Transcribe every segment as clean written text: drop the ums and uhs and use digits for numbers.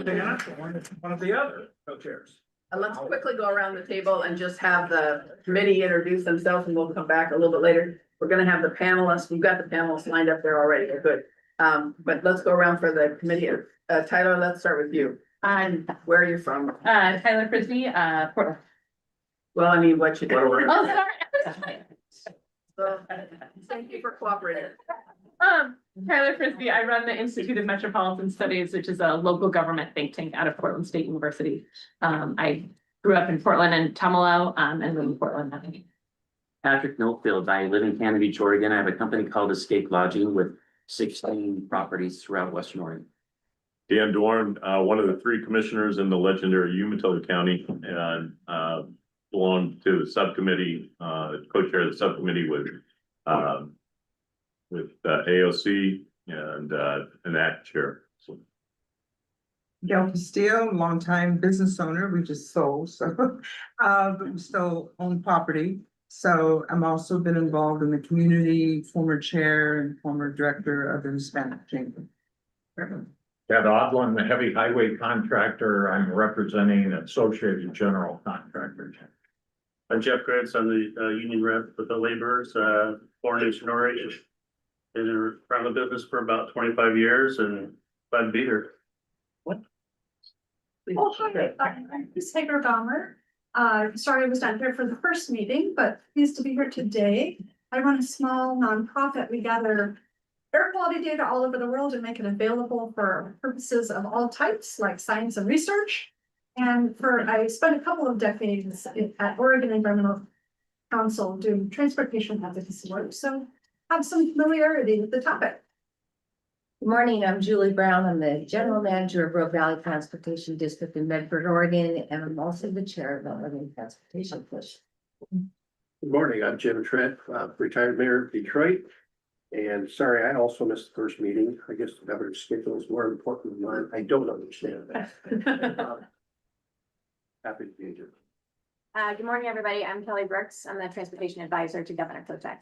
One of the other co-chairs. Let's quickly go around the table and just have the committee introduce themselves, and we'll come back a little bit later. We're gonna have the panelists. We've got the panelists lined up there already. They're good. But let's go around for the committee. Tyler, let's start with you. Where are you from? Tyler Frisbee, Portland. Well, I mean, what you do. Oh, sorry. So, thank you for cooperating. Tyler Frisbee, I run the Institute of Metropolitan Studies, which is a local government think tank out of Portland State University. I grew up in Portland and Tumalo, and live in Portland now. Patrick Millfield. I live in Canada Beach, Oregon. I have a company called Escape Lodging with 16 properties throughout Western Oregon. Dan Dorn, one of the three commissioners in the legendary Umatilla County, and belong to the subcommittee, co-chair of the subcommittee with AOC and ACT chair. So. Gail Castillo, longtime business owner, we just sold, so, but we still own property. So I'm also been involved in the community, former chair and former director of the Hispanic Chamber. Ted Odlin, the heavy highway contractor. I'm representing Associated General Contractors. I'm Jeff Grants. I'm the union rep with the laborers, born in Sonora. Been around the business for about 25 years and glad to be here. Oh, hi, I'm Miss Hager Dahmer. Sorry I was not here for the first meeting, but pleased to be here today. I run a small nonprofit. We gather air quality data all over the world and make it available for purposes of all types, like science and research. And I spent a couple of decades at Oregon Environmental Council doing transportation advocacy work, so have some familiarity with the topic. Good morning, I'm Julie Brown. I'm the general manager of Rogue Valley Transportation District in Medford, Oregon, and I'm also the chair of the Oregon Transportation Push. Good morning, I'm Jim Trent, retired mayor of Detroit. And sorry, I also missed the first meeting. I guess the governor's schedule is more important than mine. I don't understand that. Happy to be here. Good morning, everybody. I'm Kelly Brooks. I'm the transportation advisor to Governor Kotek.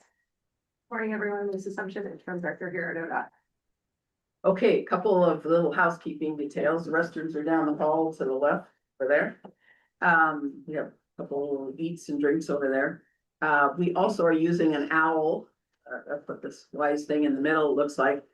Morning, everyone. This is Assumption, interim director here at ODOT. Okay, couple of little housekeeping details. The restrooms are down the hall to the left over there. We have a couple of eats and drinks over there. We also are using an owl. I put this wise thing in the middle, it looks like.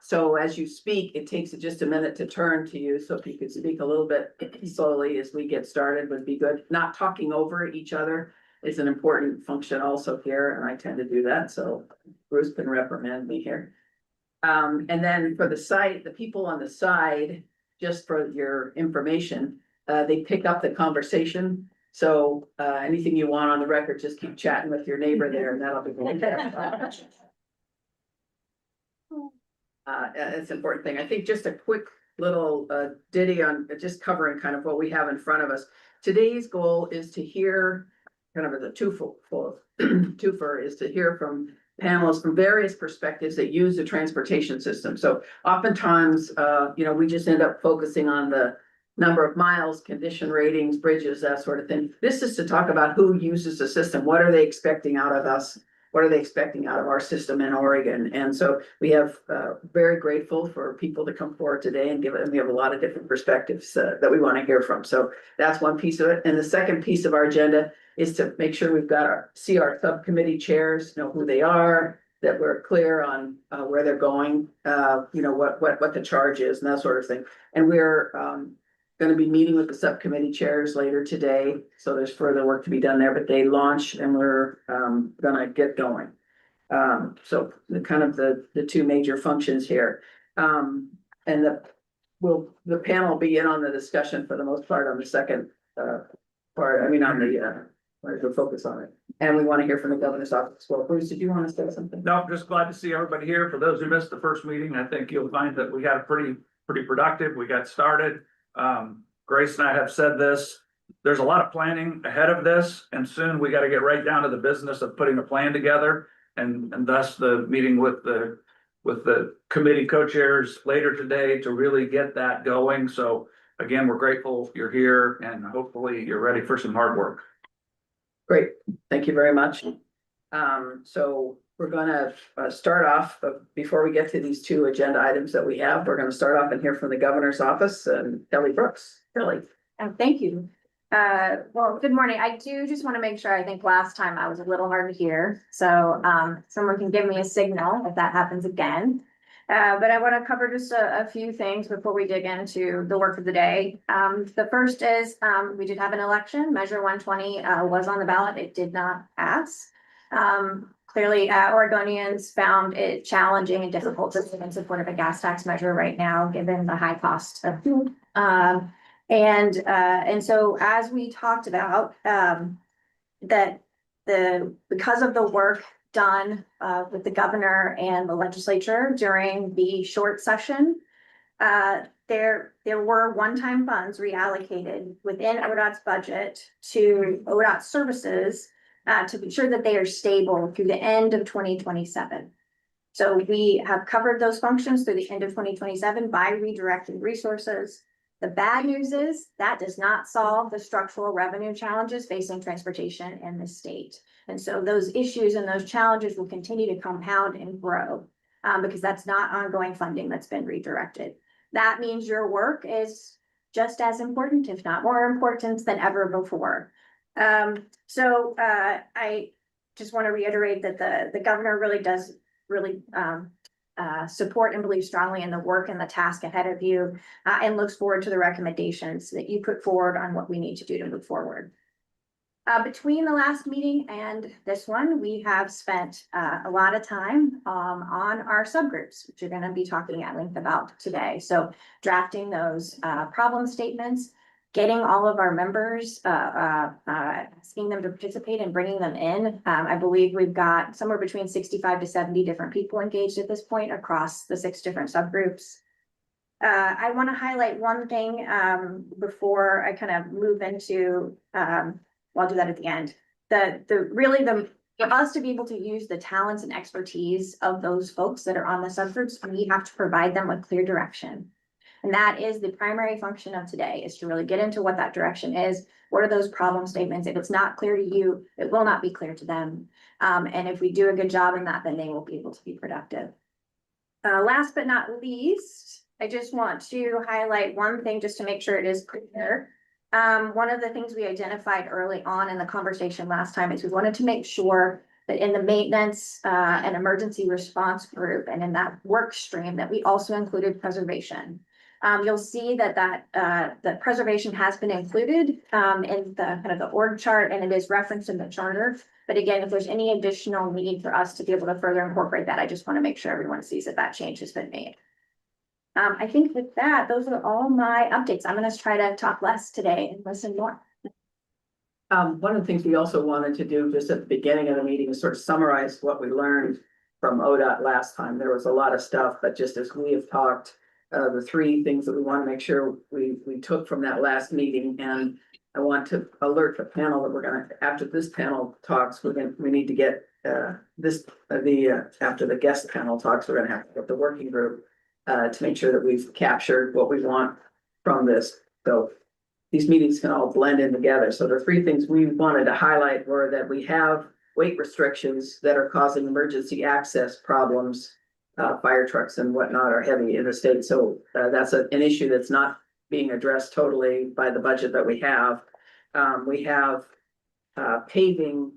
So as you speak, it takes just a minute to turn to you. So if you could speak a little bit slowly as we get started would be good. Not talking over each other is an important function also here, and I tend to do that. So Bruce can reprimand me here. And then for the site, the people on the side, just for your information, they pick up the conversation. So anything you want on the record, just keep chatting with your neighbor there and that'll be good. It's an important thing. I think just a quick little ditty on just covering kind of what we have in front of us. Today's goal is to hear kind of the twofer is to hear from panelists from various perspectives that use the transportation system. So oftentimes, we just end up focusing on the number of miles, condition ratings, bridges, that sort of thing. This is to talk about who uses the system. What are they expecting out of us? What are they expecting out of our system in Oregon? And so we have very grateful for people to come forward today and we have a lot of different perspectives that we want to hear from. So that's one piece of it. And the second piece of our agenda is to make sure we've got our subcommittee chairs, know who they are, that we're clear on where they're going, what the charge is and that sort of thing. And we're going to be meeting with the subcommittee chairs later today. So there's further work to be done there, but they launch and we're going to get going. So the kind of the two major functions here. And the panel will be in on the discussion for the most part on the second part. I mean, on the focus on it. And we want to hear from the governor's office. Well, Bruce, did you want to say something? No, I'm just glad to see everybody here. For those who missed the first meeting, I think you'll find that we had a pretty productive. We got started. Grace and I have said this. There's a lot of planning ahead of this, and soon we got to get right down to the business of putting a plan together, and thus the meeting with the committee co-chairs later today to really get that going. So again, we're grateful you're here, and hopefully you're ready for some hard work. Great, thank you very much. So we're gonna start off, before we get to these two agenda items that we have, we're gonna start off and hear from the governor's office and Kelly Brooks. Kelly. Thank you. Well, good morning. I do just want to make sure, I think last time I was a little hard to hear. So, someone can give me a signal if that happens again. But I want to cover just a few things before we dig into the work of the day. The first is, we did have an election. Measure 120 was on the ballot. It did not pass. Clearly, Oregonians found it challenging and difficult to live in support of a gas tax measure right now, given the high cost of food. And so as we talked about, that because of the work done with the governor and the legislature during the short session, there were one-time funds reallocated within ODOT's budget to ODOT services to be sure that they are stable through the end of 2027. So we have covered those functions through the end of 2027 by redirecting resources. The bad news is that does not solve the structural revenue challenges facing transportation in the state. And so those issues and those challenges will continue to compound and grow because that's not ongoing funding that's been redirected. That means your work is just as important, if not more important than ever before. So I just want to reiterate that the governor really does support and believe strongly in the work and the task ahead of you and looks forward to the recommendations that you put forward on what we need to do to move forward. Between the last meeting and this one, we have spent a lot of time on our subgroups, which you're going to be talking at length about today. So drafting those problem statements, getting all of our members, asking them to participate and bringing them in. I believe we've got somewhere between 65 to 70 different people engaged at this point across the 6 different subgroups. I want to highlight one thing before I kind of move into, I'll do that at the end. For us to be able to use the talents and expertise of those folks that are on the subgroups, we have to provide them with clear direction. And that is the primary function of today, is to really get into what that direction is. What are those problem statements? If it's not clear to you, it will not be clear to them. And if we do a good job in that, then they will be able to be productive. Last but not least, I just want to highlight one thing just to make sure it is clear. One of the things we identified early on in the conversation last time is we wanted to make sure that in the maintenance and emergency response group and in that work stream that we also included preservation. You'll see that preservation has been included in the kind of the org chart, and it is referenced in the charter. But again, if there's any additional need for us to be able to further incorporate that, I just want to make sure everyone sees that change has been made. I think with that, those are all my updates. I'm going to try to talk less today and listen more. One of the things we also wanted to do just at the beginning of the meeting is sort of summarize what we learned from ODOT last time. There was a lot of stuff, but just as we have talked, the 3 things that we want to make sure we took from that last meeting. And I want to alert the panel that we're going to, after this panel talks, we need to get after the guest panel talks, we're going to have to get the working group to make sure that we've captured what we want from this. So these meetings can all blend in together. So the 3 things we wanted to highlight were that we have weight restrictions that are causing emergency access problems. Fire trucks and whatnot are heavy in the state. So that's an issue that's not being addressed totally by the budget that we have. We have paving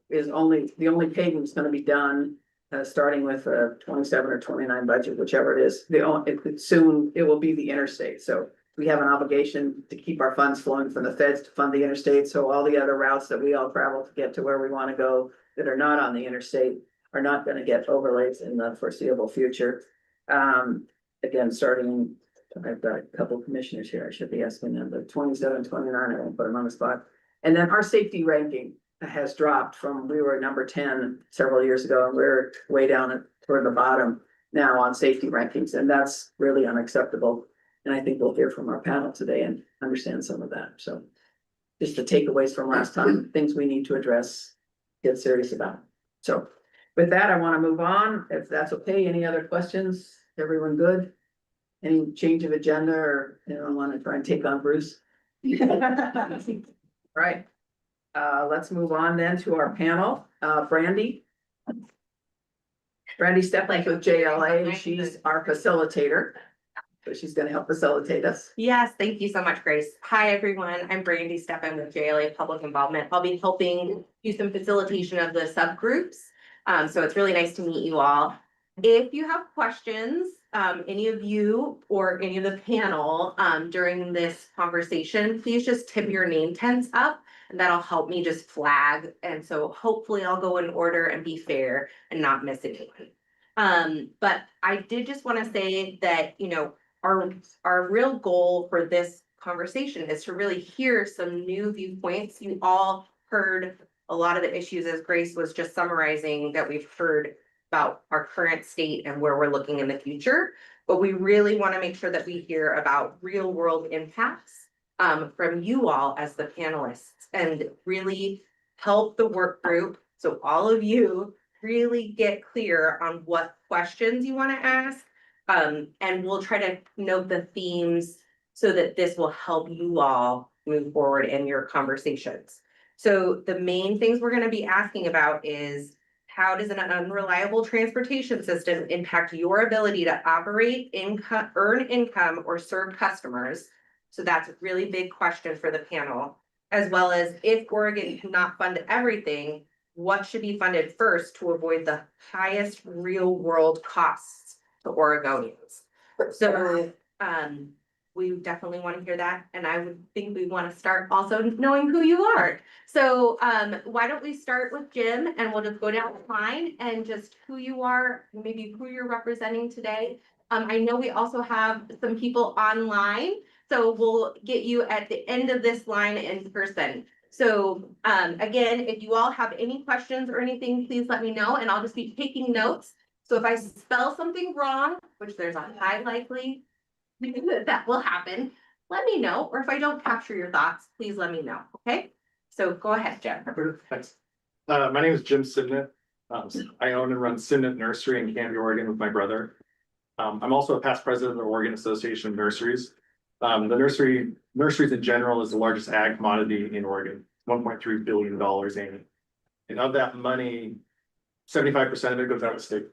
is the only paving is going to be done starting with a 27 or 29 budget, whichever it is. Soon it will be the interstate. So we have an obligation to keep our funds flowing from the feds to fund the interstate. So all the other routes that we all travel to get to where we want to go that are not on the interstate are not going to get overlays in the foreseeable future. Again, starting, I've got a couple of commissioners here. I should be asking them, but 27, 29, I won't put them on the spot. And then our safety ranking has dropped from, we were number 10 several years ago, and we're way down toward the bottom now on safety rankings. And that's really unacceptable. And I think we'll hear from our panel today and understand some of that. So just the takeaways from last time, things we need to address, get serious about. So with that, I want to move on. If that's okay, any other questions? Everyone good? Any change of agenda or anyone want to try and take on Bruce? Right. Let's move on then to our panel. Brandy. Brandy Stephens with JLA, she's our facilitator. So she's gonna help facilitate us. Yes, thank you so much, Grace. Hi, everyone. I'm Brandy Steffen with JLA Public Involvement. I'll be helping do some facilitation of the subgroups. So it's really nice to meet you all. If you have questions, any of you or any of the panel, during this conversation, please just tip your name tags up and that'll help me just flag. And so hopefully I'll go in order and be fair and not miss anyone. But I did just want to say that, you know, our real goal for this conversation is to really hear some new viewpoints. You all heard a lot of the issues as Grace was just summarizing that we've heard about our current state and where we're looking in the future. But we really want to make sure that we hear about real world impacts from you all as the panelists and really help the work group. So all of you really get clear on what questions you want to ask. And we'll try to note the themes so that this will help you all move forward in your conversations. So the main things we're going to be asking about is how does an unreliable transportation system impact your ability to operate, income, earn income, or serve customers? So that's a really big question for the panel, as well as if Oregon cannot fund everything, what should be funded first to avoid the highest real world costs to Oregonians? So we definitely want to hear that. And I would think we want to start also knowing who you are. So why don't we start with Jim and we'll just go down the line and just who you are, maybe who you're representing today. I know we also have some people online, so we'll get you at the end of this line in person. So again, if you all have any questions or anything, please let me know and I'll just be taking notes. So if I spell something wrong, which there's a high likely that will happen, let me know. Or if I don't capture your thoughts, please let me know. Okay, so go ahead, Jim. Thanks. My name is Jim Sidnett. I own and run Sidnett Nursery in Canby, Oregon with my brother. I'm also a past president of the Oregon Association of Nurseries. The nurseries in general is the largest ag commodity in Oregon, $1.3 billion annually. And of that money, 75% of it goes out of state.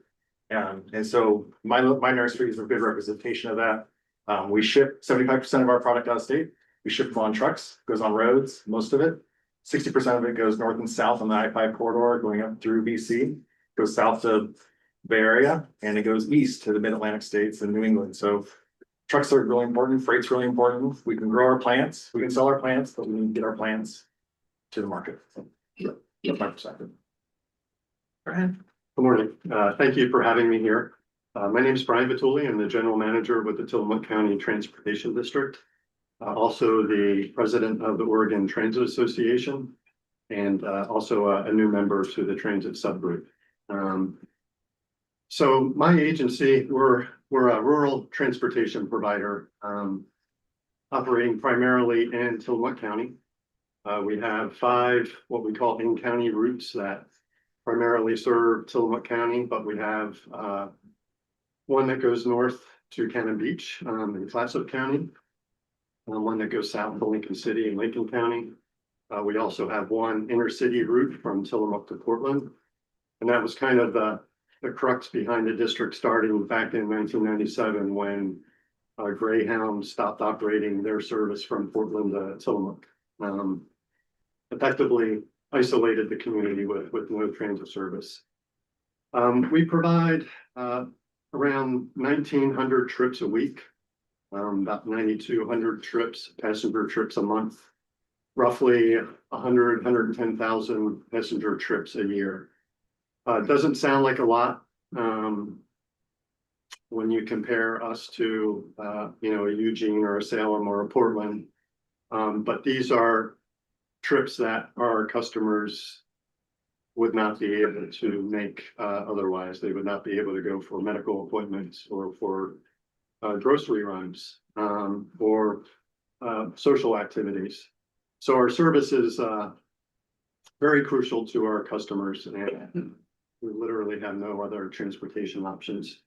And so my nursery is a good representation of that. We ship 75% of our product out of state. We ship them on trucks, goes on roads, most of it. 60% of it goes north and south on the I-5 corridor, going up through BC, goes south to Bay Area, and it goes east to the Mid-Atlantic states and New England. So trucks are really important, freight's really important. We can grow our plants, we can sell our plants, but we need to get our plants to the market. So, that's my perspective. Brian? Good morning. Thank you for having me here. My name is Brian Vituli. I'm the general manager with the Tillamook County Transportation District. Also the president of the Oregon Transit Association and also a new member to the transit subgroup. So my agency, we're a rural transportation provider operating primarily in Tillamook County. We have 5 what we call in-county routes that primarily serve Tillamook County, but we have one that goes north to Cannon Beach in Clatsop County, and one that goes south to Lincoln City in Lincoln County. We also have one intercity route from Tillamook to Portland, and that was kind of the crux behind the district starting back in 1997 when Greyhound stopped operating their service from Portland to Tillamook. Effectively isolated the community with no transit service. We provide around 1,900 trips a week, about 9,200 passenger trips a month, roughly 110,000 passenger trips a year. It doesn't sound like a lot when you compare us to a Eugene or a Salem or a Portland, but these are trips that our customers would not be able to make otherwise. They would not be able to go for medical appointments or for grocery runs or social activities. So our service is very crucial to our customers, and we literally have no other transportation options.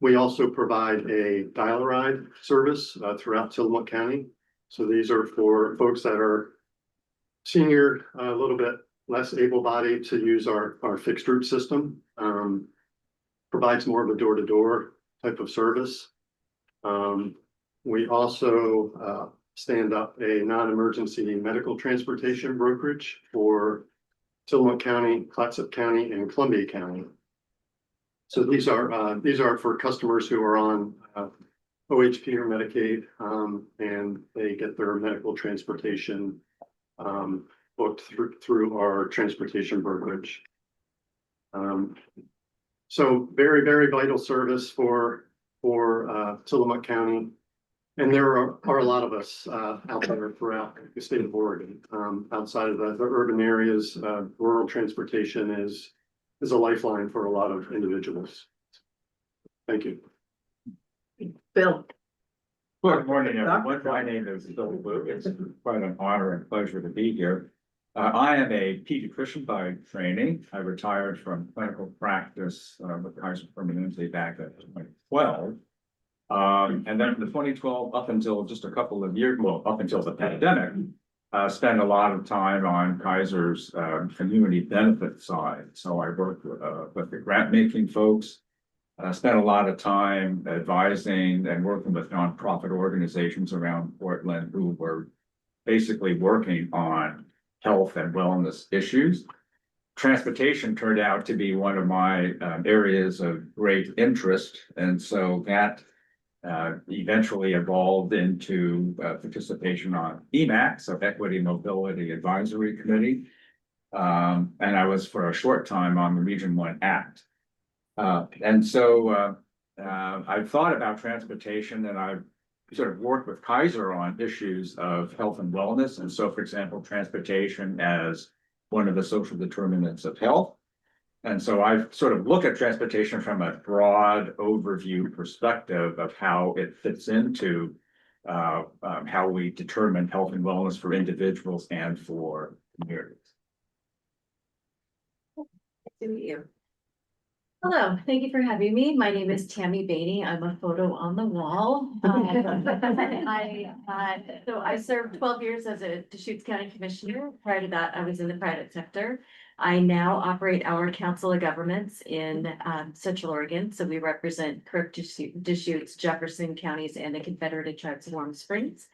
We also provide a dial-a-ride service throughout Tillamook County. So these are for folks that are senior, a little bit less able-bodied to use our fixed route system. Provides more of a door-to-door type of service. We also stand up a non-emergency medical transportation brokerage for Tillamook County, Clatsop County, and Columbia County. So these are for customers who are on OHP or Medicaid, and they get their medical transportation booked through our transportation brokerage. So very, very vital service for Tillamook County. And there are a lot of us out there throughout the state of Oregon. Outside of the urban areas, rural transportation is a lifeline for a lot of individuals. Thank you. Bill. Good morning, everyone. My name is Bill Wu. It's quite an honor and pleasure to be here. I am a pediatrician by training. I retired from clinical practice with Kaiser Permanente back in 2012. And then from 2012 up until just a couple of years, well, up until the pandemic, spent a lot of time on Kaiser's community benefit side. So I worked with the grant making folks. Spent a lot of time advising and working with nonprofit organizations around Portland who were basically working on health and wellness issues. Transportation turned out to be one of my areas of great interest. And so that eventually evolved into participation on EMAC, so Equity Mobility Advisory Committee. And I was for a short time on the Region 1 Act. And so I've thought about transportation, and I've sort of worked with Kaiser on issues of health and wellness. And so, for example, transportation as one of the social determinants of health. And so I sort of look at transportation from a broad overview perspective of how it fits into how we determine health and wellness for individuals and for communities. Nice to meet you. Hello, thank you for having me. My name is Tammy Beatty. I'm a photo on the wall. I served 12 years as a Deschutes County Commissioner. Prior to that, I was in the private sector. I now operate our Council of Governments in Central Oregon. So we represent Kirk, Deschutes, Jefferson counties, and the Confederated Tribes of Warm Springs.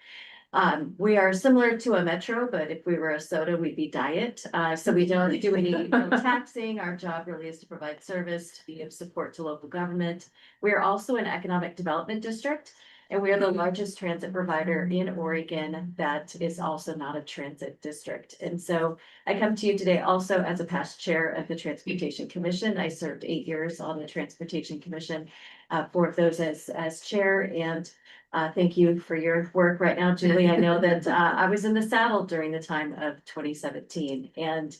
We are similar to a metro, but if we were a soda, we'd be diet. So we don't do any taxing. Our job really is to provide service, to be of support to local government. We are also an economic development district, and we are the largest transit provider in Oregon that is also not a transit district. And so I come to you today also as a past chair of the Transportation Commission. I served 8 years on the Transportation Commission, 4 of those as chair. And thank you for your work right now, Julie. I know that I was in the saddle during the time of 2017. And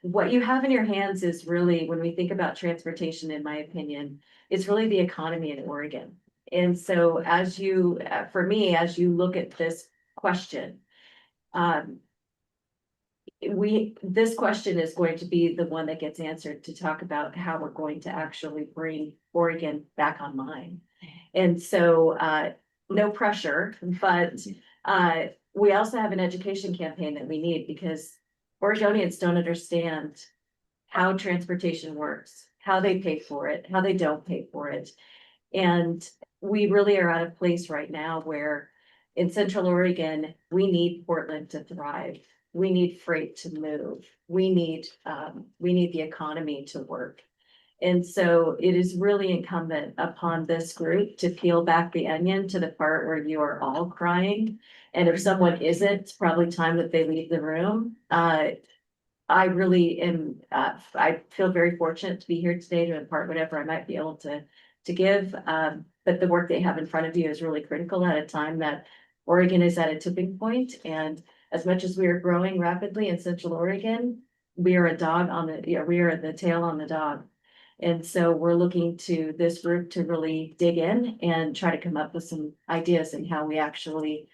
what you have in your hands is really, when we think about transportation, in my opinion, it's really the economy in Oregon. And so as you, for me, as you look at this question, this question is going to be the one that gets answered to talk about how we're going to actually bring Oregon back online. And so no pressure, but we also have an education campaign that we need, because Oregonians don't understand how transportation works, how they pay for it, how they don't pay for it. And we really are at a place right now where in Central Oregon, we need Portland to thrive. We need freight to move. We need the economy to work. And so it is really incumbent upon this group to peel back the onion to the part where you are all crying. And if someone isn't, it's probably time that they leave the room. I really am, I feel very fortunate to be here today to impart whatever I might be able to give. But the work they have in front of you is really critical at a time that Oregon is at a tipping point. And as much as we are growing rapidly in Central Oregon, we are we are the tail on the dog. And so we're looking to this group to really dig in and try to come up with some ideas in how we actually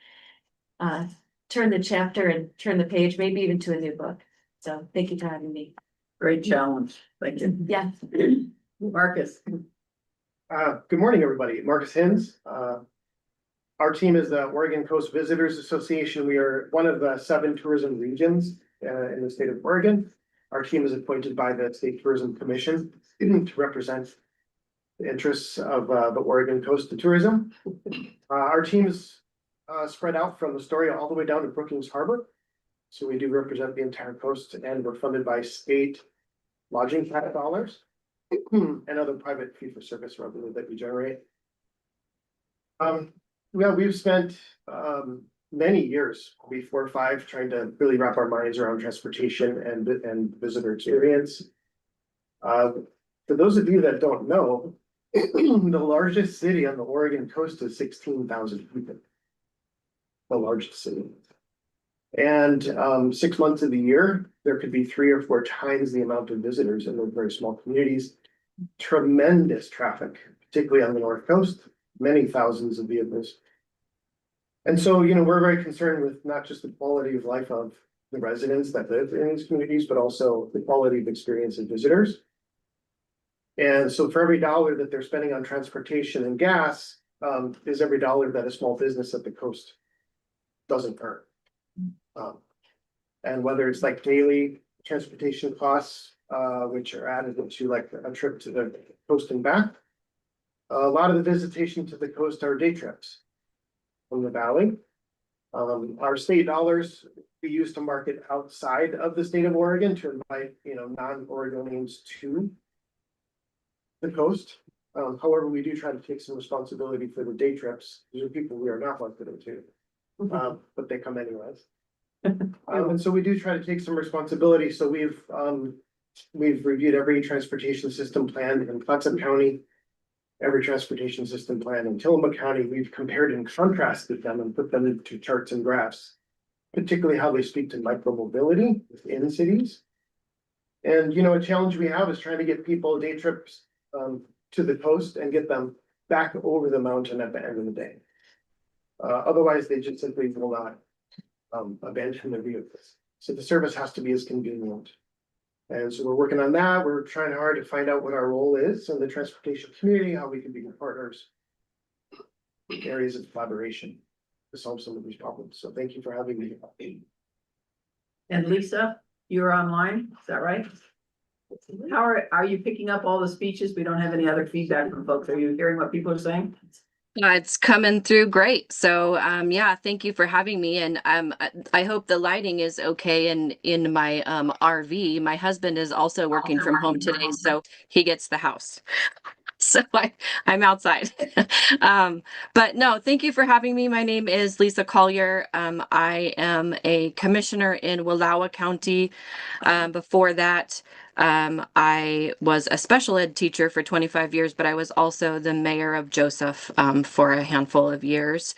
turn the chapter and turn the page, maybe even to a new book. So thank you for having me. Great challenge. Thank you. Yeah. Marcus. Good morning, everybody. Marcus Hins. Our team is the Oregon Coast Visitors Association. We are one of the 7 tourism regions in the state of Oregon. Our team is appointed by the State Tourism Commission to represent the interests of the Oregon coast to tourism. Our team is spread out from Astoria all the way down to Brookings Harbor. So we do represent the entire coast, and we're funded by state lodging tax dollars and other private fee for service revenue that we generate. Well, we've spent many years, maybe 4 or 5, trying to really wrap our minds around transportation and visitor experience. For those of you that don't know, the largest city on the Oregon coast is 16,000 people. The largest city. And 6 months of the year, there could be 3 or 4 times the amount of visitors in those very small communities. Tremendous traffic, particularly on the North Coast, many thousands of vehicles. And so, you know, we're very concerned with not just the quality of life of the residents that live in these communities, but also the quality of experience of visitors. And so for every dollar that they're spending on transportation and gas, is every dollar that a small business at the coast doesn't earn. And whether it's like daily transportation costs, which are added into like a trip to the coast and back. A lot of the visitation to the coast are day trips from the valley. Our state dollars we use to market outside of the state of Oregon to invite, you know, non-Oregonians to the coast. However, we do try to take some responsibility for the day trips. These are people we are not marketing to, but they come anyways. And so we do try to take some responsibility. So we've reviewed every transportation system plan in Clatsop County, every transportation system plan in Tillamook County. We've compared and contrasted them and put them into charts and graphs, particularly how they speak to micromobility within cities. And, you know, a challenge we have is trying to get people day trips to the coast and get them back over the mountain at the end of the day. Otherwise, they just simply will not abandon their vehicles. So the service has to be as convenient. And so we're working on that. We're trying hard to find out what our role is in the transportation community, how we can be partners, areas of collaboration to solve some of these problems. So thank you for having me. And Lisa, you're online, is that right? How are you picking up all the speeches? We don't have any other feedback from folks. Are you hearing what people are saying? It's coming through great. So, yeah, thank you for having me. And I hope the lighting is okay in my RV. My husband is also working from home today, so he gets the house. So I'm outside. But no, thank you for having me. My name is Lisa Collier. I am a commissioner in Wallowa County. Before that, I was a special ed teacher for 25 years, but I was also the mayor of Joseph for a handful of years.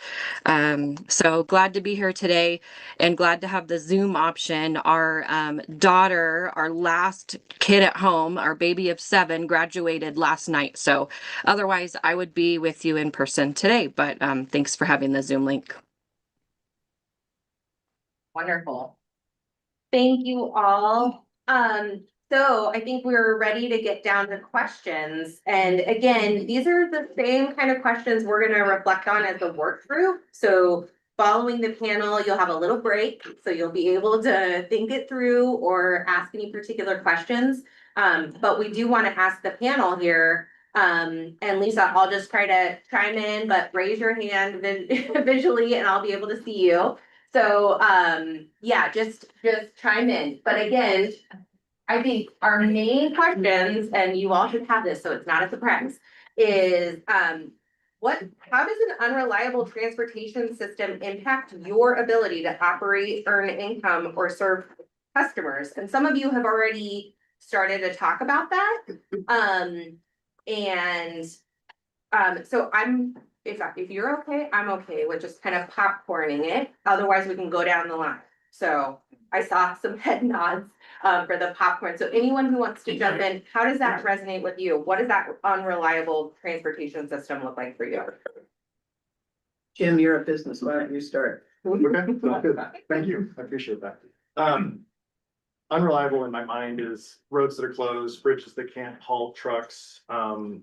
So glad to be here today and glad to have the Zoom option. Our daughter, our last kid at home, our baby of 7, graduated last night. So otherwise I would be with you in person today, but thanks for having the Zoom link. Wonderful. Thank you all. So I think we're ready to get down to questions. And again, these are the same kind of questions we're going to reflect on as the work group. So following the panel, you'll have a little break. So you'll be able to think it through or ask any particular questions. But we do want to ask the panel here. And Lisa, I'll just try to chime in, but raise your hand visually and I'll be able to see you. So, yeah, just chime in. But again, I think our main questions, and you all should have this, so it's not a surprise, is, how does an unreliable transportation system impact your ability to operate, earn income, or serve customers? And some of you have already started to talk about that. So if you're okay, I'm okay with just kind of popcorning it. Otherwise, we can go down the line. So I saw some head nods for the popcorn. So anyone who wants to jump in, how does that resonate with you? What does that unreliable transportation system look like for you? Jim, you're a business. Why don't you start? Okay, sounds good. Thank you. I appreciate that. Unreliable in my mind is roads that are closed, bridges that can't haul trucks. And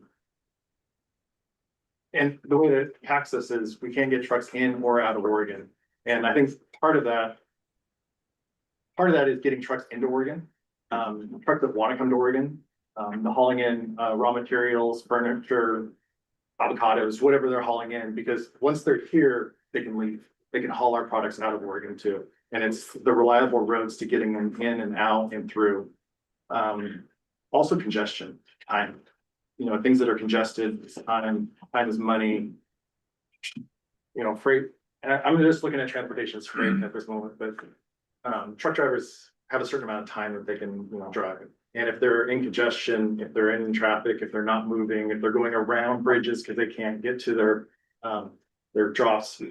the way that it impacts us is we can't get trucks in or out of Oregon. And I think part of part of that is getting trucks into Oregon. Trucks that want to come to Oregon, the hauling in, raw materials, furniture, avocados, whatever they're hauling in, because once they're here, they can leave. They can haul our products out of Oregon too. And it's the reliable roads to getting them in and out and through. Also congestion, time. You know, things that are congested, time is money. You know, freight, and I'm just looking at transportation as freight at this moment, but truck drivers have a certain amount of time that they can, you know, drive. And if they're in congestion, if they're in traffic, if they're not moving, if they're going around bridges because they can't get to their drops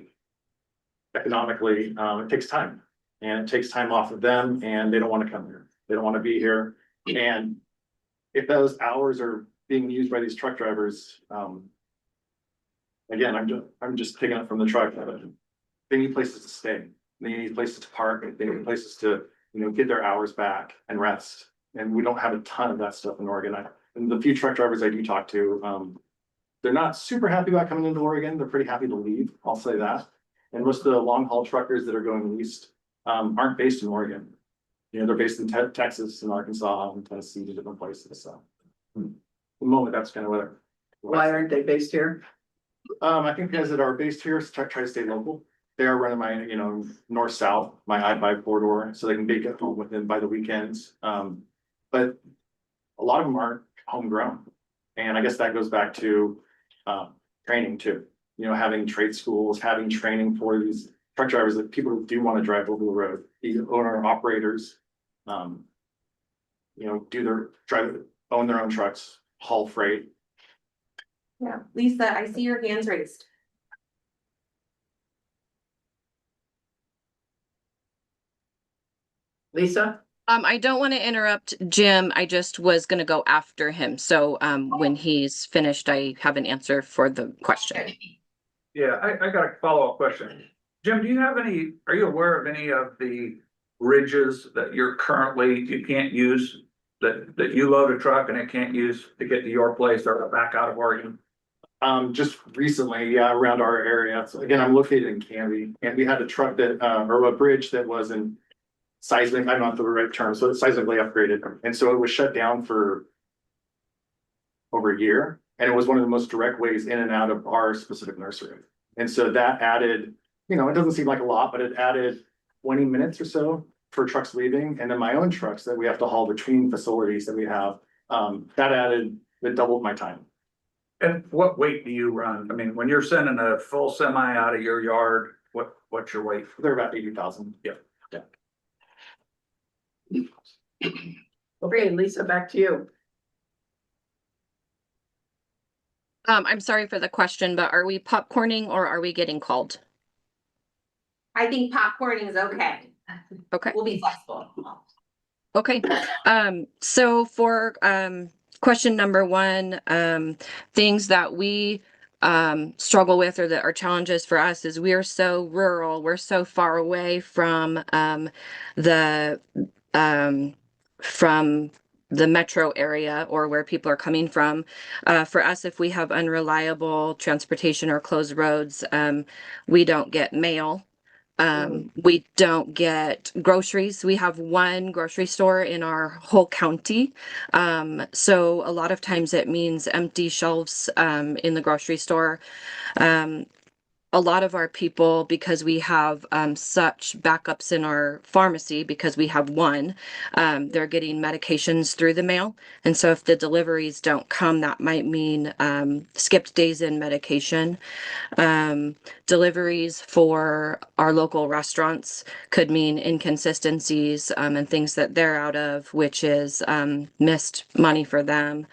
economically, it takes time. And it takes time off of them, and they don't want to come here. They don't want to be here. And if those hours are being used by these truck drivers, again, I'm just picking up from the truck. They need places to stay. They need places to park. They need places to, you know, get their hours back and rest. And we don't have a ton of that stuff in Oregon. And the few truck drivers I do talk to, they're not super happy about coming into Oregon. They're pretty happy to leave. I'll say that. And most of the long haul truckers that are going east aren't based in Oregon. You know, they're based in Texas and Arkansas and Tennessee, different places. So at the moment, that's kind of what. Why aren't they based here? I think guys that are based here try to stay local. They are running my, you know, north-south, my I-5 corridor, so they can make it home within by the weekends. But a lot of them aren't homegrown. And I guess that goes back to training too. You know, having trade schools, having training for these truck drivers, that people who do want to drive over the road, the owner operators, you know, own their own trucks, haul freight. Yeah, Lisa, I see your hands raised. Lisa? I don't want to interrupt Jim. I just was gonna go after him. So when he's finished, I have an answer for the question. Yeah, I got a follow-up question. Jim, are you aware of any of the bridges that you can't use? That you load a truck and it can't use to get to your place or back out of Oregon? Just recently, yeah, around our area. So again, I'm located in Canby, and we had a truck or a bridge that was in seismic, I don't know the right term, so it's seismically upgraded. And so it was shut down for over a year. And it was one of the most direct ways in and out of our specific nursery. And so that added, you know, it doesn't seem like a lot, but it added 20 minutes or so for trucks leaving. And then my own trucks that we have to haul between facilities that we have, it doubled my time. And what weight do you run? I mean, when you're sending a full semi out of your yard, what's your weight? They're about 80,000. Yeah. Okay, Lisa, back to you. I'm sorry for the question, but are we popcorning or are we getting called? I think popcorning is okay. Okay. We'll be flexible. Okay. So for question number one, things that we struggle with or that are challenges for us is we are so rural, we're so far away from the metro area or where people are coming from. For us, if we have unreliable transportation or closed roads, we don't get mail. We don't get groceries. We have one grocery store in our whole county. So a lot of times it means empty shelves in the grocery store. A lot of our people, because we have such backups in our pharmacy, because we have one, they're getting medications through the mail. And so if the deliveries don't come, that might mean skipped days in medication. Deliveries for our local restaurants could mean inconsistencies and things that they're out of, which is missed money for them.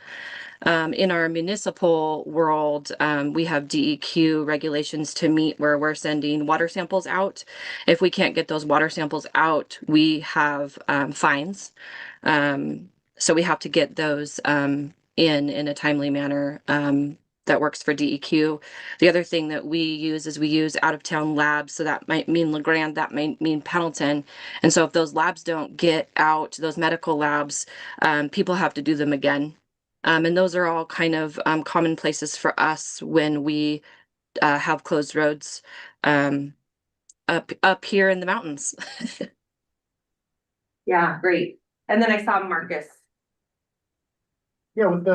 In our municipal world, we have DEQ regulations to meet where we're sending water samples out. If we can't get those water samples out, we have fines. So we have to get those in a timely manner. That works for DEQ. The other thing that we use is we use out-of-town labs. So that might mean LeGrand, that might mean Pendleton. And so if those labs don't get out, those medical labs, people have to do them again. And those are all kind of common places for us when we have closed roads up here in the mountains. Yeah, great. And then I saw Marcus. Yeah, with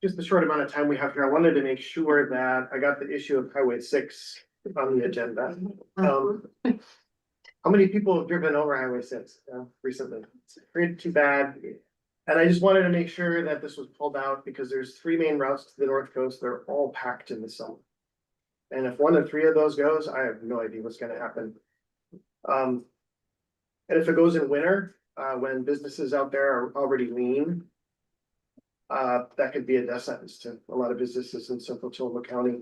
just the short amount of time we have here, I wanted to make sure that I got the issue of Highway 6 on the agenda. How many people have driven over Highway 6 recently? It's pretty too bad. And I just wanted to make sure that this was pulled out because there's 3 main routes to the north coast. They're all packed in the summer. And if 1 of 3 of those goes, I have no idea what's gonna happen. And if it goes in winter, when businesses out there are already lean, that could be a death sentence to a lot of businesses in central Tillamook County.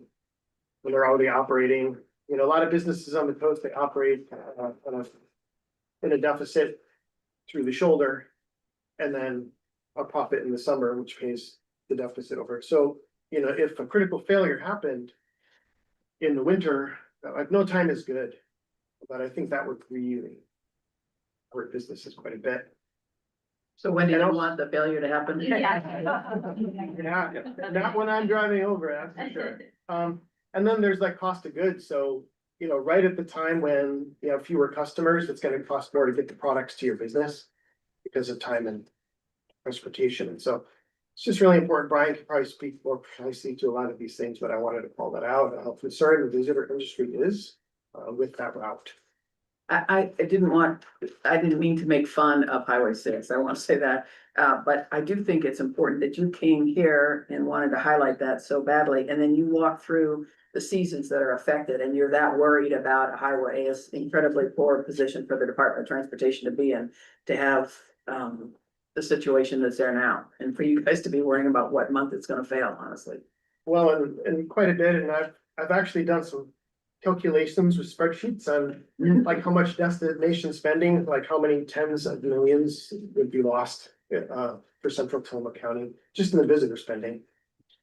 When they're already operating, you know, a lot of businesses on the coast, they operate in a deficit through the shoulder. And then a profit in the summer, which pays the deficit over. So, you know, if a critical failure happened in the winter, like no time is good. But I think that would really hurt businesses quite a bit. So when do you want the failure to happen? Yeah, not when I'm driving over, that's for sure. And then there's like cost of goods, so, you know, right at the time when you have fewer customers, it's gonna cost more to get the products to your business. Because of time and transportation, and so it's just really important. Brian could probably speak more precisely to a lot of these things, but I wanted to call that out, and how concerned the visitor industry is with that route. I didn't mean to make fun of Highway 6, I want to say that. But I do think it's important that you came here and wanted to highlight that so badly, and then you walk through the seasons that are affected, and you're that worried about a highway. Is incredibly poor position for the Department of Transportation to be in, to have the situation that's there now, and for you guys to be worrying about what month it's gonna fail, honestly. Well, and quite a bit, and I've actually done some calculations with spreadsheets on like how much destination spending, like how many tens of millions would be lost for central Tillamook County, just in the visitor spending.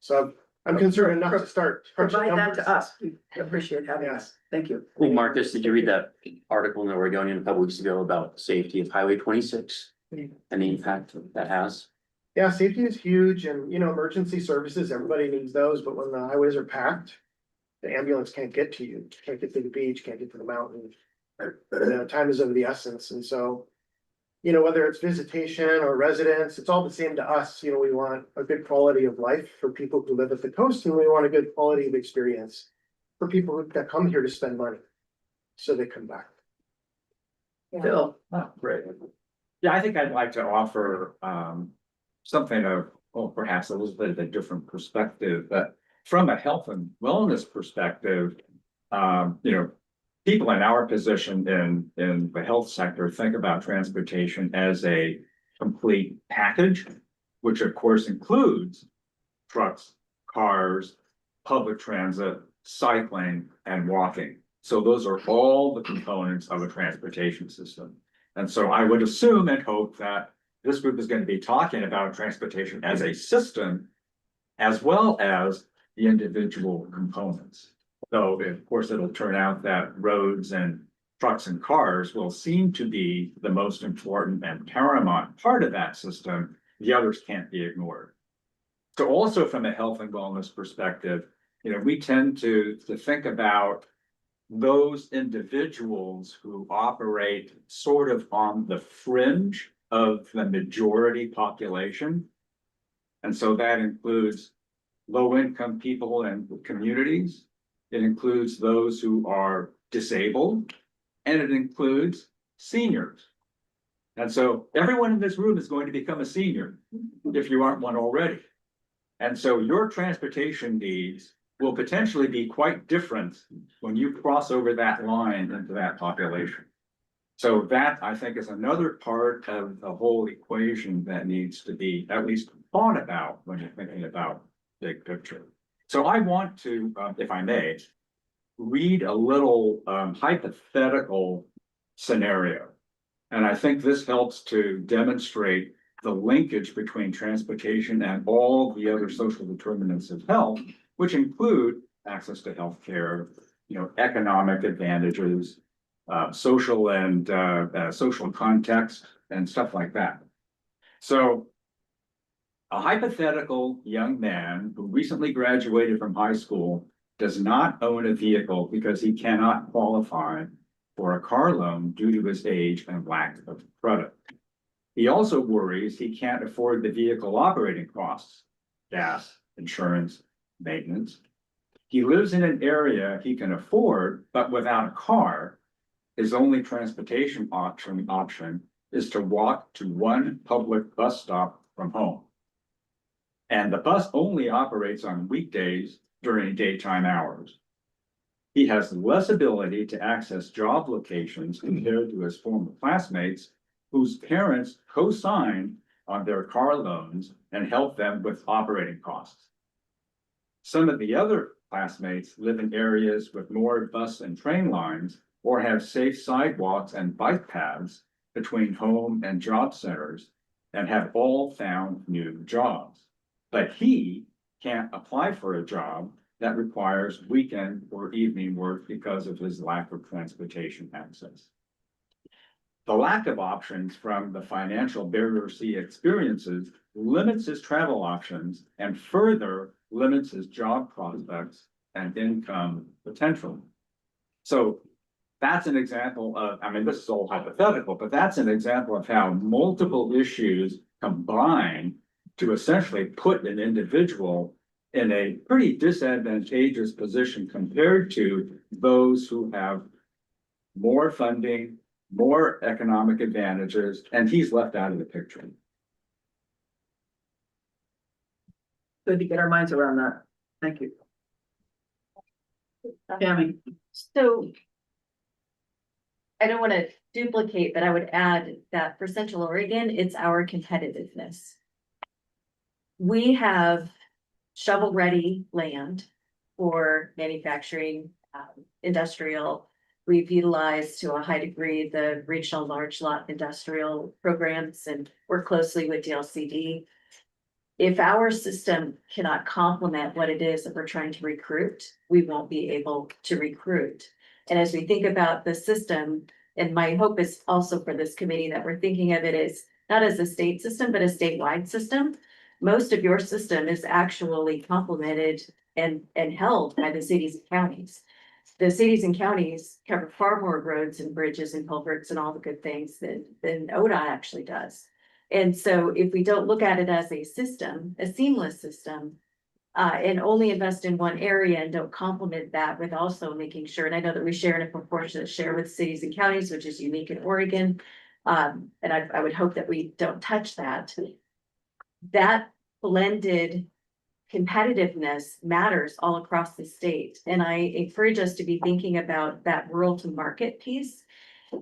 So I'm concerned enough to start. Provide that to us, we appreciate having us, thank you. Well, Marcus, did you read that article in the Oregonian a couple weeks ago about safety of Highway 26 and the impact that has? Yeah, safety is huge, and you know, emergency services, everybody needs those, but when the highways are packed, the ambulance can't get to you, can't get to the beach, can't get to the mountain. Time is of the essence, and so, you know, whether it's visitation or residents, it's all the same to us. You know, we want a good quality of life for people who live at the coast, and we want a good quality of experience for people that come here to spend money, so they come back. Bill. Oh, great. Yeah, I think I'd like to offer something of, well, perhaps a little bit of a different perspective, but from a health and wellness perspective, you know, people in our position in the health sector think about transportation as a complete package, which of course includes trucks, cars, public transit, cycling, and walking. So those are all the components of a transportation system. And so I would assume and hope that this group is going to be talking about transportation as a system, as well as the individual components. So of course, it'll turn out that roads and trucks and cars will seem to be the most important and paramount part of that system. The others can't be ignored. So also from a health and wellness perspective, you know, we tend to think about those individuals who operate sort of on the fringe of the majority population. And so that includes low-income people and communities. It includes those who are disabled, and it includes seniors. And so everyone in this room is going to become a senior if you aren't one already. And so your transportation needs will potentially be quite different when you cross over that line into that population. So that, I think, is another part of the whole equation that needs to be at least thought about when you're thinking about big picture. So I want to, if I may, read a little hypothetical scenario. And I think this helps to demonstrate the linkage between transportation and all the other social determinants of health, which include access to healthcare, you know, economic advantages, social and social context, and stuff like that. So a hypothetical young man who recently graduated from high school does not own a vehicle because he cannot qualify for a car loan due to his age and lack of credit. He also worries he can't afford the vehicle operating costs, gas, insurance, maintenance. He lives in an area he can afford, but without a car, his only transportation option is to walk to one public bus stop from home. And the bus only operates on weekdays during daytime hours. He has less ability to access job locations compared to his former classmates whose parents co-signed on their car loans and help them with operating costs. Some of the other classmates live in areas with more bus and train lines or have safe sidewalks and bike paths between home and job centers and have all found new jobs. But he can't apply for a job that requires weekend or evening work because of his lack of transportation access. The lack of options from the financial barriers he experiences limits his travel options and further limits his job prospects and income potential. So that's an example of, I mean, this is all hypothetical, but that's an example of how multiple issues combine to essentially put an individual in a pretty disadvantageous position compared to those who have more funding, more economic advantages, and he's left out of the picture. Good to get our minds around that. Thank you. Tammy. So I don't want to duplicate, but I would add that for Central Oregon, it's our competitiveness. We have shovel-ready land for manufacturing, industrial. We've utilized to a high degree the regional large lot industrial programs and work closely with DLCD. If our system cannot complement what it is that we're trying to recruit, we won't be able to recruit. And as we think about the system, and my hope is also for this committee that we're thinking of it as not as a state system, but a statewide system. Most of your system is actually complemented and held by the cities and counties. The cities and counties cover far more roads and bridges and culverts and all the good things than ODOT actually does. And so if we don't look at it as a system, a seamless system, and only invest in one area and don't complement that with also making sure, and I know that we share in a proportionate share with cities and counties, which is unique in Oregon. And I would hope that we don't touch that. That blended competitiveness matters all across the state. And I encourage us to be thinking about that rural to market piece.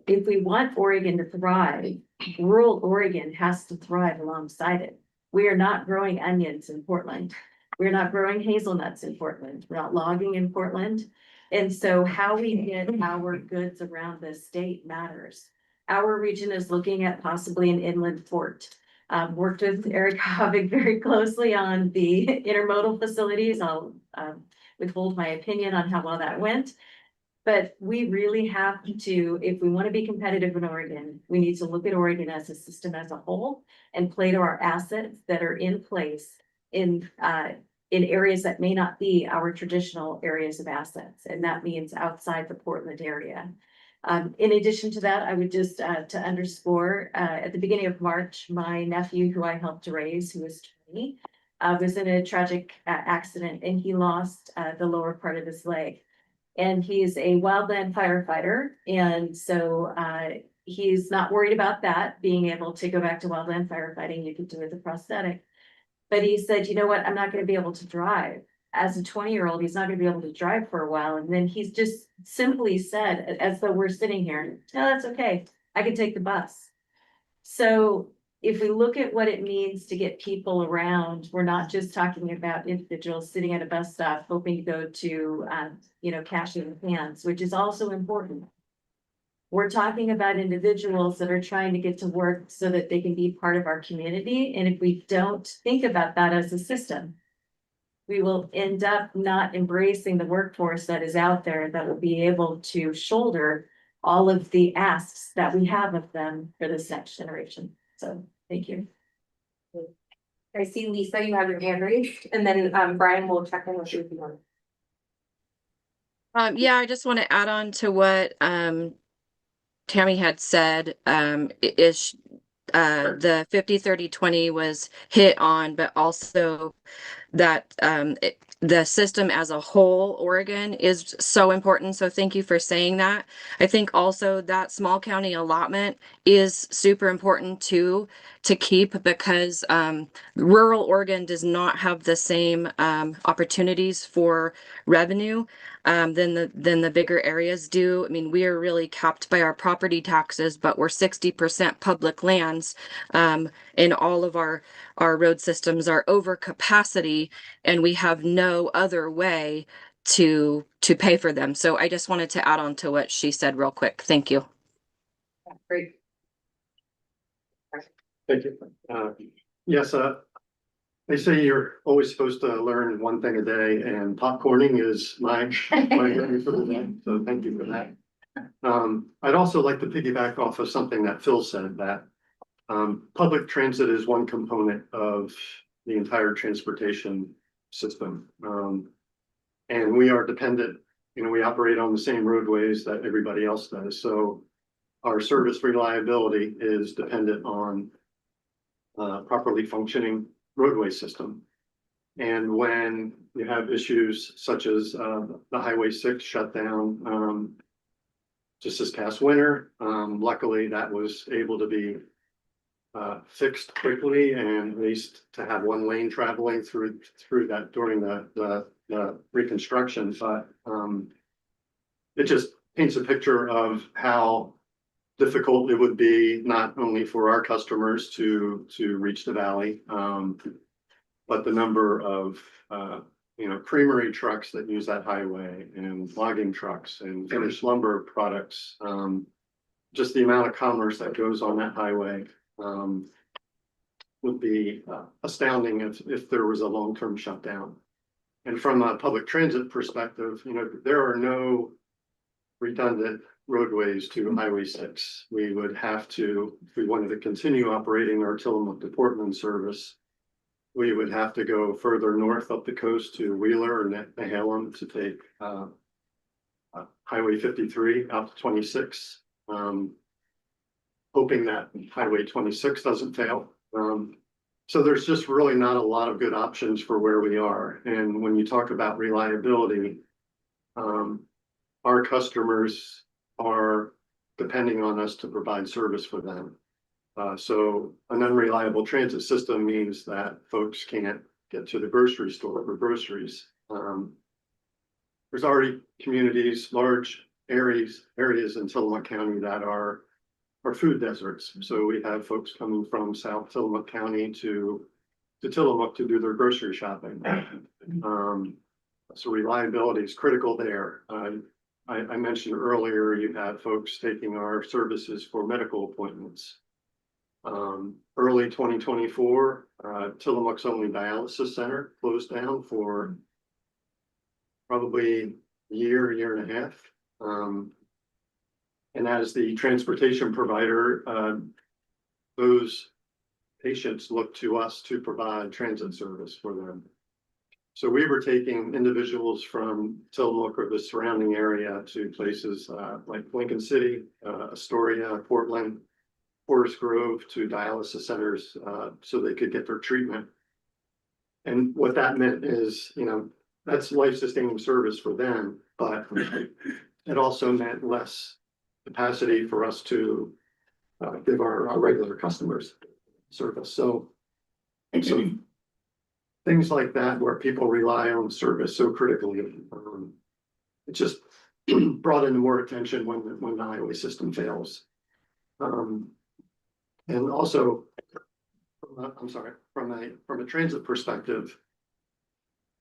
If we want Oregon to thrive, rural Oregon has to thrive alongside it. We are not growing onions in Portland. We're not growing hazelnuts in Portland. We're not logging in Portland. And so how we get our goods around the state matters. Our region is looking at possibly an inland port. Worked with Eric Havig very closely on the intermodal facilities. I'll withhold my opinion on how well that went. But we really have to, if we want to be competitive in Oregon, we need to look at Oregon as a system as a whole and play to our assets that are in place in areas that may not be our traditional areas of assets. And that means outside the Portland area. In addition to that, I would just to underscore at the beginning of March, my nephew, who I helped raise, who was 20, was in a tragic accident and he lost the lower part of his leg. And he's a wildland firefighter. And so he's not worried about that, being able to go back to wildland firefighting. You could do it with a prosthetic. But he said, you know what, I'm not going to be able to drive. As a 20-year-old, he's not going to be able to drive for a while. And then he's just simply said, as though we're sitting here, no, that's okay. I can take the bus. So if we look at what it means to get people around, we're not just talking about individuals sitting at a bus stop hoping to go to, cash in hands, which is also important. We're talking about individuals that are trying to get to work so that they can be part of our community. And if we don't think about that as a system, we will end up not embracing the workforce that is out there that will be able to shoulder all of the asks that we have of them for this next generation. So thank you. I see Lisa, you have your hand raised, and then Brian will check in with you if you want. Yeah, I just want to add on to what Tammy had said. the 50-30-20 was hit on, but also that the system as a whole, Oregon, is so important. So thank you for saying that. I think also that small county allotment is super important too to keep, because rural Oregon does not have the same opportunities for revenue than the bigger areas do. I mean, we are really capped by our property taxes, but we're 60% public lands, and all of our road systems are over capacity, and we have no other way to pay for them. So I just wanted to add on to what she said real quick. Thank you. Great. Thank you. Yes, they say you're always supposed to learn one thing a day, and popcorning is my learning for the day. So thank you for that. I'd also like to piggyback off of something that Phil said, that public transit is one component of the entire transportation system. And we are dependent, we operate on the same roadways that everybody else does. So our service reliability is dependent on properly functioning roadway system. And when you have issues such as the Highway 6 shutdown just this past winter, luckily that was able to be fixed quickly, and at least to have one lane traveling through that during the reconstruction. But it just paints a picture of how difficult it would be, not only for our customers to reach the valley, but the number of creamery trucks that use that highway, and logging trucks and finished lumber products. Just the amount of commerce that goes on that highway would be astounding if there was a long-term shutdown. And from a public transit perspective, there are no redundant roadways to Highway 6. We would have to, if we wanted to continue operating our Tillamook to Portland service, we would have to go further north up the coast to Wheeler and Nehalem to take Highway 53 out to 26, hoping that Highway 26 doesn't fail. So there's just really not a lot of good options for where we are. And when you talk about reliability, our customers are depending on us to provide service for them. So an unreliable transit system means that folks can't get to the grocery store for groceries. There's already communities, large areas in Tillamook County that are food deserts. So we have folks coming from South Tillamook County to Tillamook to do their grocery shopping. So reliability is critical there. I mentioned earlier, you have folks taking our services for medical appointments. Early 2024, Tillamook's only dialysis center closed down for probably a year and a half. And as the transportation provider, those patients look to us to provide transit service for them. So we were taking individuals from Tillamook or the surrounding area to places like Lincoln City, Astoria, Portland, Forest Grove, to dialysis centers so they could get their treatment. And what that meant is, that's life-sustaining service for them, but it also meant less capacity for us to give our regular customers service. So things like that, where people rely on service so critically, it just brought into more attention when the highway system fails. And also, from a transit perspective,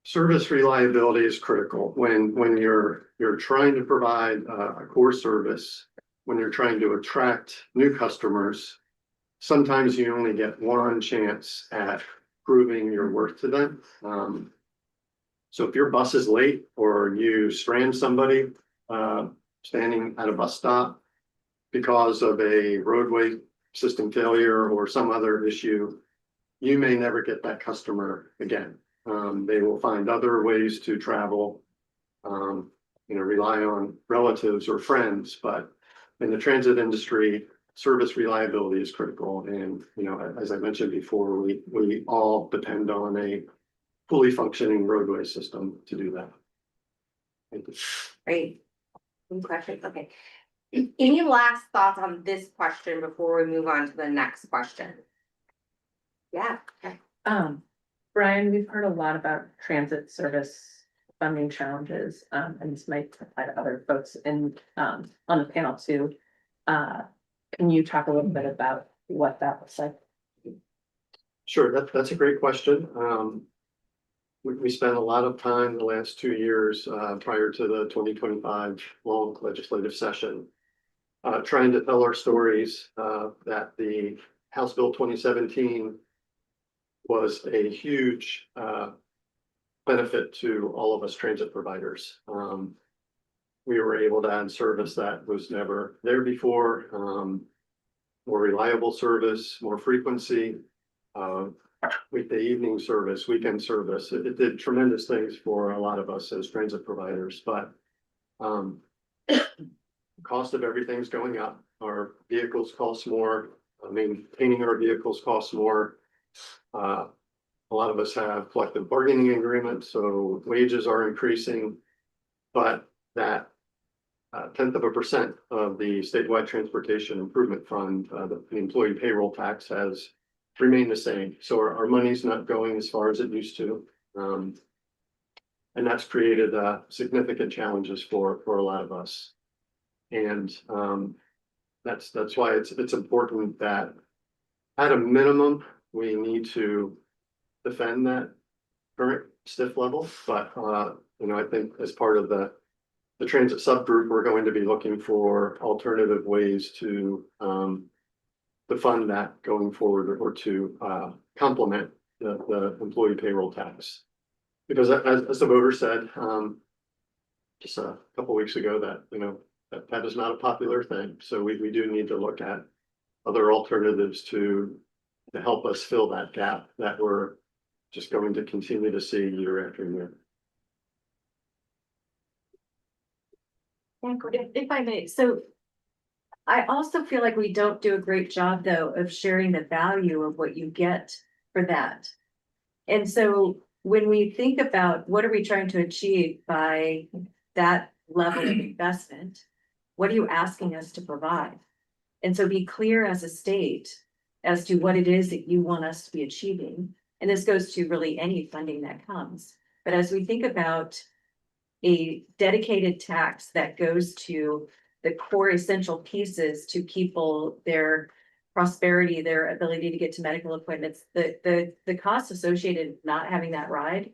service reliability is critical when you're trying to provide a core service. When you're trying to attract new customers, sometimes you only get one chance at proving your worth to them. So if your bus is late, or you strand somebody standing at a bus stop because of a roadway system failure or some other issue, you may never get that customer again. They will find other ways to travel, rely on relatives or friends. But in the transit industry, service reliability is critical. And, you know, as I mentioned before, we all depend on a fully functioning roadway system to do that. Thank you. Great. Any questions? Okay. Any last thoughts on this question before we move on to the next question? Yeah. Okay. Brian, we've heard a lot about transit service funding challenges, and this might apply to other folks in, on the panel too. Can you talk a little bit about what that looks like? Sure, that's a great question. We spent a lot of time the last 2 years, prior to the 2025 long legislative session, trying to tell our stories, that the House Bill 2017 was a huge, benefit to all of us transit providers. We were able to add service that was never there before, more reliable service, more frequency, weekday evening service, weekend service. It did tremendous things for a lot of us as transit providers, but cost of everything's going up. Our vehicles cost more. Maintaining our vehicles costs more. A lot of us have collective bargaining agreements, so wages are increasing, but that 0.1% of the statewide transportation improvement fund, the employee payroll tax has remained the same. So our money's not going as far as it used to. And that's created significant challenges for a lot of us. And that's why it's important that at a minimum, we need to defend that current stiff level. But you know, I think as part of the transit subgroup, we're going to be looking for alternative ways to fund that going forward, or to complement the employee payroll tax. Because as the voter said just a couple weeks ago, that, you know, that is not a popular thing. So we do need to look at other alternatives to help us fill that gap that we're just going to continue to see year after year. If I may, so I also feel like we don't do a great job, though, of sharing the value of what you get for that. And so when we think about what are we trying to achieve by that level of investment, what are you asking us to provide? And so be clear as a state as to what it is that you want us to be achieving. And this goes to really any funding that comes. But as we think about a dedicated tax that goes to the core essential pieces to people, their prosperity, their ability to get to medical appointments, the cost associated with not having that ride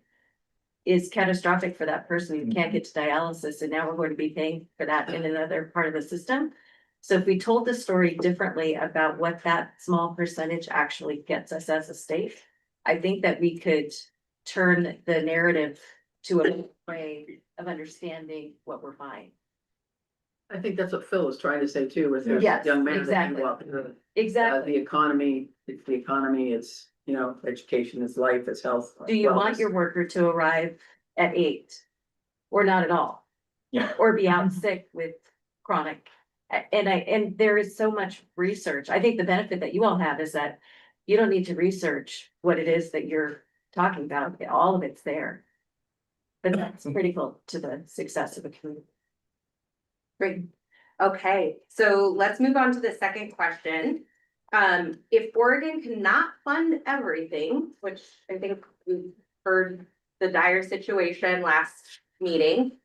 is catastrophic for that person who can't get to dialysis. And now we're going to be paying for that in another part of the system. So if we told the story differently about what that small percentage actually gets us as a state, I think that we could turn the narrative to a way of understanding what we're buying. I think that's what Phil was trying to say too, with his Yes, young man. exactly. The economy, it's, you know, education is life, it's health. Do you want wellness. your worker to arrive at 8 or not at all? Yeah. Or be out sick with chronic? And there is so much research. I think the benefit that you all have is that you don't need to research what it is that you're talking about. All of it's there. But that's critical to the success of a community. Great. Okay, so let's move on to the second question. If Oregon cannot fund everything, which I think we heard the dire situation last meeting,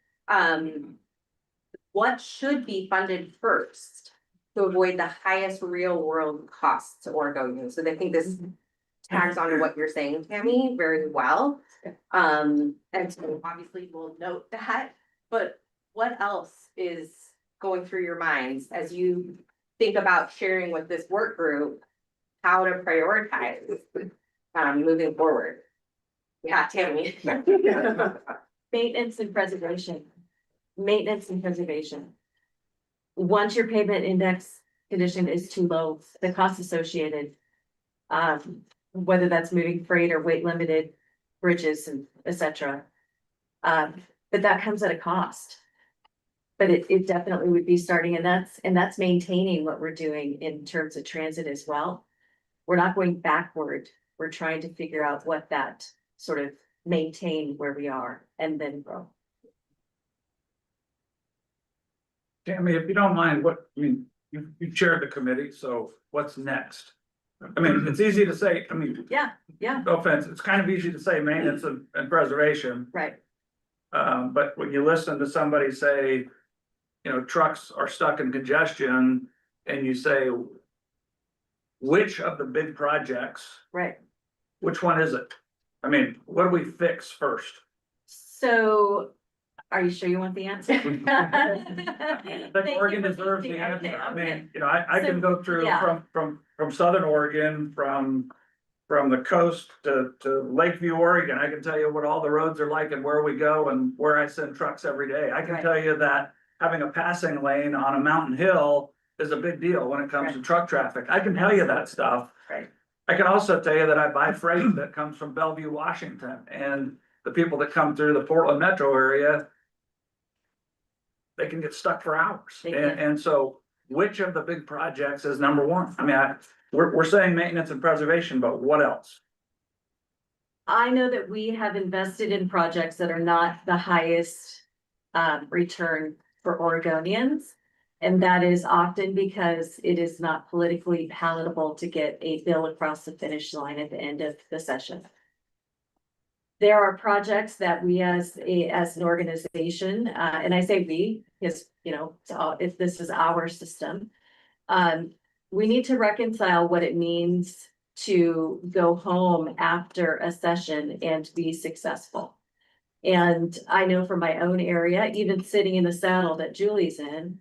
what should be funded first to avoid the highest real world costs to Oregon? So I think this tags on to what you're saying, Tammy, very well. And so obviously we'll note that, but what else is going through your minds as you think about sharing with this work group how to prioritize moving forward? Yeah, Tammy. Maintenance and preservation. Maintenance and preservation. Once your pavement index condition is too low, the cost associated, whether that's moving freight or weight limited bridges and etc. But that comes at a cost. But it definitely would be starting, and that's maintaining what we're doing in terms of transit as well. We're not going backward. We're trying to figure out what that sort of maintain where we are and then grow. Tammy, if you don't mind, you chaired the committee, so what's next? I mean, it's easy to say, Yeah, no offense, it's kind of easy to say maintenance and preservation. right. But when you listen to somebody say, trucks are stuck in congestion, and you say, which of the big projects, Right. which one is it? I mean, what do we fix first? So are you sure you want the answer? The Oregon deserves the answer. I mean, I can go through from Southern Oregon, from the coast to Lakeview, Oregon. I can tell you what all the roads are like and where we go and where I send trucks every day. I can tell you that having a passing lane on a mountain hill is a big deal when it comes to truck traffic. I can tell you that stuff. Right. I can also tell you that I buy freight that comes from Bellevue, Washington, and the people that come through the Portland metro area, they can get stuck for hours. And so which of the big projects is number one? I mean, we're saying maintenance and preservation, but what else? I know that we have invested in projects that are not the highest return for Oregonians. And that is often because it is not politically palatable to get a bill across the finish line at the end of the session. There are projects that we as an organization, and I say we, because if this is our system, we need to reconcile what it means to go home after a session and be successful. And I know from my own area, even sitting in the saddle that Julie's in,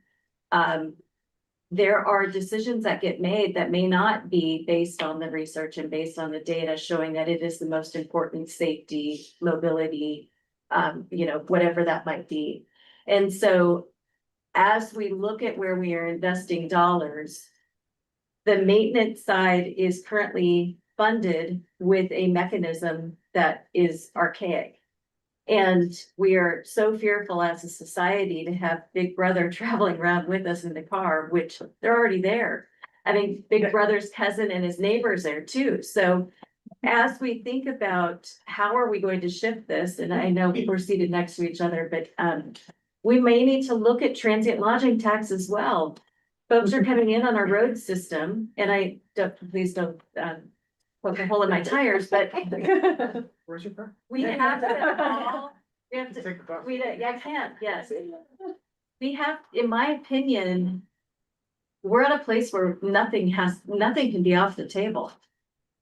there are decisions that get made that may not be based on the research and based on the data showing that it is the most important safety, mobility, whatever that might be. And so as we look at where we are investing dollars, the maintenance side is currently funded with a mechanism that is archaic. And we are so fearful as a society to have Big Brother traveling around with us in the car, which they're already there. I mean, Big Brother's cousin and his neighbors there too. So as we think about how are we going to shift this, and I know we're seated next to each other, but we may need to look at transient lodging tax as well. Folks are coming in on our road system, and please don't poke a hole in my tires, but Where's your car? we have to, I can't, yes. We have, in my opinion, we're at a place where nothing can be off the table.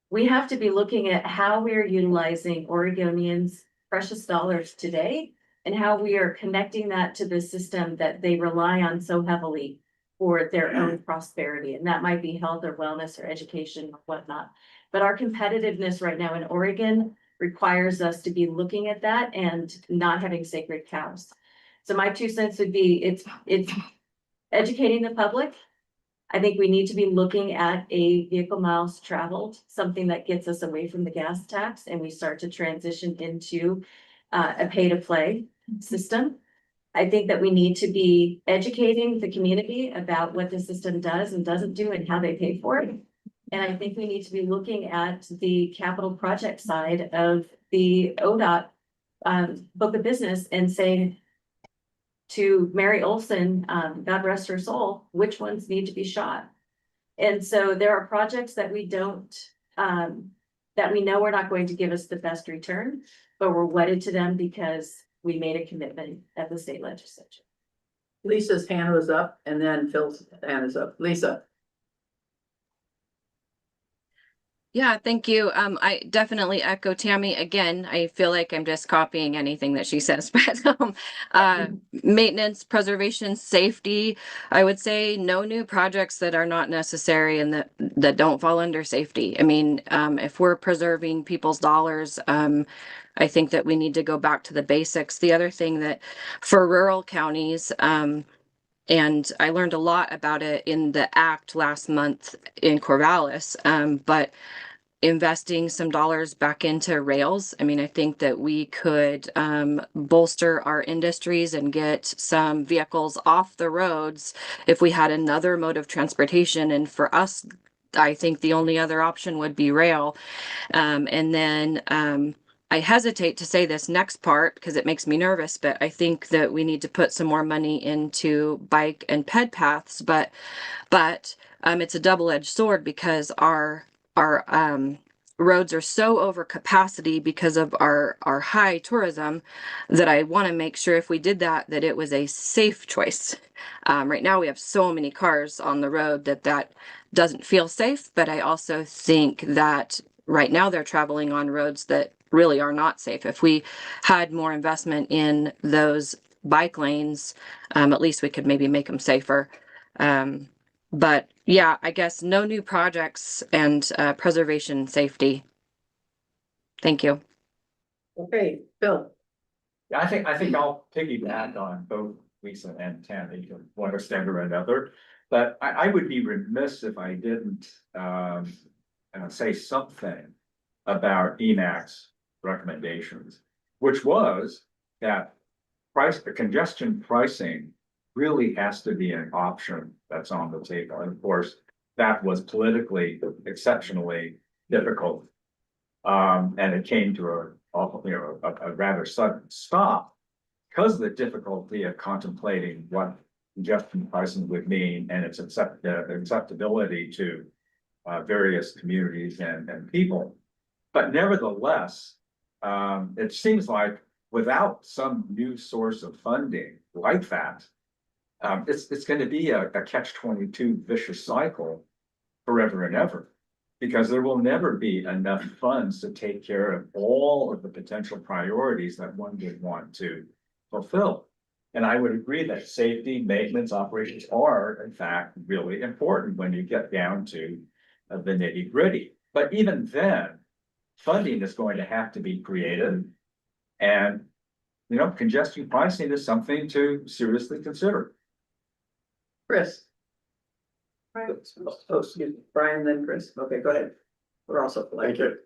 We have to be looking at how we are utilizing Oregonians' precious dollars today and how we are connecting that to the system that they rely on so heavily for their own prosperity. And that might be health or wellness or education or whatnot. But our competitiveness right now in Oregon requires us to be looking at that and not having sacred cows. So my 2 cents would be, it's educating the public. I think we need to be looking at a vehicle miles traveled, something that gets us away from the gas tax, and we start to transition into a pay-to-play system. I think that we need to be educating the community about what the system does and doesn't do and how they pay for it. And I think we need to be looking at the capital project side of the ODOT book of business and saying to Mary Olson, God rest her soul, which ones need to be shot. And so there are projects that we don't, that we know are not going to give us the best return, but we're wedded to them because we made a commitment at the state legislature. Lisa's hand was up and then Phil's hand is up. Lisa. Yeah, thank you. I definitely echo Tammy again. I feel like I'm just copying anything that she says, but maintenance, preservation, safety, I would say no new projects that are not necessary and that don't fall under safety. I mean, if we're preserving people's dollars, I think that we need to go back to the basics. The other thing that for rural counties, and I learned a lot about it in the act last month in Corvallis, but investing some dollars back into rails. I mean, I think that we could bolster our industries and get some vehicles off the roads if we had another mode of transportation. And for us, I think the only other option would be rail. And then I hesitate to say this next part because it makes me nervous, but I think that we need to put some more money into bike and ped paths. But it's a double-edged sword because our roads are so over capacity because of our high tourism that I want to make sure if we did that it was a safe choice. Right now we have so many cars on the road that doesn't feel safe, but I also think that right now they're traveling on roads that really are not safe. If we had more investment in those bike lanes, at least we could maybe make them safer. But yeah, I guess no new projects and preservation safety. Thank you. Okay, Bill. Yeah, I think I'll piggyback on both Lisa and Tammy to one extent or another. But I would be remiss if I didn't say something about EMAC's recommendations, which was that congestion pricing really has to be an option that's on the table. And of course, that was politically exceptionally difficult. And it came to a rather sudden stop because of the difficulty of contemplating what congestion pricing would mean and its acceptability to various communities and people. But nevertheless, it seems like without some new source of funding like that, it's going to be a catch-22 vicious cycle forever and ever, because there will never be enough funds to take care of all of the potential priorities that one would want to fulfill. And I would agree that safety, maintenance, operations are, in fact, really important when you get down to the nitty-gritty. But even then, funding is going to have to be created. And, congestion pricing is something to seriously consider. Chris. Oh, excuse me, Brian, then Chris. Okay, go ahead. We're also. Thank you.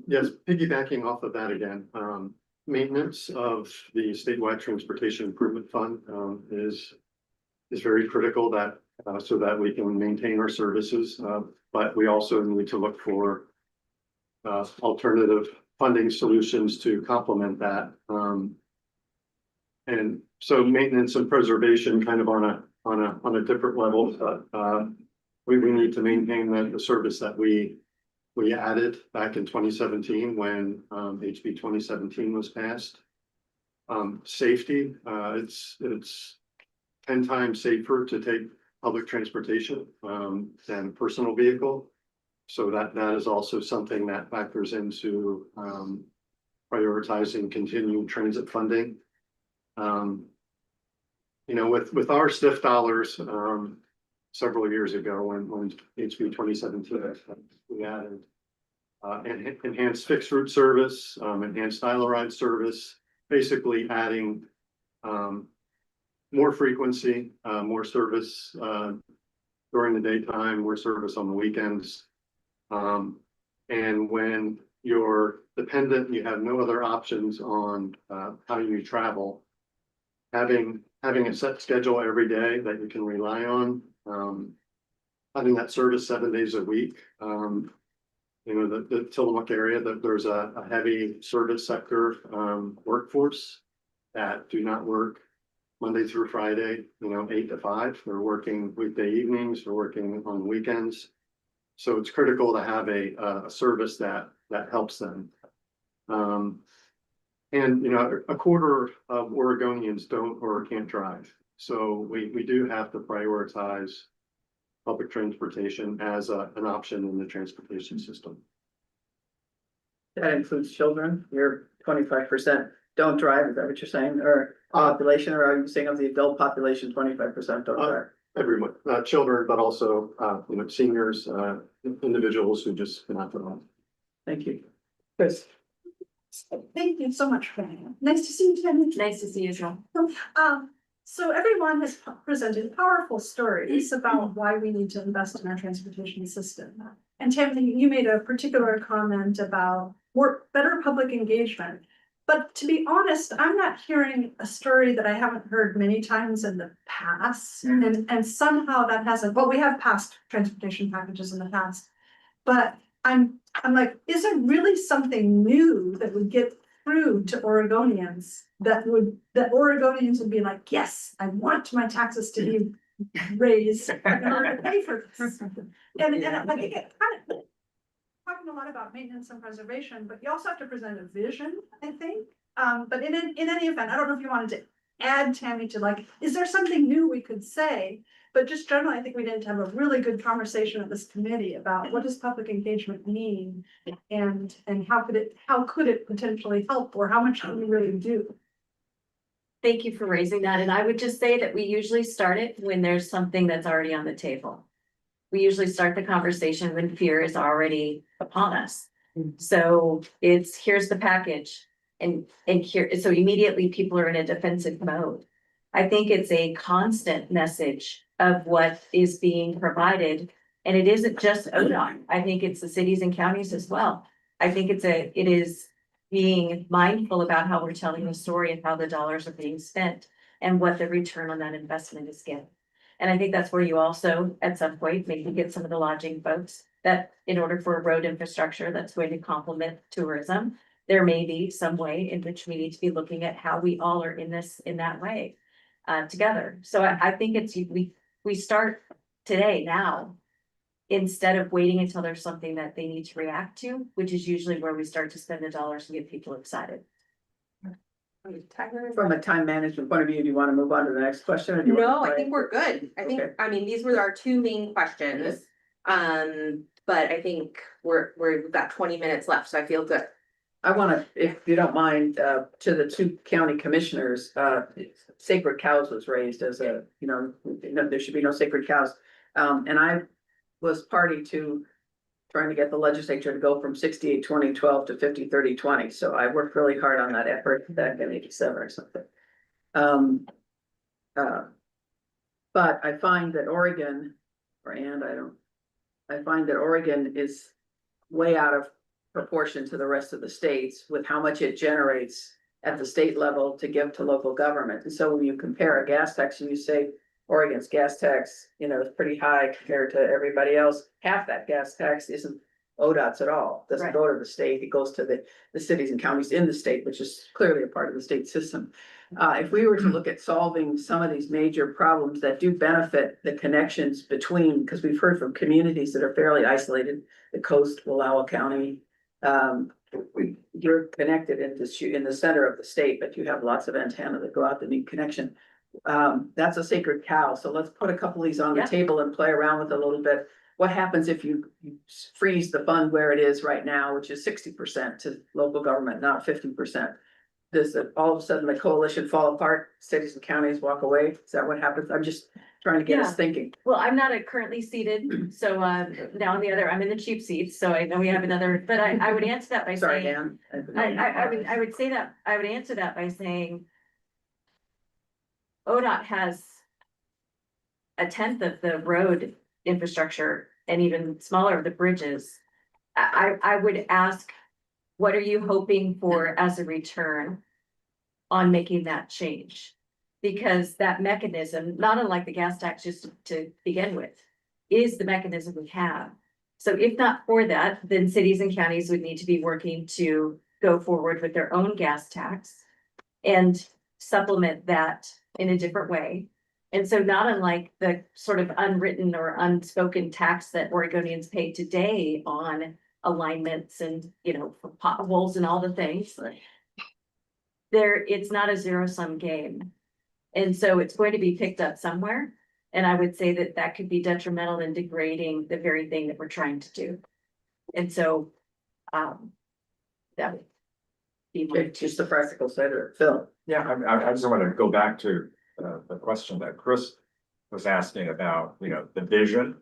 Yes, piggybacking off of that again, maintenance of the statewide transportation improvement fund is very critical that so that we can maintain our services. But we also need to look for alternative funding solutions to complement that. And so maintenance and preservation kind of on a different level, but we need to maintain the service that we added back in 2017 when HB 2017 was passed. Safety, it's 10 times safer to take public transportation than a personal vehicle. So that is also something that factors into prioritizing continued transit funding. With our STIF dollars, several years ago when HB 2017, we added enhanced fixed route service, enhanced dial ride service, basically adding more frequency, more service during the daytime, more service on the weekends. And when you're dependent, you have no other options on how you travel. Having a set schedule every day that you can rely on, having that service 7 days a week. The Tillamook area, that there's a heavy service sector workforce that do not work Monday through Friday, 8 to 5. They're working weekday evenings, they're working on weekends. So it's critical to have a service that helps them. And a quarter of Oregonians don't or can't drive. So we do have to prioritize public transportation as an option in the transportation system. That includes children. You're 25% don't drive. Is that what you're saying? Or population, or are you saying of the adult population, 25% don't drive? Everyone, children, but also seniors, individuals who just cannot drive. Thank you. Chris. Thank you so much for that. Nice to see you, Tammy. Nice to see you, Joel. So everyone has presented powerful stories about why we need to invest in our transportation system. And Tammy, you made a particular comment about better public engagement. But to be honest, I'm not hearing a story that I haven't heard many times in the past. And somehow that hasn't, well, we have passed transportation packages in the past. But I'm like, is there really something new that would get through to Oregonians that Oregonians would be like, yes, I want my taxes to be raised in order to pay for this. And I think it kind of talking a lot about maintenance and preservation, but you also have to present a vision, I think. But in any event, I don't know if you wanted to add, Tammy, to like, is there something new we could say? But just generally, I think we need to have a really good conversation at this committee about what does public engagement mean? And how could it potentially help, or how much can we really do? Thank you for raising that. And I would just say that we usually start it when there's something that's already on the table. We usually start the conversation when fear is already upon us. So it's, here's the package. And here, so immediately people are in a defensive mode. I think it's a constant message of what is being provided. And it isn't just ODOT. I think it's the cities and counties as well. I think it is being mindful about how we're telling the story and how the dollars are being spent and what the return on that investment is getting. And I think that's where you also, at some point, maybe get some of the lodging folks that in order for road infrastructure that's going to complement tourism, there may be some way in which we need to be looking at how we all are in that way together. So I think it's, we start today now, instead of waiting until there's something that they need to react to, which is usually where we start to spend the dollars and get people excited. From a time management point of view, do you want to move on to the next question? Or do you want No, to I think we're good. I think, Okay. I mean, these were our two main questions. But I think we've got 20 minutes left, so I feel good. I want to, if you don't mind, to the two county commissioners, sacred cows was raised as a, there should be no sacred cows. And I was party to trying to get the legislature to go from 68-20-12 to 50-30-20. So I worked really hard on that effort back in 87 or something. But I find that Oregon, I find that Oregon is way out of proportion to the rest of the states with how much it generates at the state level to give to local government. And so when you compare a gas tax and you say Oregon's gas tax, is pretty high compared to everybody else, half that gas tax isn't ODOT's at all. Doesn't Right. go to the state. It goes to the cities and counties in the state, which is clearly a part of the state system. If we were to look at solving some of these major problems that do benefit the connections between, because we've heard from communities that are fairly isolated, the coast, Wallowa County, you're connected in the center of the state, but you have lots of antenna that go out that need connection. That's a sacred cow. So let's put a couple of these on the Yeah. table and play around with it a little bit. What happens if you freeze the fund where it is right now, which is 60% to local government, not 50%? Does it all of a sudden the coalition fall apart, cities and counties walk away? Is that what happens? I'm just trying to get us Yeah. thinking. Well, I'm not currently seated, so now on the other, I'm in the cheap seats, so I know we have another, but I would answer that by Sorry, saying. Dan. I would say that, I would answer that by saying. ODOT has a tenth of the road infrastructure and even smaller of the bridges. I would ask, what are you hoping for as a return on making that change? Because that mechanism, not unlike the gas tax just to begin with, is the mechanism we have. So if not for that, then cities and counties would need to be working to go forward with their own gas tax and supplement that in a different way. And so not unlike the sort of unwritten or unspoken tax that Oregonians pay today on alignments and, potholes and all the things. It's not a zero-sum game. And so it's going to be picked up somewhere. And I would say that could be detrimental and degrading the very thing that we're trying to do. And so, that would be Just the practical side of it. Phil. Yeah, I just want to go back to the question that Chris was asking about, the vision.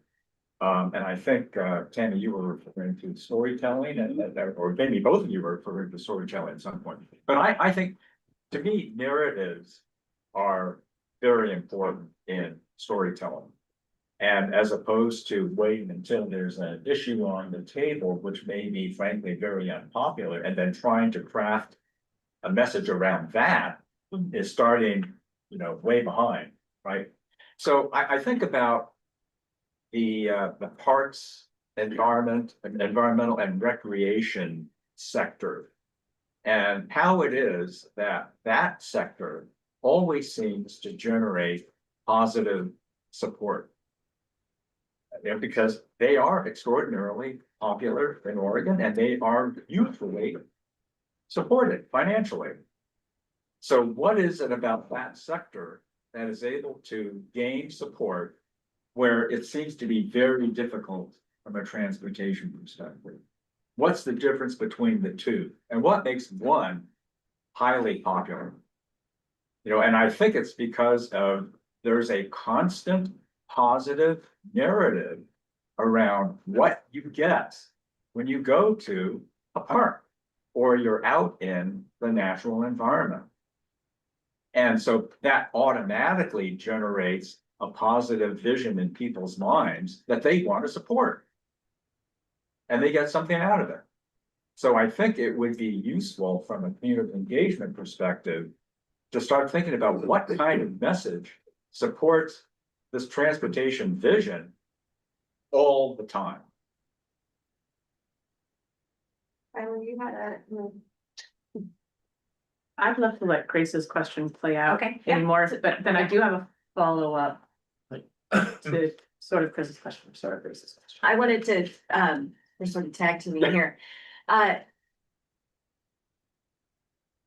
And I think, Tammy, you were referring to storytelling or maybe both of you were referring to storytelling at some point. But I think, to me, narratives are very important in storytelling. And as opposed to waiting until there's an issue on the table, which may be frankly very unpopular, and then trying to craft a message around that is starting, way behind, right? So I think about the parks, environmental and recreation sector. And how it is that that sector always seems to generate positive support. Because they are extraordinarily popular in Oregon and they are hugely supported financially. So what is it about that sector that is able to gain support where it seems to be very difficult from a transportation perspective? What's the difference between the two? And what makes one highly popular? And I think it's because of there's a constant positive narrative around what you get when you go to a park or you're out in the natural environment. And so that automatically generates a positive vision in people's minds that they want to support. And they get something out of it. So I think it would be useful from a community engagement perspective to start thinking about what kind of message supports this transportation vision all the time. Tyler, you had a. I'd love to let Grace's question play out Okay, yeah. anymore, but then I do have a follow-up to sort of Chris's question, sort of Grace's question. I wanted to, we're sort of tag to me here. The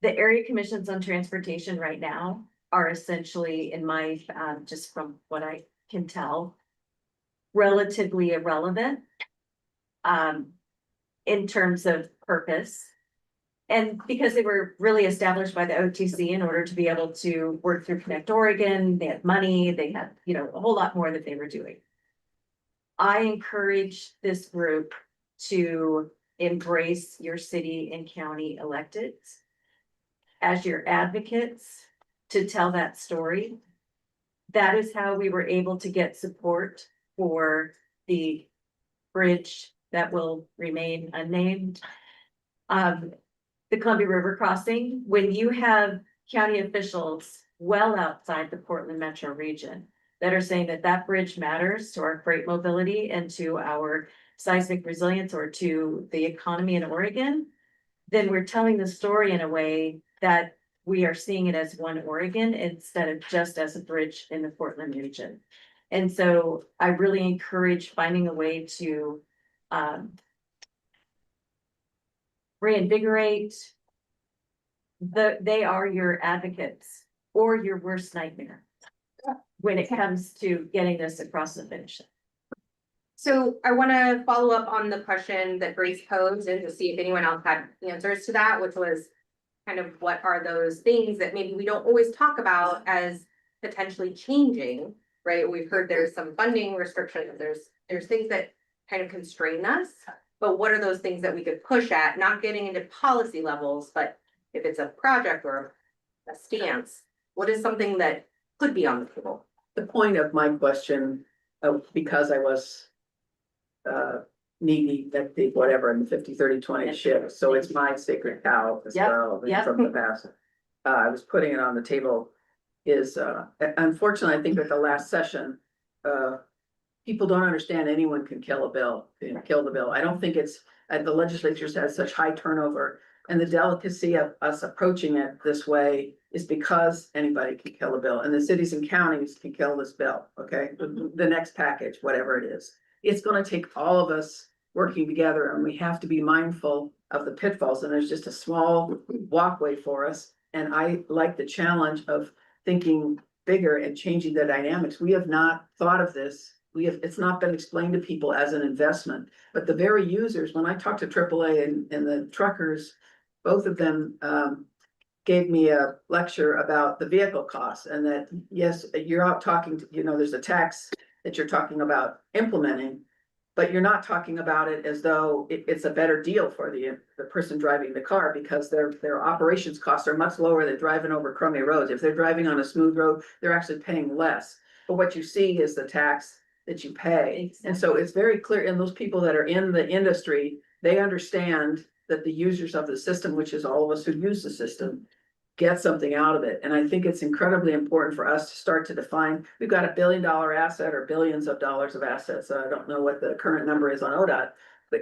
area commissions on transportation right now are essentially, in my, just from what I can tell, relatively irrelevant in terms of purpose. And because they were really established by the OTC in order to be able to work through Connect Oregon, they had money, they had, a whole lot more that they were doing. I encourage this group to embrace your city and county electeds as your advocates to tell that story. That is how we were able to get support for the bridge that will remain unnamed. The Columbia River crossing, when you have county officials well outside the Portland metro region that are saying that that bridge matters to our freight mobility and to our seismic resilience or to the economy in Oregon, then we're telling the story in a way that we are seeing it as one Oregon instead of just as a bridge in the Portland region. And so I really encourage finding a way to reinvigorate. They are your advocates or your worst nightmare when it comes to getting this across the finish line. So I want to follow up on the question that Grace posed and to see if anyone else had answers to that, which was kind of what are those things that maybe we don't always talk about as potentially changing, right? We've heard there's some funding restrictions, there's things that kind of constrain us, but what are those things that we could push at, not getting into policy levels, but if it's a project or a stance, what is something that could be on the table? The point of my question, because I was knee deep, whatever, in the 50-30-20 shift, so it's my sacred cow as well from the past. I was putting it on the table is, unfortunately, I think at the last session, people don't understand anyone can kill a bill, kill the bill. I don't think it's, the legislature's had such high turnover, and the delicacy of us approaching it this way is because anybody can kill a bill, and the cities and counties can kill this bill, okay? The next package, whatever it is. It's gonna take all of us working together, and we have to be mindful of the pitfalls, and there's just a small walkway for us. And I like the challenge of thinking bigger and changing the dynamics. We have not thought of this. It's not been explained to people as an investment, but the very users, when I talked to AAA and the truckers, both of them gave me a lecture about the vehicle costs, and that, yes, you're out talking to, there's a tax that you're talking about implementing, but you're not talking about it as though it's a better deal for the person driving the car, because their operations costs are much lower than driving over crummy roads. If they're driving on a smooth road, they're actually paying less. But what you see is the tax that you pay. And so it's very clear, and those people that are in the industry, they understand that the users of the system, which is all of us who use the system, get something out of it. And I think it's incredibly important for us to start to define, we've got $1 billion asset or billions of dollars of assets. I don't know what the current number is on ODOT,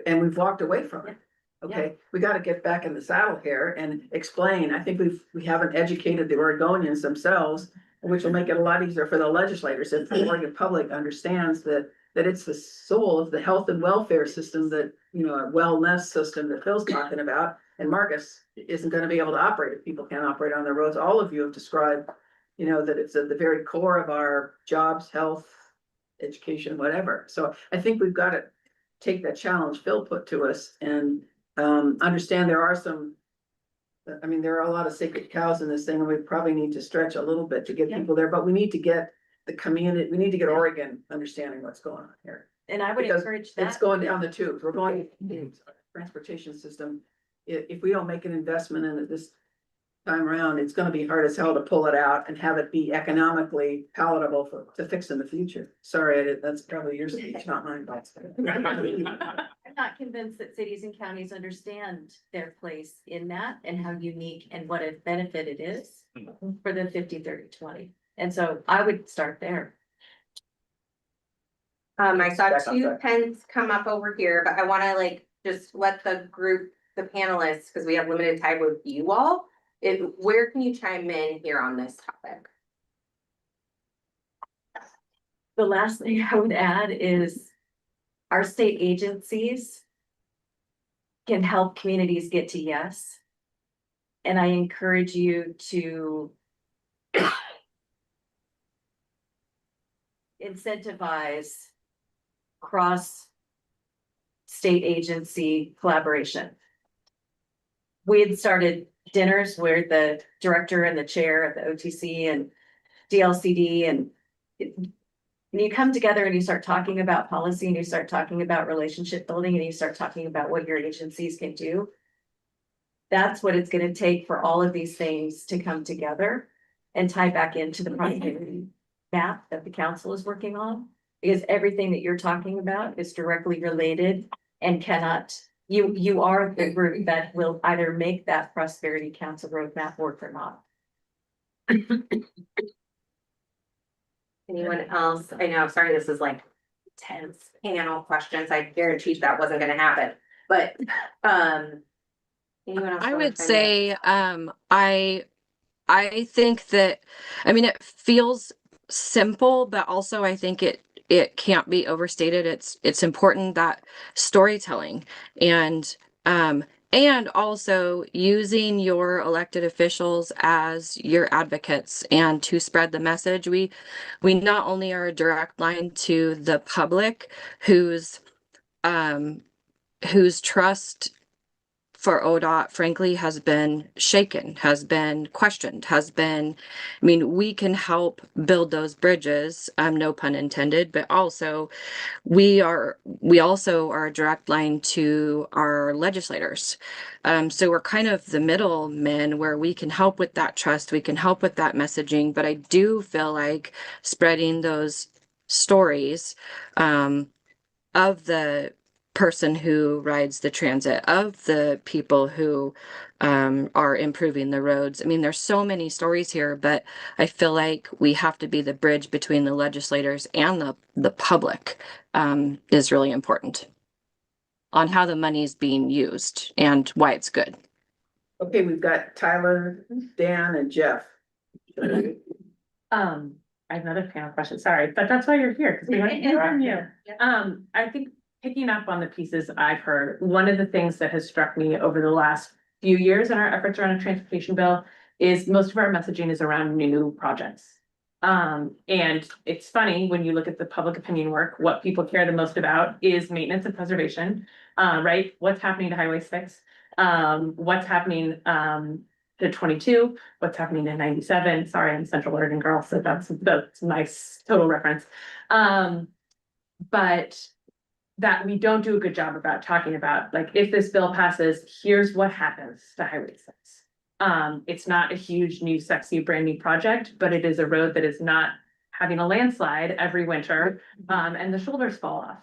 and we've walked away from it. Okay, we got to get back in the saddle here and explain. I think we haven't educated the Oregonians themselves, which will make it a lot easier for the legislators if the Oregon public understands that it's the soul of the health and welfare system that, you know, a wellness system that Phil's talking about. And Marcus isn't going to be able to operate if people can't operate on their roads. All of you have described, you know, that it's at the very core of our jobs, health, education, whatever. So I think we've got to take that challenge Phil put to us and understand there are some, I mean, there are a lot of sacred cows in this thing, and we probably need to stretch a little bit to get people there, but we need to get the community, we need to get Oregon understanding what's going on here. And I would Because encourage It's that. going down the tubes. We're going, transportation system. If we don't make an investment in it this time around, it's gonna be hard as hell to pull it out and have it be economically palatable to fix in the future. Sorry, that's probably your speech, not mine. I'm not convinced that cities and counties understand their place in that and how unique and what a benefit it is for the 50-30-20. And so I would start there. I saw two pens come up over here, but I wanna like just let the group, the panelists, because we have limited time with you all. Where can you chime in here on this topic? The last thing I would add is our state agencies can help communities get to yes. And I encourage you to incentivize cross state agency collaboration. We had started dinners where the director and the chair of the OTC and DLCD and when you come together and you start talking about policy and you start talking about relationship building and you start talking about what your agencies can do, that's what it's going to take for all of these things to come together and tie back into the productivity map that the council is working on. Because everything that you're talking about is directly related and cannot, you are the group that will either make that prosperity council roadmap work or not. Anyone else? I know, sorry, this is like tense panel questions. I guaranteed that wasn't gonna happen, but, anyone else? I wanna would chime in? say, I think that, I mean, it feels simple, but also I think it can't be overstated. It's important that storytelling and also using your elected officials as your advocates and to spread the message. We not only are a direct line to the public whose trust for ODOT, frankly, has been shaken, has been questioned, I mean, we can help build those bridges, no pun intended, but also we also are a direct line to our legislators. So we're kind of the middlemen where we can help with that trust, we can help with that messaging, but I do feel like spreading those stories, of the person who rides the transit, of the people who are improving the roads. I mean, there's so many stories here, but I feel like we have to be the bridge between the legislators and the public is really important on how the money is being used and why it's good. Okay, we've got Tyler, Dan, and Jeff. I have another panel question, sorry, but that's why you're here, because we want to hear from you. I think picking up on the pieces I've heard, one of the things that has struck me over the last few years in our efforts around a transportation bill is most of our messaging is around new projects. And it's funny, when you look at the public opinion work, what people care the most about is maintenance and preservation, right? What's happening to Highway 6? What's happening to 22, what's happening in 97. Sorry, I'm Central Oregon girl, so that's nice total reference. But that we don't do a good job about talking about, like, if this bill passes, here's what happens to Highway 6. It's not a huge new sexy brand new project, but it is a road that is not having a landslide every winter, and the shoulders fall off.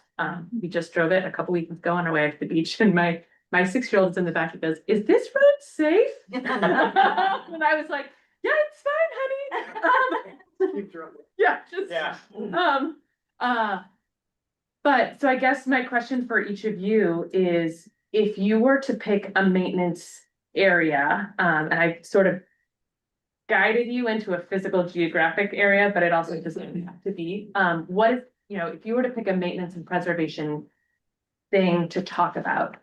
We just drove it a couple weeks ago on our way to the beach, and my 6-year-old is in the back and goes, "Is this road safe?" And I was like, "Yeah, it's fine, honey." Yeah, just, but so I guess my question for each of you is, if you were to pick a maintenance area, and I sort of guided you into a physical geographic area, but it also doesn't have to be, what if, if you were to pick a maintenance and preservation thing to talk about,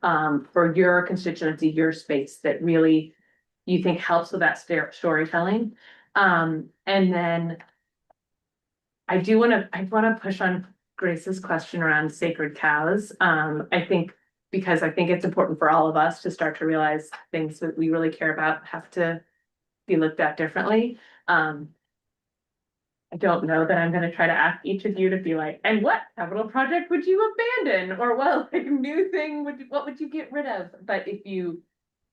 for your constituency, your space, that really you think helps with that storytelling? And then I want to push on Grace's question around sacred cows. I think it's important for all of us to start to realize things that we really care about have to be looked at differently. I don't know that I'm gonna try to ask each of you to be like, and what capital project would you abandon? Or what like new thing what would you get rid of? But if you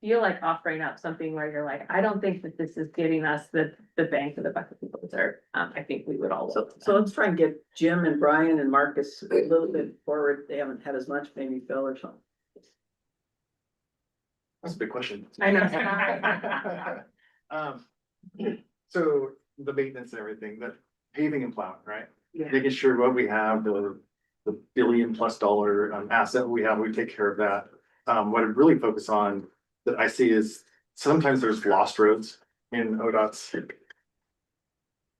feel like offering up something where you're like, I don't think that this is getting us the bang for the buck that people deserve, I think we would all. So let's try and get Jim and Brian and Marcus a little bit forward. They haven't had as much, maybe Phil or something. That's a big question. I know. So the maintenance and everything, the paving and plowing, right? Yeah. Making sure what we have, the $1 billion+ asset we have, we take care of that. What I really focus on that I see is sometimes there's lost roads in ODOT's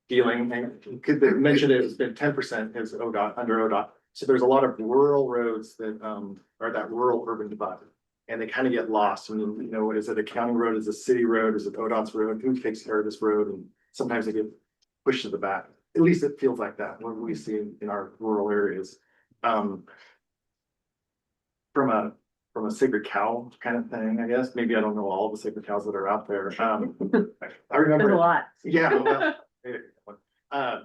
dealing, and could they mention it's been 10% is ODOT, under ODOT. So there's a lot of rural roads that are that rural urban divide. And they kind of get lost. And is it a county road? Is it a city road? Is it ODOT's road? Who takes care of this road? And sometimes they get pushed to the back. At least it feels like that when we see in our rural areas. From a sacred cow kind of thing, I guess. Maybe I don't know all the sacred cows that are out there. I remember. There's a lot. Yeah. I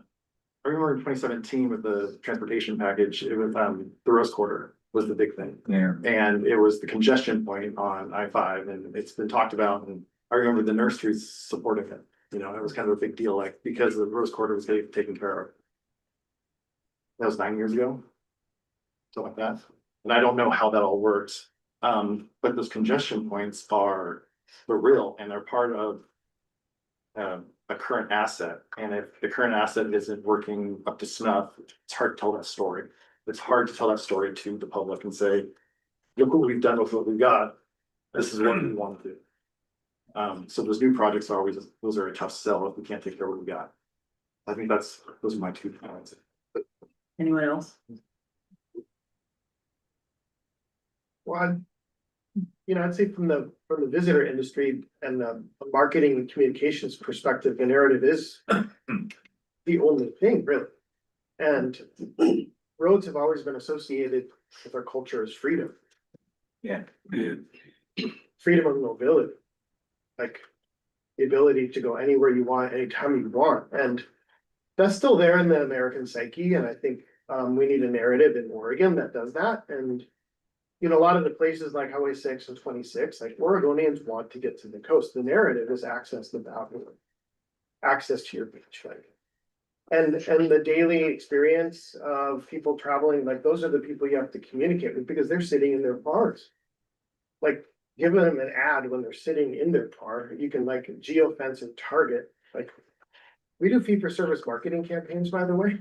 remember in 2017 with the transportation package, it was the Rose Quarter was the big thing. Yeah. And it was the congestion point on I-5, and it's been talked about, and I remember the nurseries supporting it. It was kind of a big deal, like, because the Rose Quarter was getting taken care of. That was 9 years ago. Something like that. And I don't know how that all works. But those congestion points are real, and they're part of a current asset. And if the current asset isn't working up to snuff, it's hard to tell that story. It's hard to tell that story to the public and say, look what we've done with what we've got. This is what we want to do. So those new projects are always, those are a tough sell if we can't take care of what we got. I think those are my 2 points. Anyone else? Well, I'd say from the visitor industry and the marketing and communications perspective, the narrative is the only thing really. And roads have always been associated with our culture as freedom. Yeah. Freedom of mobility, like the ability to go anywhere you want, anytime you want. And that's still there in the American psyche. And I think we need a narrative in Oregon that does that. And a lot of the places like Highway 6 and 26, like Oregonians want to get to the coast. The narrative is access to the Boundary, access to your beach, like. And the daily experience of people traveling, like those are the people you have to communicate with because they're sitting in their cars. Like give them an ad when they're sitting in their car. You can like geofence and target. Like we do fee for service marketing campaigns, by the way.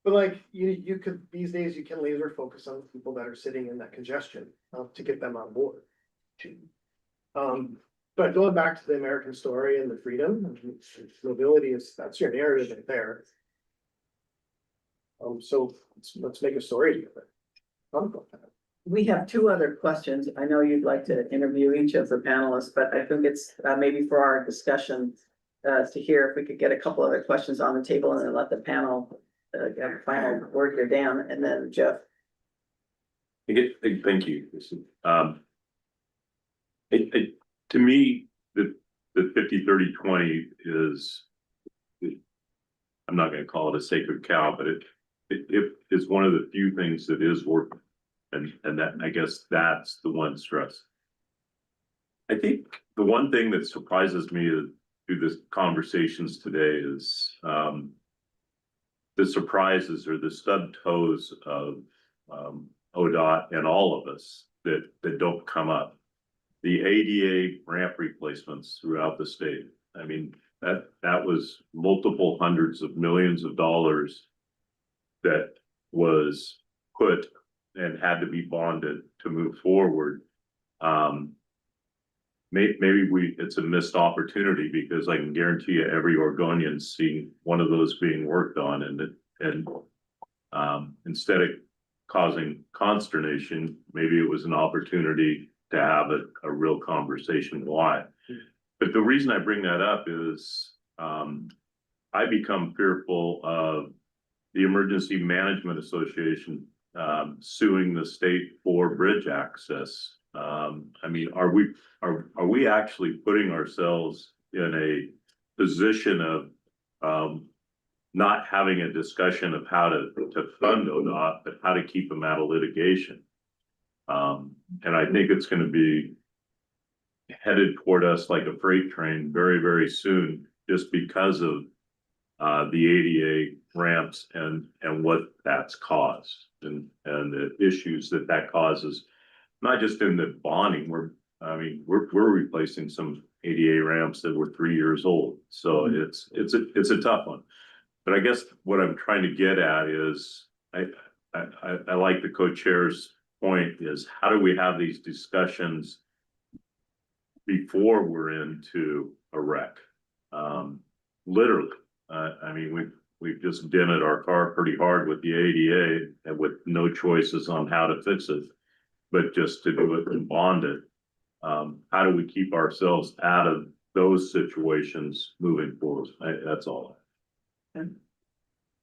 But like you could these days you can laser focus on the people that are sitting in that congestion to get them on board. But going back to the American story and the freedom, mobility that's your narrative right there. So let's make a story together. Talk about that. We have 2 other questions. I know you'd like to interview each of the panelists, but I think it's maybe for our discussion to hear if we could get a couple other questions on the table and then let the panel have a final word here, Dan, and then Jeff. Thank you. To me, the 50-30-20 is, I'm not going to call it a sacred cow, but it is one of the few things that is working, and that I guess that's the one stress. I think the one thing that surprises me through this conversations today is, the surprises or the stub toes of, ODOT and all of us that don't come up. The ADA ramp replacements throughout the state. I mean, that was multiple hundreds of millions of dollars that was put and had to be bonded to move forward. Maybe it's a missed opportunity, because I can guarantee you every Oregonian's seen one of those being worked on, and instead of causing consternation, maybe it was an opportunity to have a real conversation why. But the reason I bring that up is, I become fearful of the Emergency Management Association suing the state for bridge access. I mean, are we actually putting ourselves in a position of not having a discussion of how to fund ODOT, but how to keep them out of litigation? And I think it's going to be headed toward us like a freight train very, very soon, just because of the ADA ramps and what that's caused, and the issues that causes, not just in the bonding. We're replacing some ADA ramps that were 3 years old, so it's a tough one. But I guess what I'm trying to get at is, I like the co-chair's point, is how do we have these discussions before we're into a wreck? Literally, I mean, we've just dented our car pretty hard with the ADA and with no choices on how to fix it, but just to do it and bond it. How do we keep ourselves out of those situations moving forward? That's all.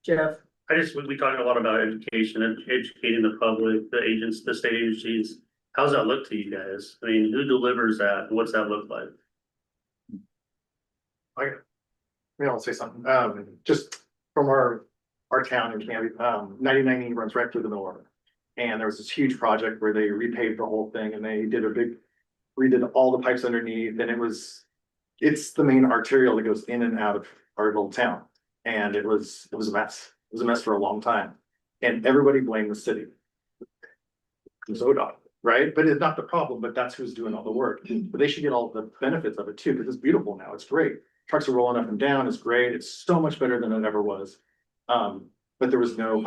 Jeff? we talk a lot about education and educating the public, the agents, the state agencies. How's that look to you guys? I mean, who delivers that? What's that look like? I'll say something, just from our town in Canby, 99E runs right through the middle of it. And there was this huge project where they repaved the whole thing, and they did redid all the pipes underneath, and it's the main arterial that goes in and out of our little town. And it was a mess. It was a mess for a long time. And everybody blamed the city. It was ODOT, right? But it's not the problem, but that's who's doing all the work. But they should get all the benefits of it too, because it's beautiful now. It's great. Trucks are rolling up and down. It's great. It's so much better than it ever was. But there was no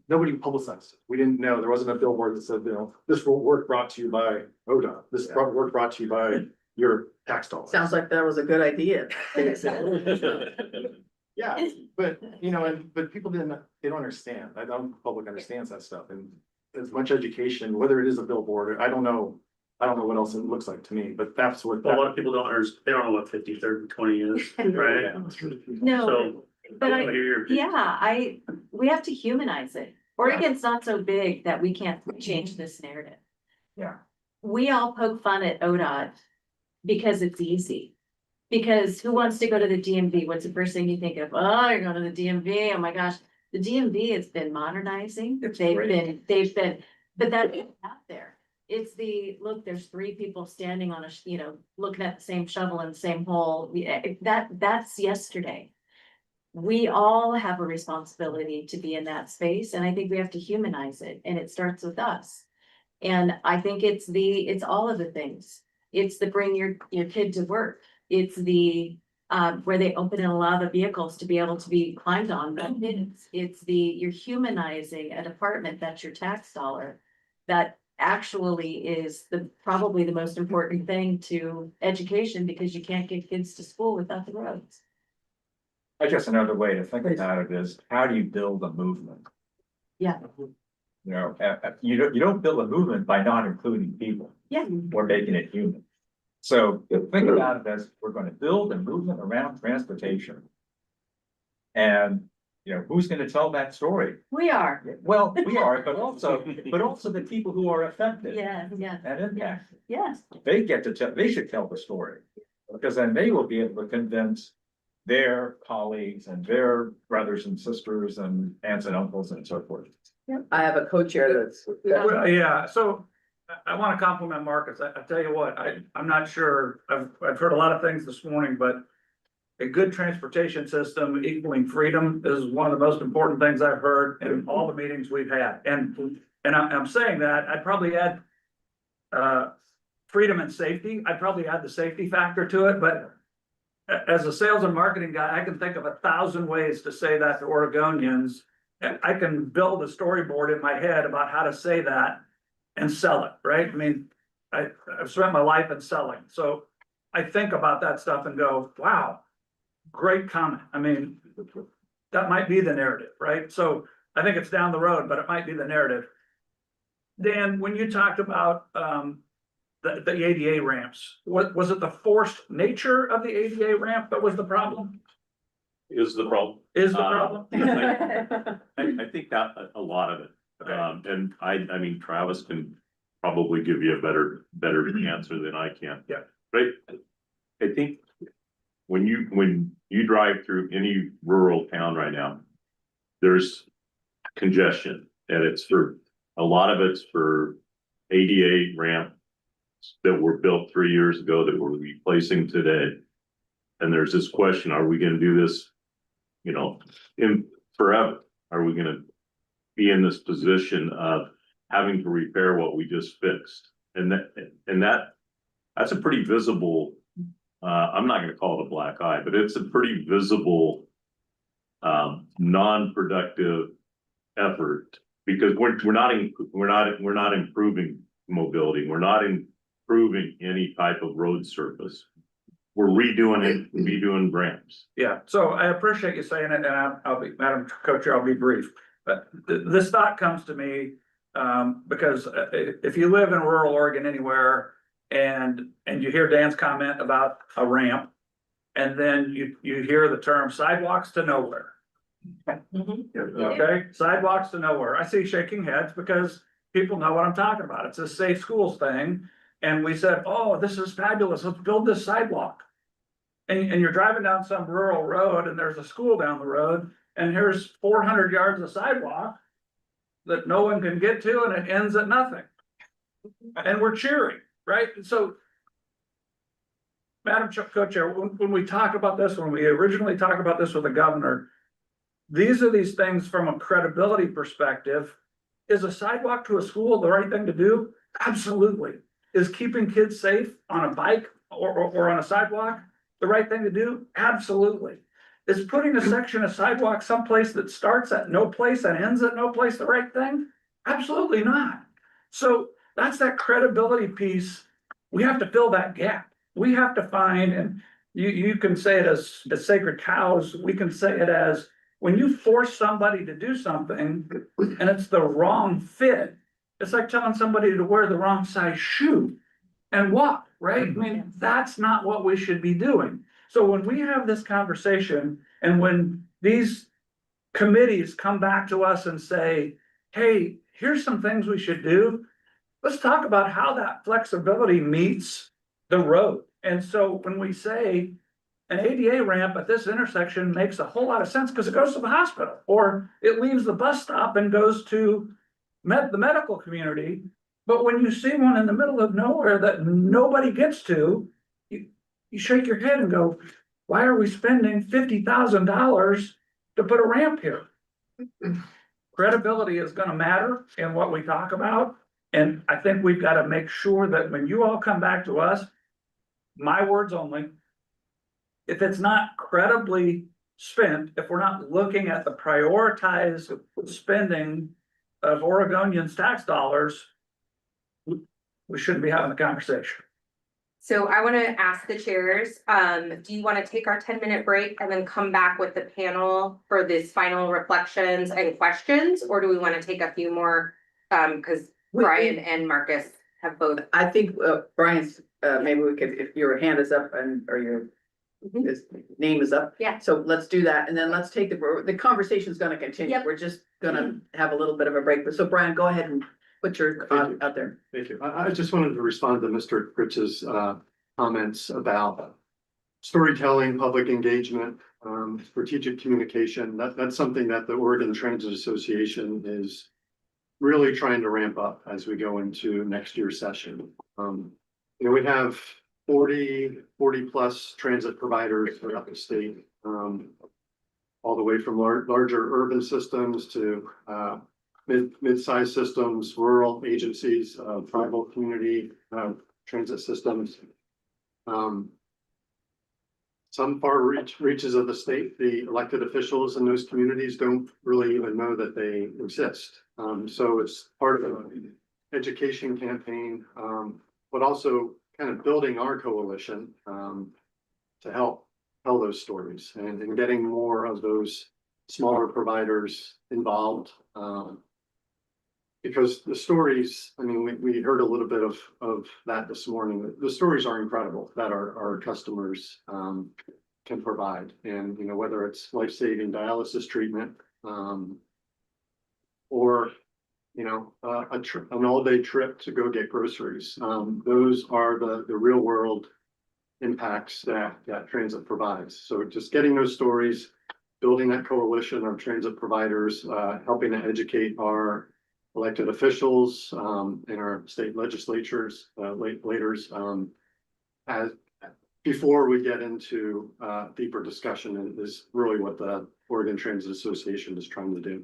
nobody publicized it. We didn't know. There wasn't a billboard that said, this work brought to you by ODOT. This work brought to you by your tax dollars. Sounds like that was a good idea. Yeah, but but people they don't understand. I don't think the public understands that stuff, and as much education, whether it is a billboard, I don't know what else it looks like to me, but that's what. A lot of people don't understand. They don't know what 50, 30, 20 is, right? No, So, but your we have to humanize it. Oregon's not so big that we can't change this narrative. Yeah. We all poke fun at ODOT because it's easy. Because who wants to go to the DMV? What's the first thing you think of? Oh, you're going to the DMV. Oh my gosh. The DMV has been modernizing. They've been, but that is out there. It's look, there's 3 people standing on looking at the same shovel in the same hole. That's yesterday. We all have a responsibility to be in that space, and I think we have to humanize it, and it starts with us. And I think it's all of the things. It's the bring your kid to work. It's where they open and allow the vehicles to be able to be climbed on by kids. It's you're humanizing a department that's your tax dollar. That actually is probably the most important thing to education, because you can't get kids to school without the roads. I guess another way to think about it is, how do you build a movement? Yeah. You don't build a movement by not including people. Yeah. Or making it human. So think about it as, we're going to build a movement around transportation. And, who's going to tell that story? We are. Well, we are, but also the people who are affected. Yeah. And impacted. Yes. They should tell the story, because then they will be able to convince their colleagues and their brothers and sisters and aunts and uncles and so forth. I have a co-chair that's. Yeah, so I want to compliment Marcus. I tell you what, I'm not sure, I've heard a lot of things this morning, but a good transportation system equaling freedom is one of the most important things I've heard in all the meetings we've had. And I'm saying that, I'd probably add freedom and safety. I'd probably add the safety factor to it, but as a sales and marketing guy, I can think of 1,000 ways to say that to Oregonians. And I can build a storyboard in my head about how to say that and sell it, right? I mean, I've spent my life in selling, so I think about that stuff and go, wow, great comment. I mean, that might be the narrative, right? So I think it's down the road, but it might be the narrative. Dan, when you talked about the ADA ramps, was it the forced nature of the ADA ramp that was the problem? Is the problem. Is the problem? I think that a lot of it. And I mean, Travis can probably give you a better answer than I can. Yeah. But I think when you drive through any rural town right now, there's congestion, and a lot of it's for ADA ramp that were built 3 years ago that we're replacing today. And there's this question, are we gonna do this, in forever? Are we gonna be in this position of having to repair what we just fixed? And that's a pretty visible, I'm not gonna call it a black eye, but it's a pretty visible non-productive effort, because we're not improving mobility. We're not improving any type of road surface. We're redoing ramps. Yeah, so I appreciate you saying it, and I'll be, Madam Co-Chair, I'll be brief. But this thought comes to me, because if you live in rural Oregon anywhere and you hear Dan's comment about a ramp, and then you hear the term sidewalks to nowhere. Okay, sidewalks to nowhere. I see shaking heads because people know what I'm talking about. It's a safe schools thing. And we said, oh, this is fabulous. Let's build this sidewalk. And you're driving down some rural road and there's a school down the road and here's 400 yards of sidewalk that no one can get to, and it ends at nothing. And we're cheering, right? So, Madam Co-Chair, when we talk about this, when we originally talked about this with the governor, these are these things from a credibility perspective. Is a sidewalk to a school the right thing to do? Absolutely. Is keeping kids safe on a bike or on a sidewalk the right thing to do? Absolutely. Is putting a section of sidewalk someplace that starts at no place and ends at no place the right thing? Absolutely not. So that's that credibility piece. We have to fill that gap. We have to find, and you can say it as sacred cows. We can say it as when you force somebody to do something and it's the wrong fit. It's like telling somebody to wear the wrong size shoe and walk, right? I mean, that's not what we should be doing. So when we have this conversation and when these committees come back to us and say, hey, here's some things we should do, let's talk about how that flexibility meets the road. And so when we say an ADA ramp at this intersection makes a whole lot of sense because it goes to the hospital, or it leaves the bus stop and goes to the medical community. But when you see one in the middle of nowhere that nobody gets to, you shake your head and go, why are we spending $50,000 to put a ramp here? Credibility is going to matter in what we talk about. And I think we've got to make sure that when you all come back to us, my words only, if it's not credibly spent, if we're not looking at the prioritized spending of Oregonians' tax dollars, we shouldn't be having the conversation. So I want to ask the chairs, do you want to take our 10-minute break and then come back with the panel for this final reflections and questions? Or do we want to take a few more, because Brian and Marcus have both. I think Brian's, maybe we could, if your hand is up or your his name is up. Yeah. So let's do that, and then let's take the conversation is gonna continue. Yep. We're just gonna have a little bit of a break. But so Brian, go ahead and put your thought out there. Thank you. I just wanted to respond to Mr. Fritz's comments about storytelling, public engagement, strategic communication. That's something that the Oregon Transit Association is really trying to ramp up as we go into next year's session. We have 40 plus transit providers throughout the state. All the way from larger urban systems to mid-sized systems, rural agencies, tribal community transit systems. Some far reaches of the state, the elected officials in those communities don't really even know that they exist. So it's part of an education campaign, but also kind of building our coalition to help tell those stories and getting more of those smaller providers involved. Because the stories, I mean, we heard a little bit of that this morning. The stories are incredible that our customers can provide. And, whether it's life-saving dialysis treatment or, an all-day trip to go get groceries. Those are the real world impacts that transit provides. So just getting those stories, building that coalition of transit providers, helping to educate our elected officials in our state legislatures, leaders, as before we get into deeper discussion is really what the Oregon Transit Association is trying to do.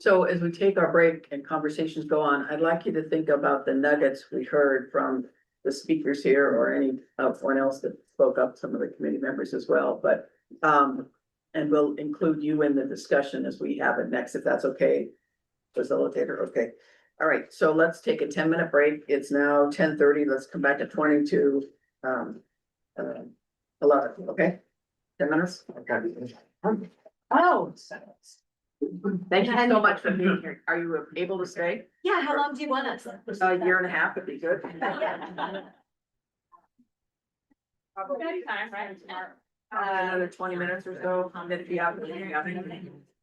So as we take our break and conversations go on, I'd like you to think about the nuggets we heard from the speakers here or anyone else that spoke up, some of the committee members as well, but and we'll include you in the discussion as we have it next, if that's okay. Facilitator, okay. All right, so let's take a 10-minute break. It's now 10:30. Let's come back at 20 to 11, okay? 10 minutes? Okay. Oh. Thank you so much for being here. Are you able to stay? Yeah, how long do you want us? A year and a half would be good. Another 20 minutes or so. If you have.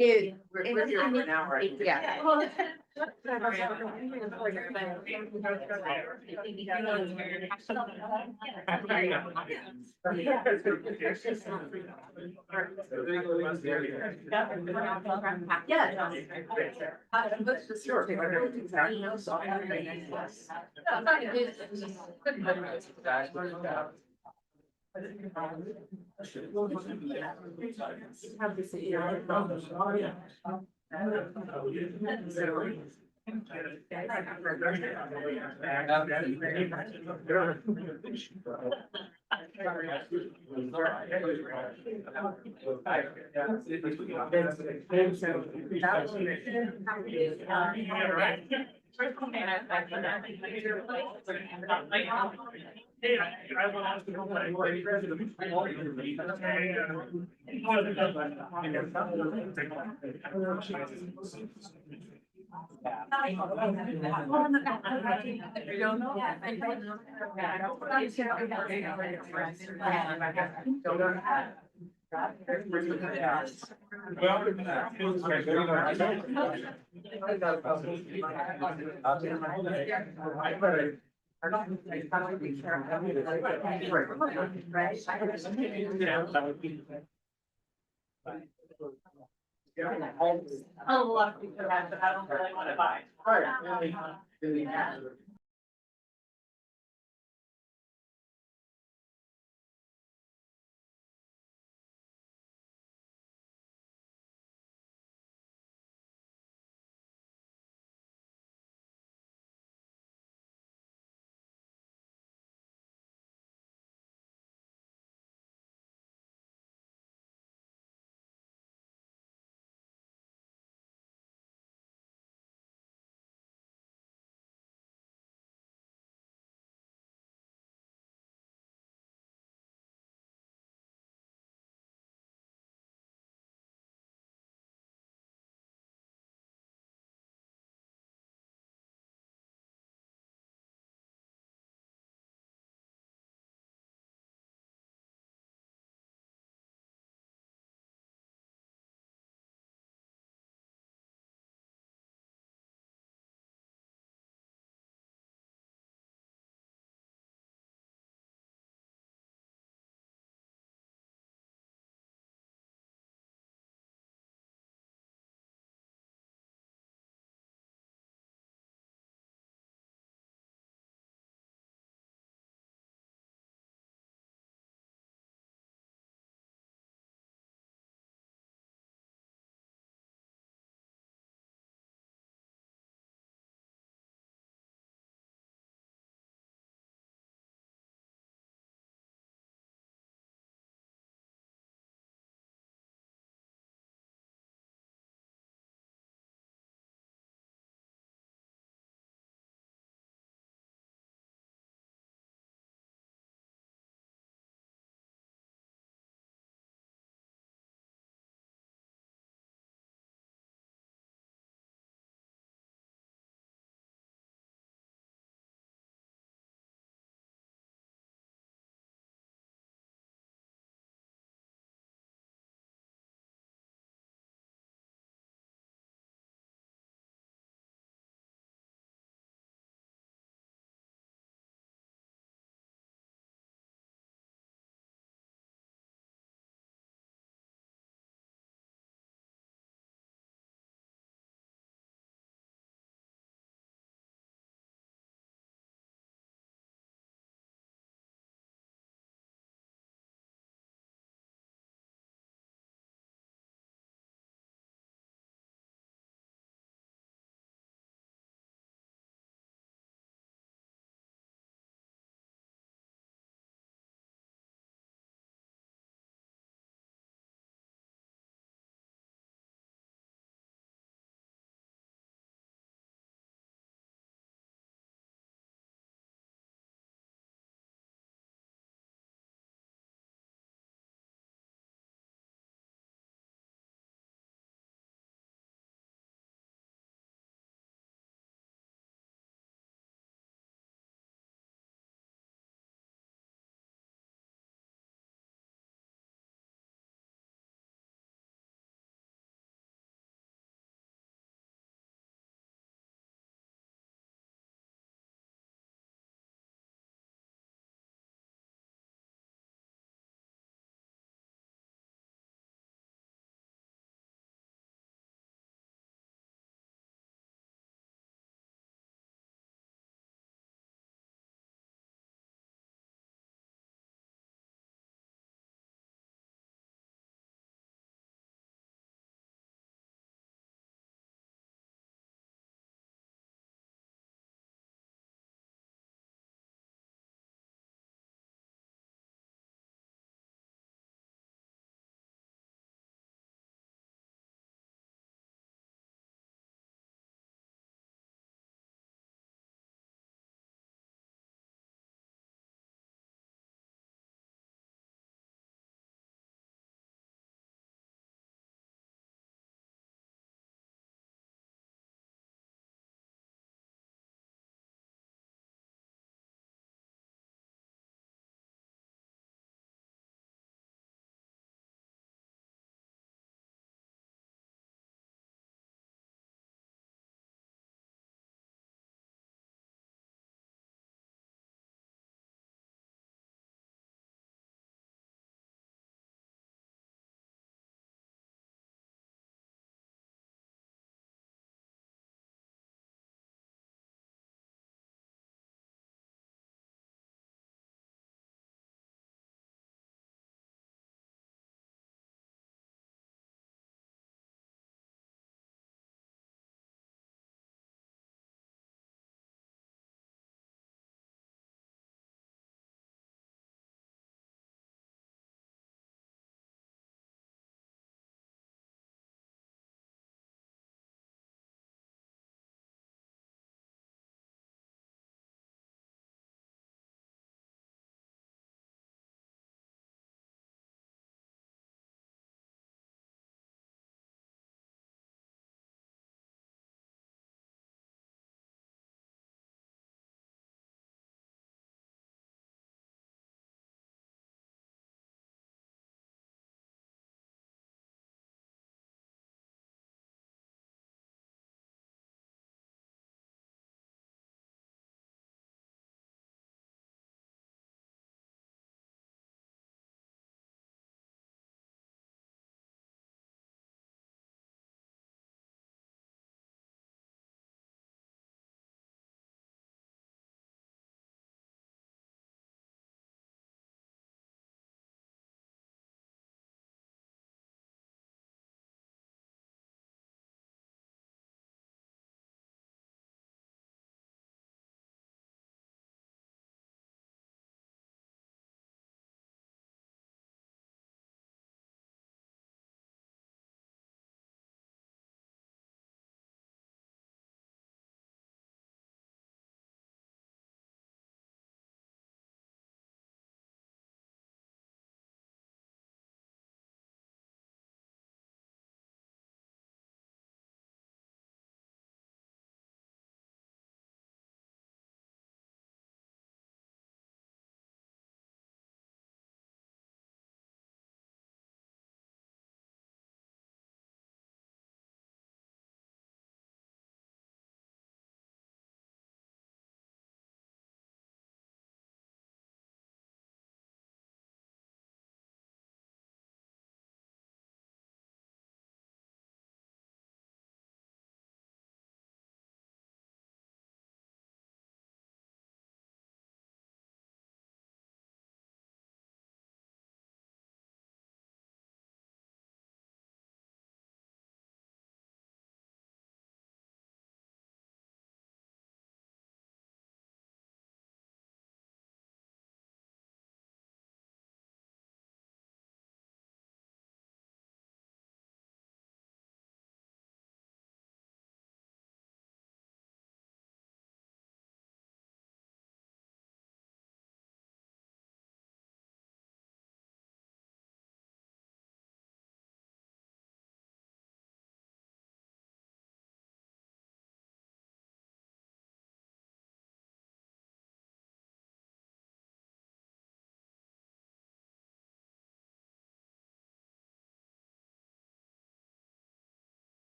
We're here for an hour. Yeah. A lot of people have, but I don't really want to buy. Right.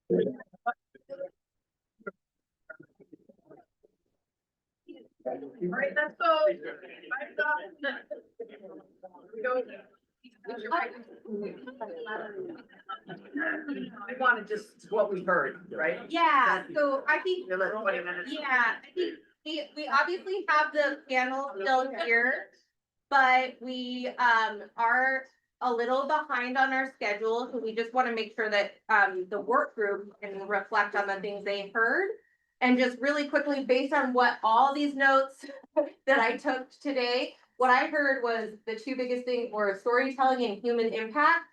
All right, let's go. We wanted just what we heard, right? Yeah, so I think, Give it 20 minutes. yeah, I think we obviously have the panel still here. But we are a little behind on our schedule, so we just want to make sure that the work group can reflect on the things they heard. And just really quickly, based on what all these notes that I took today, what I heard was the two biggest things were storytelling and human impact,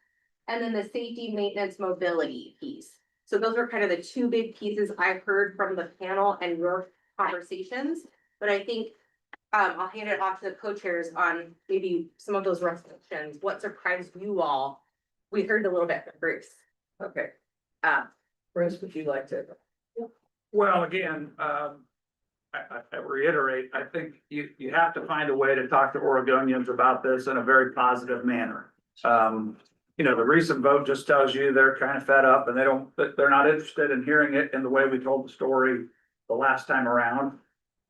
and then the safety, maintenance, mobility piece. So those are kind of the two big pieces I heard from the panel and your conversations. But I think I'll hand it off to the co-chairs on maybe some of those reflections. What surprised you all? We heard a little bit from Bruce. Okay. Bruce, would you like to? Well, again, I reiterate, I think you have to find a way to talk to Oregonians about this in a very positive manner. You know, the recent vote just tells you they're kind of fed up and they're not interested in hearing it in the way we told the story the last time around.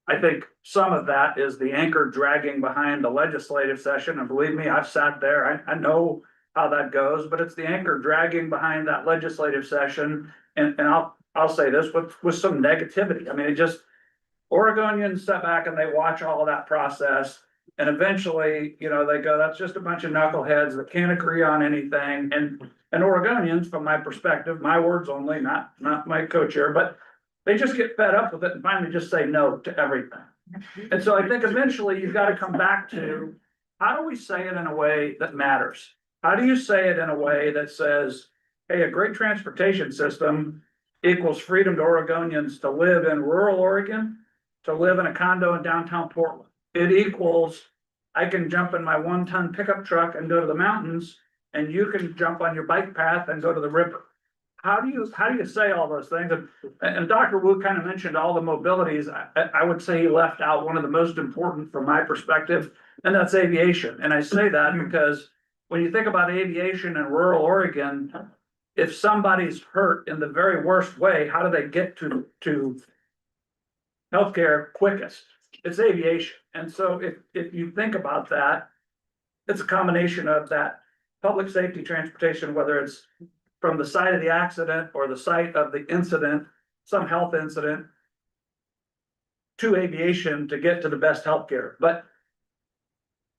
I think some of that is the anchor dragging behind the legislative session, and believe me, I've sat there, I know how that goes, but it's the anchor dragging behind that legislative session, and I'll say this with some negativity. I mean, it just, Oregonians step back and they watch all of that process, and eventually, you know, they go, that's just a bunch of knuckleheads that can't agree on anything, and Oregonians, from my perspective, my words only, not my co-chair, but they just get fed up with it and finally just say no to everything. And so I think eventually you've got to come back to, how do we say it in a way that matters? How do you say it in a way that says, hey, a great transportation system equals freedom to Oregonians to live in rural Oregon, to live in a condo in downtown Portland. It equals, I can jump in my 1-ton pickup truck and go to the mountains, and you can jump on your bike path and go to the river. How do you say all those things? And Dr. Wu kind of mentioned all the mobilities. I would say he left out one of the most important from my perspective, and that's aviation. And I say that because when you think about aviation in rural Oregon, if somebody's hurt in the very worst way, how do they get to healthcare quickest? It's aviation. And so if you think about that, it's a combination of that public safety transportation, whether it's from the site of the accident or the site of the incident, some health incident, to aviation to get to the best healthcare. But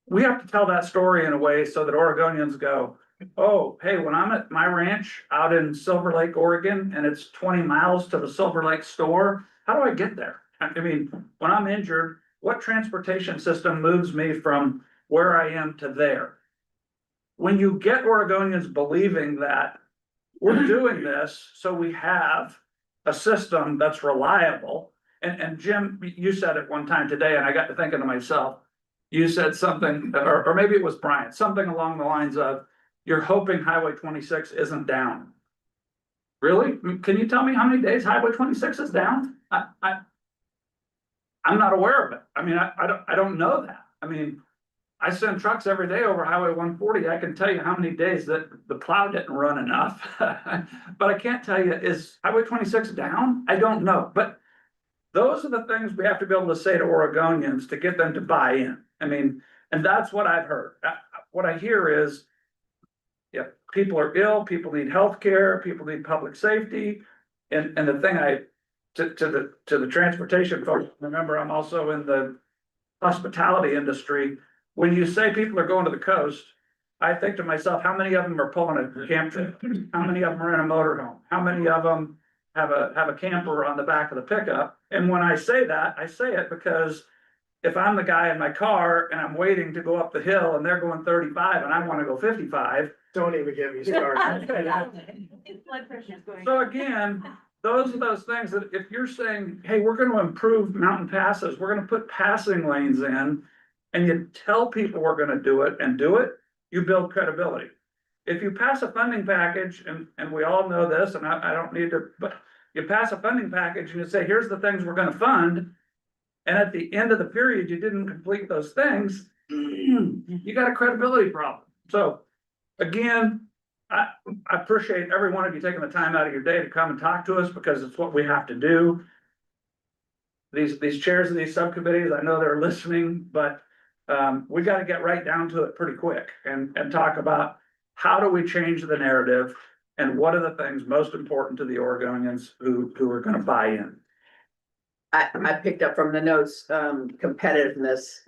we have to tell that story in a way so that Oregonians go, oh, hey, when I'm at my ranch out in Silver Lake, Oregon, and it's 20 miles to the Silver Lake store, how do I get there? I mean, when I'm injured, what transportation system moves me from where I am to there? When you get Oregonians believing that we're doing this so we have a system that's reliable, and Jim, you said it one time today, and I got to thinking to myself, you said something, or maybe it was Brian, something along the lines of, you're hoping Highway 26 isn't down. Really? Can you tell me how many days Highway 26 is down? I'm not aware of it. I mean, I don't know that. I mean, I send trucks every day over Highway 140. I can tell you how many days that the plow didn't run enough. But I can't tell you, is Highway 26 down? I don't know. But those are the things we have to be able to say to Oregonians to get them to buy in. I mean, and that's what I've heard. What I hear is, yeah, people are ill, people need health care, people need public safety. And the thing to the transportation folks, remember, I'm also in the hospitality industry. When you say people are going to the coast, I think to myself, how many of them are pulling a camp trip? How many of them are in a motorhome? How many of them have a camper on the back of the pickup? And when I say that, I say it because if I'm the guy in my car and I'm waiting to go up the hill and they're going 35 and I want to go 55. Don't even get me started. So again, those are those things that if you're saying, hey, we're going to improve mountain passes, we're going to put passing lanes in, and you tell people we're going to do it, you build credibility. If you pass a funding package, and we all know this, and I don't need to, but you pass a funding package and you say, here's the things we're going to fund, and at the end of the period, you didn't complete those things, you got a credibility problem. So again, I appreciate every one of you taking the time out of your day to come and talk to us because it's what we have to do. These chairs of these subcommittees, I know they're listening, but we got to get right down to it pretty quick and talk about how do we change the narrative and what are the things most important to the Oregonians who are going to buy in. I picked up from the notes, competitiveness.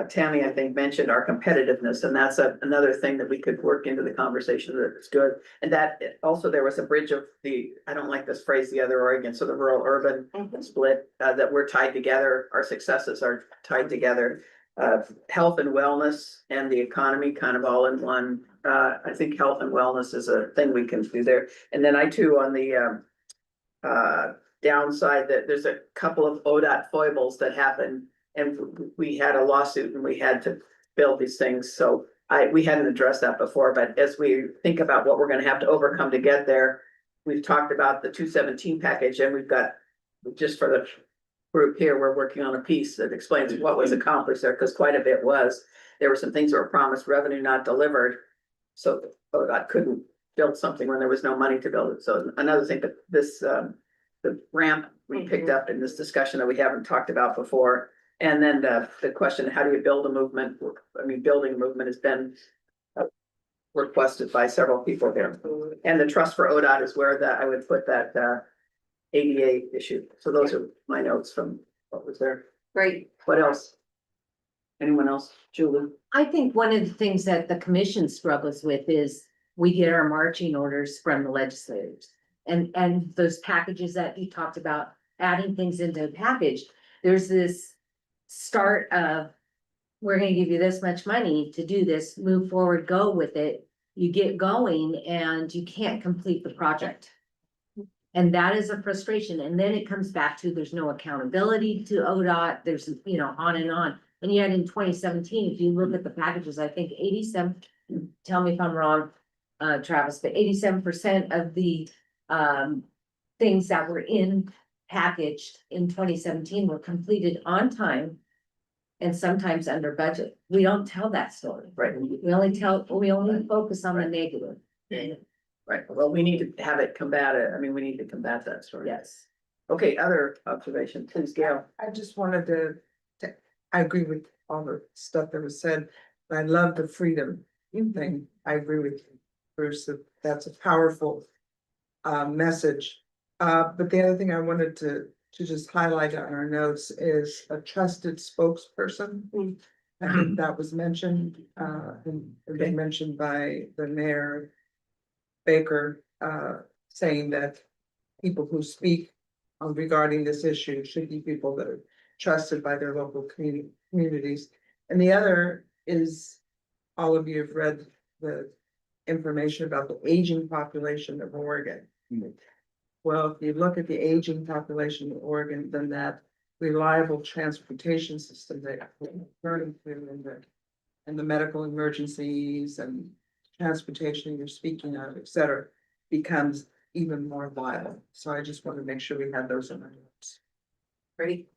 Tammy, I think, mentioned our competitiveness, and that's another thing that we could work into the conversation that's good. And that also there was a bridge of I don't like this phrase, the other Oregon, so the rural urban split, that we're tied together. Our successes are tied together. Health and wellness and the economy kind of all in one. I think health and wellness is a thing we can do there. And then I too, on the downside, that there's a couple of ODOT foibles that happen, and we had a lawsuit and we had to build these things. So we hadn't addressed that before, but as we think about what we're gonna have to overcome to get there, we've talked about the 217 package, and we've got, just for the group here, we're working on a piece that explains what was accomplished there, because quite a bit was. There were some things that were promised, revenue not delivered. So ODOT couldn't build something when there was no money to build it. So another thing, that this, the ramp we picked up in this discussion that we haven't talked about before. And then the question, how do you build a movement? I mean, building a movement has been requested by several people here. And the trust for ODOT is where I would put that ADA issue. So those are my notes from what was there. Great. What else? Anyone else? Julie? I think one of the things that the commission struggles with is we get our marching orders from the legislators. And those packages that you talked about, adding things into a package, there's this start of, we're gonna give you this much money to do this, move forward, go with it. You get going and you can't complete the project. And that is a frustration. And then it comes back to, there's no accountability to ODOT, there's, on and on. And yet in 2017, if you look at the packages, I think 87, tell me if I'm wrong, Travis, but 87% of the things that were packaged in 2017 were completed on time and sometimes under budget. We don't tell that story. Right. We only focus on the negative. Right. Well, we need to have it combat it. I mean, we need to combat that story. Yes. Okay, other observation, please, Gail. I just wanted to, I agree with all the stuff that was said. I love the freedom thing. I agree with you, Bruce, that's a powerful message. But the other thing I wanted to just highlight on our notes is a trusted spokesperson. I think that was mentioned, and been mentioned by the mayor Baker, saying that people who speak regarding this issue should be people that are trusted by their local communities. And the other is, all of you have read the information about the aging population of Oregon. Well, if you look at the aging population of Oregon, then that reliable transportation system that we're learning through and the medical emergencies and transportation you're speaking of, et cetera, becomes even more vital. So I just want to make sure we have those in our notes. Great.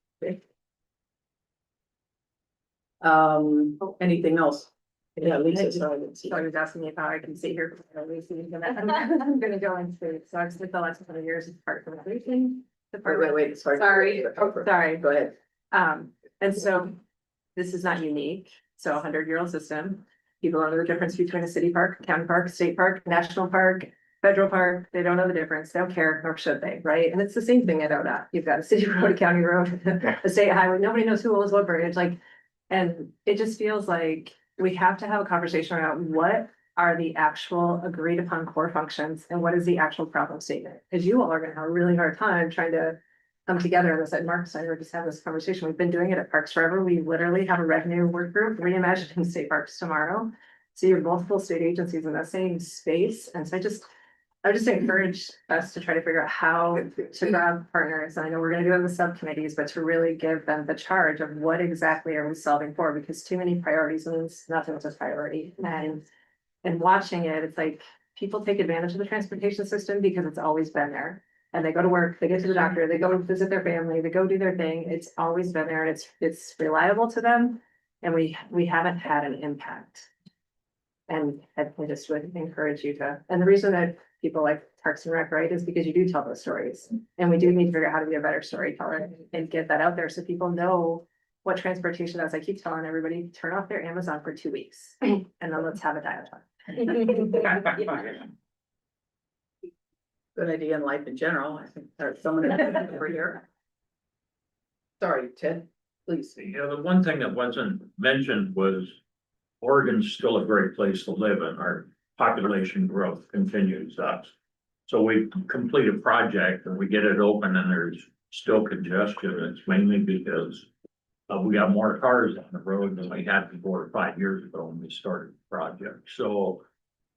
Anything else? Yeah, Lisa, sorry. So I was asking me if I can sit here. I'm gonna go into, so I've spent the last couple of years as part of the briefing. Wait, sorry. Sorry. Go ahead. And so this is not unique. So 100-year-old system. People don't know the difference between a city park, county park, state park, national park, federal park. They don't know the difference. They don't care, nor should they, right? And it's the same thing at ODOT. You've got a city road, a county road, a state highway. Nobody knows who owns what bridge. And it just feels like we have to have a conversation around what are the actual agreed upon core functions and what is the actual problem statement? Because you all are gonna have a really hard time trying to come together. And as I said, Marcus and I were just having this conversation. We've been doing it at Parks Forever. We literally have a revenue work group reimagining state parks tomorrow. So you have multiple state agencies in that same space. And so I just encourage us to try to figure out how to grab partners. I know we're gonna do it in the subcommittees, but to really give them the charge of what exactly are we solving for? Because too many priorities means nothing is a priority. And watching it, it's like people take advantage of the transportation system because it's always been there. And they go to work, they get to the doctor, they go visit their family, they go do their thing. It's always been there and it's reliable to them. And we haven't had an impact. And I just would encourage you to, and the reason that people like Parks and Rec, right, is because you do tell those stories. And we do need to figure out how to be a better storyteller and get that out there so people know what transportation is. I keep telling everybody, turn off their Amazon for 2 weeks and then let's have a dialogue. Good idea in life in general, I think there's someone over here. Sorry, Ted, please. The one thing that wasn't mentioned was Oregon's still a great place to live and our population growth continues up. So we complete a project and we get it open and there's still congestion. It's mainly because we got more cars on the road than we had 4 or 5 years ago when we started the project. So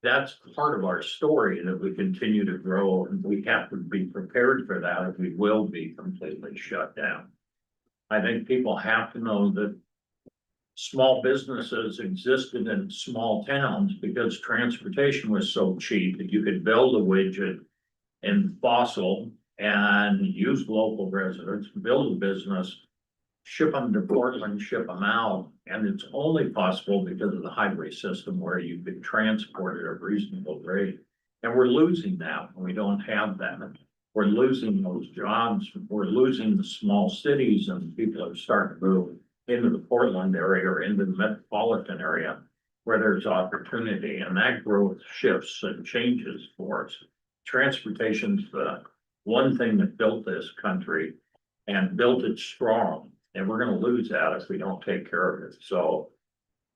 that's part of our story, that we continue to grow and we have to be prepared for that if we will be completely shut down. I think people have to know that small businesses existed in small towns because transportation was so cheap that you could build a widget in Fossil and use local residents, build a business, ship them to Portland, ship them out. And it's only possible because of the highway system where you could transport at a reasonable rate. And we're losing that when we don't have that. We're losing those jobs. We're losing the small cities and people are starting to move into the Portland area or into the metropolitan area where there's opportunity, and that growth shifts and changes for us. Transportation's the one thing that built this country and built it strong, and we're gonna lose that if we don't take care of it. So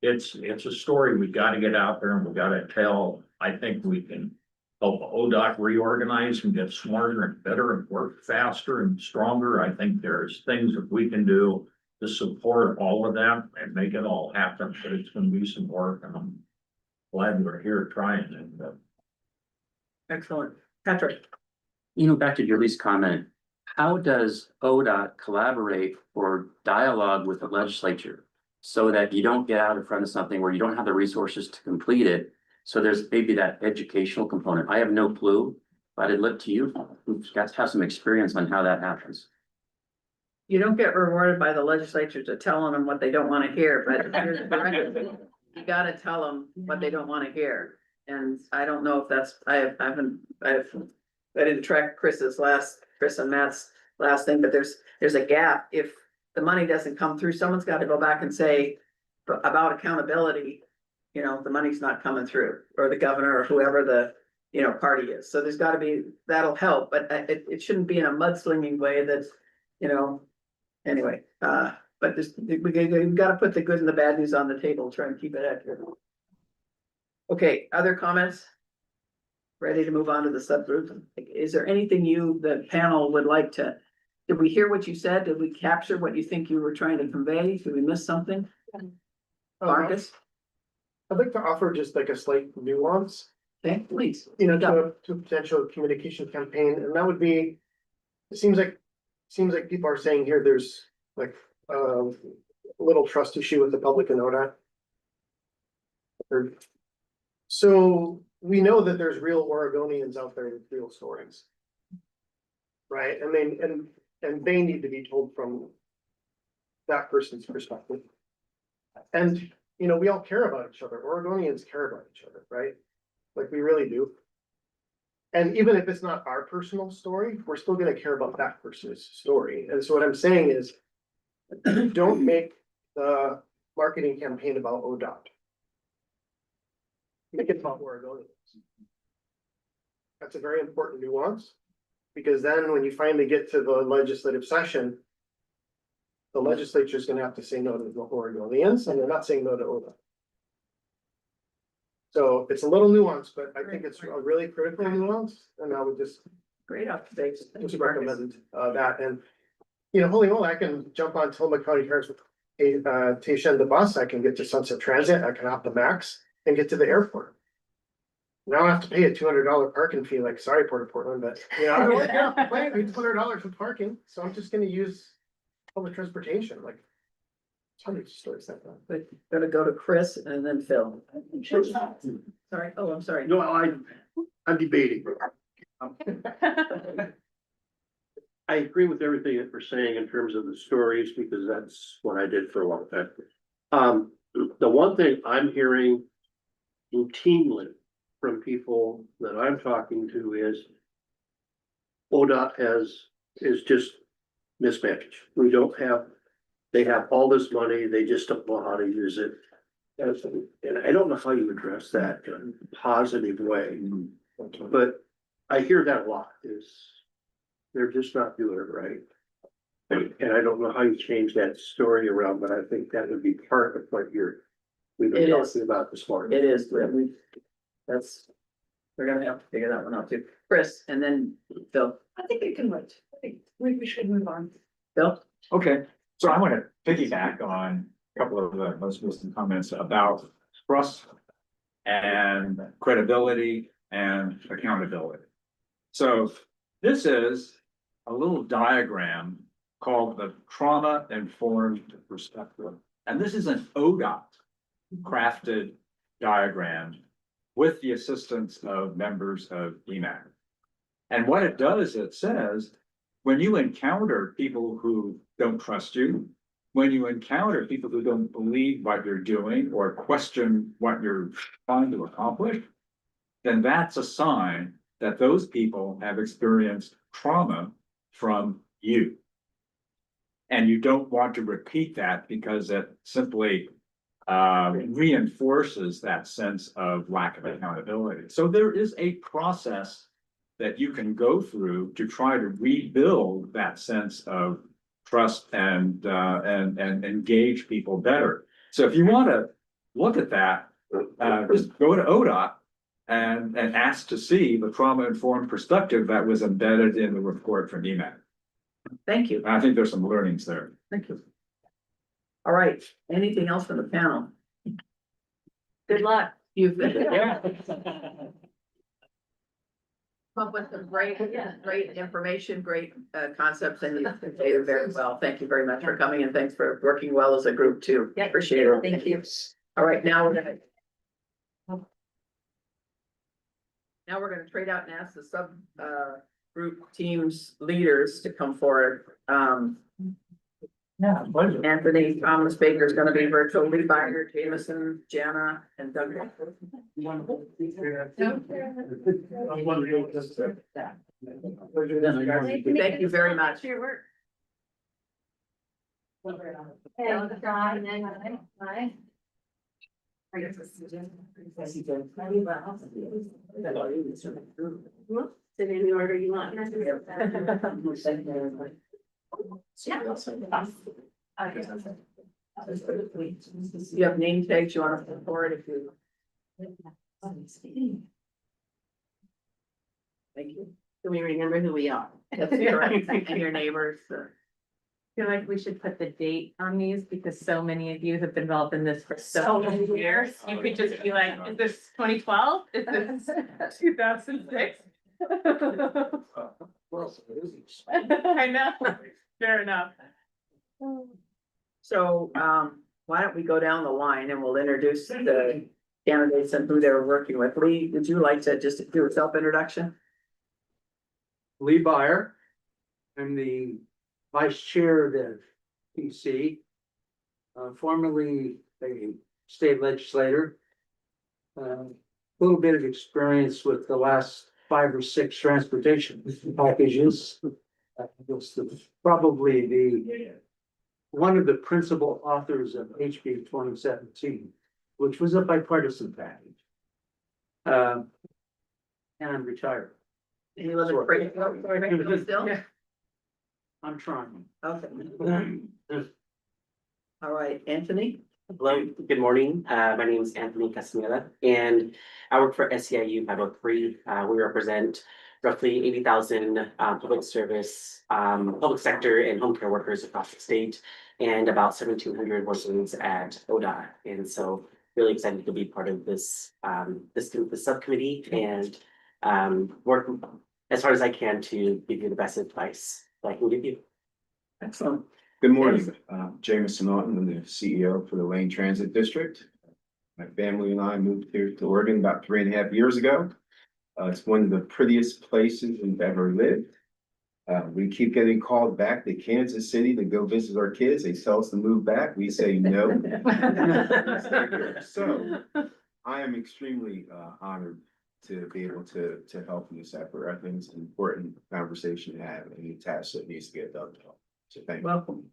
it's a story we gotta get out there and we gotta tell. I think we can help ODOT reorganize and get smarter and better and work faster and stronger. I think there's things that we can do to support all of that and make it all happen, but it's gonna be some work, and I'm glad we're here trying it. Excellent. Patrick? Back to Julie's comment, how does ODOT collaborate or dialogue with the legislature so that you don't get out in front of something where you don't have the resources to complete it? So there's maybe that educational component. I have no clue, but I'd look to you, who's got to have some experience on how that happens. You don't get rewarded by the legislature to telling them what they don't want to hear, but here's the record. You gotta tell them what they don't want to hear. And I don't know if that's, I didn't track Chris and Matt's last thing, but there's a gap. If the money doesn't come through, someone's got to go back and say about accountability, the money's not coming through, or the governor or whoever the, party is. So there's gotta be, that'll help, but it shouldn't be in a mudslinging way that's, anyway, but we've got to put the good and the bad news on the table, try and keep it accurate. Okay, other comments? Ready to move on to the subgroup? Is there anything the panel would like to, did we hear what you said? Did we capture what you think you were trying to convey? Did we miss something? Marcus? I'd like to offer just like a slight nuance, Okay, please. to a potential communication campaign, and that would be, it seems like people are saying here, there's like a little trust issue with the public and ODOT. So we know that there's real Oregonians out there with real stories. Right, and they need to be told from that person's perspective. And, we all care about each other. Oregonians care about each other, right? Like we really do. And even if it's not our personal story, we're still gonna care about that person's story. And so what I'm saying is, don't make the marketing campaign about ODOT. Make it about Oregonians. That's a very important nuance, because then when you finally get to the legislative session, the legislature is gonna have to say no to the Oregonians, and they're not saying no to ODOT. So it's a little nuanced, but I think it's a really critical nuance, and I would just. Great observation. Just recommend that, and, holy moly, I can jump on Tillamook County Transportation, the bus, I can get to Sunset Transit, I can opt the Max and get to the airport. Now I have to pay a $200 parking fee, like, sorry, Port of Portland, but, I don't want to pay $200 for parking, so I'm just gonna use public transportation, like. Hundreds of stories like that. But gonna go to Chris and then Phil. Sorry, oh, I'm sorry. No, I'm debating. I agree with everything that we're saying in terms of the stories, because that's what I did for a long time. The one thing I'm hearing routinely from people that I'm talking to is ODOT is just mismanaged. We don't have, they have all this money, they just don't know how to use it. And I don't know how you address that in a positive way, but I hear that a lot is they're just not doing it right. And I don't know how you change that story around, but I think that would be part of what we've been It is. talking about this morning. It is, we're gonna have to figure that one out too. Chris, and then Bill. I think it can wait. I think we should move on. Bill? Okay, so I want to piggyback on a couple of the most recent comments about trust and credibility and accountability. So this is a little diagram called the trauma informed perspective. And this is an ODOT crafted diagram with the assistance of members of EMAC. And what it does, it says, when you encounter people who don't trust you, when you encounter people who don't believe what you're doing or question what you're trying to accomplish, then that's a sign that those people have experienced trauma from you. And you don't want to repeat that because it simply reinforces that sense of lack of accountability. So there is a process that you can go through to try to rebuild that sense of trust and engage people better. So if you want to look at that, just go to ODOT and ask to see the trauma-informed perspective that was embedded in the report from EMAC. Thank you. And I think there's some learnings there. Thank you. All right, anything else from the panel? Good luck. You've come up with some great information, great concepts, and you did very well. Thank you very much for coming, and thanks for working well as a group too. Yeah, Appreciate it. thank you. All right, now we're gonna trade out and ask the sub group teams leaders to come forward. Yeah, pleasure. Anthony Thomas Baker is gonna be virtual. Lee Byger, Jameson, Jana, and Doug. Thank you very much. Your work. Sit in the order you want. You have name tags you want to forward if you. Thank you. Do we remember who we are? That's correct. And your neighbors. I feel like we should put the date on these because so many of you have been involved in this for so many years. You could just be like, is this 2012? Is this 2006? I know, fair enough. So, why don't we go down the line and we'll introduce the candidates and who they were working with. Lee, would you like to just do a self-introduction? Lee Byer. I'm the vice chair of the PC. Formerly a state legislator. A little bit of experience with the last 5 or 6 transportation packages. Was probably one of the principal authors of HB 2017, which was a bipartisan package. And I'm retired. And you live in Springfield still? I'm trying. Okay. All right, Anthony? Hello, good morning. My name is Anthony Castaneda, and I work for SEIU 503. We represent roughly 80,000 public service, public sector and home care workers across the state, and about 1,700 workers at ODOT. And so really excited to be part of this subcommittee and work as hard as I can to give you the best advice that I can give you. Excellent. Good morning, Jameson Naughton, I'm the CEO for the Lane Transit District. My family and I moved here to Oregon about 3.5 years ago. It's one of the prettiest places we've ever lived. We keep getting called back to Kansas City to go visit our kids. They tell us to move back. We say no. So I am extremely honored to be able to help in this effort. I think it's an important conversation to have and a task that needs to get done. So thank you. Welcome.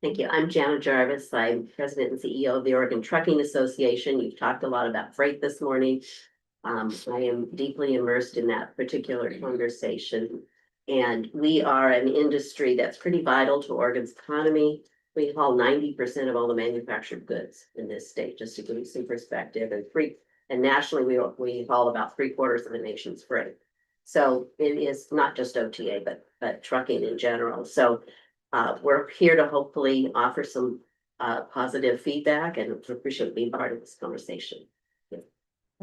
Thank you. I'm Janet Jarvis. I'm President and CEO of the Oregon Trucking Association. You've talked a lot about freight this morning. I am deeply immersed in that particular conversation. And we are an industry that's pretty vital to Oregon's economy. We haul 90% of all the manufactured goods in this state, just to give you some perspective. And nationally, we haul about 3/4 of the nation's freight. So it is not just OTA, but trucking in general. So we're here to hopefully offer some positive feedback and appreciate being part of this conversation.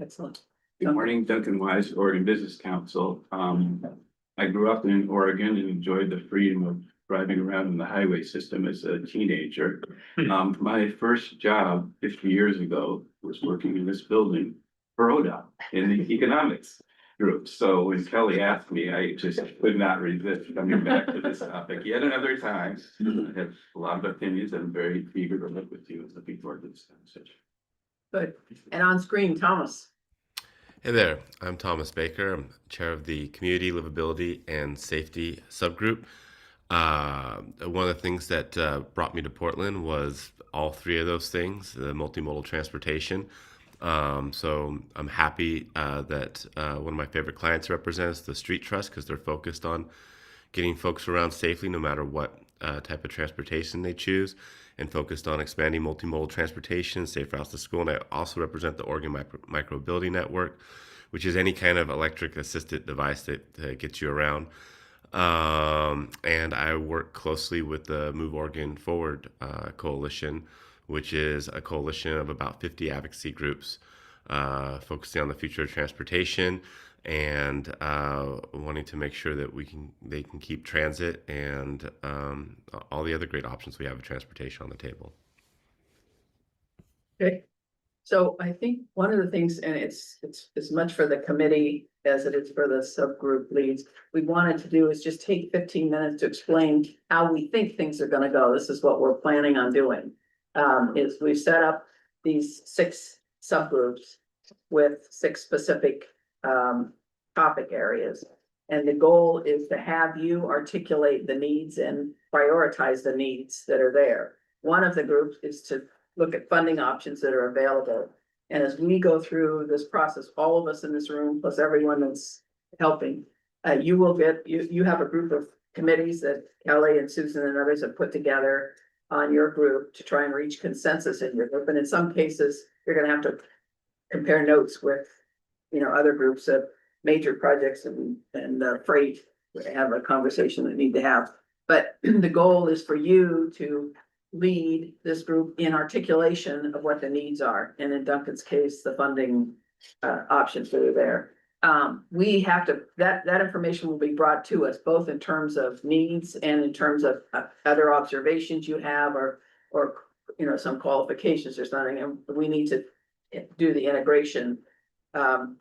Excellent. Good morning, Duncan Wise, Oregon Business Council. I grew up in Oregon and enjoyed the freedom of driving around in the highway system as a teenager. My first job 50 years ago was working in this building for ODOT in the economics group. So when Kelly asked me, I just could not resist coming back to this topic yet another time. I have a lot of opinions and I'm very eager to work with you and looking forward to this conversation. Good. And on screen, Thomas. Hey there, I'm Thomas Baker. I'm chair of the Community Livability and Safety Subgroup. One of the things that brought me to Portland was all three of those things, the multimodal transportation. So I'm happy that one of my favorite clients represents the Street Trust because they're focused on getting folks around safely no matter what type of transportation they choose, and focused on expanding multimodal transportation, safe routes to school. And I also represent the Oregon Micromobility Network, which is any kind of electric assisted device that gets you around. And I work closely with the Move Oregon Forward Coalition, which is a coalition of about 50 advocacy groups focusing on the future of transportation and wanting to make sure that they can keep transit and all the other great options we have of transportation on the table. Okay. So I think one of the things, and it's as much for the committee as it is for the subgroup leads, we wanted to do is just take 15 minutes to explain how we think things are going to go. This is what we're planning on doing. Is we've set up these 6 subgroups with 6 specific topic areas. And the goal is to have you articulate the needs and prioritize the needs that are there. One of the groups is to look at funding options that are available. And as we go through this process, all of us in this room, plus everyone that's helping, you will get, you have a group of committees that Kelly and Susan and others have put together on your group to try and reach consensus in your group. And in some cases, you're gonna have to compare notes with, other groups of major projects and freight. Have a conversation that need to have. But the goal is for you to lead this group in articulation of what the needs are. And in Duncan's case, the funding options that are there. We have to, that information will be brought to us both in terms of needs and in terms of other observations you have or some qualifications or something. And we need to do the integration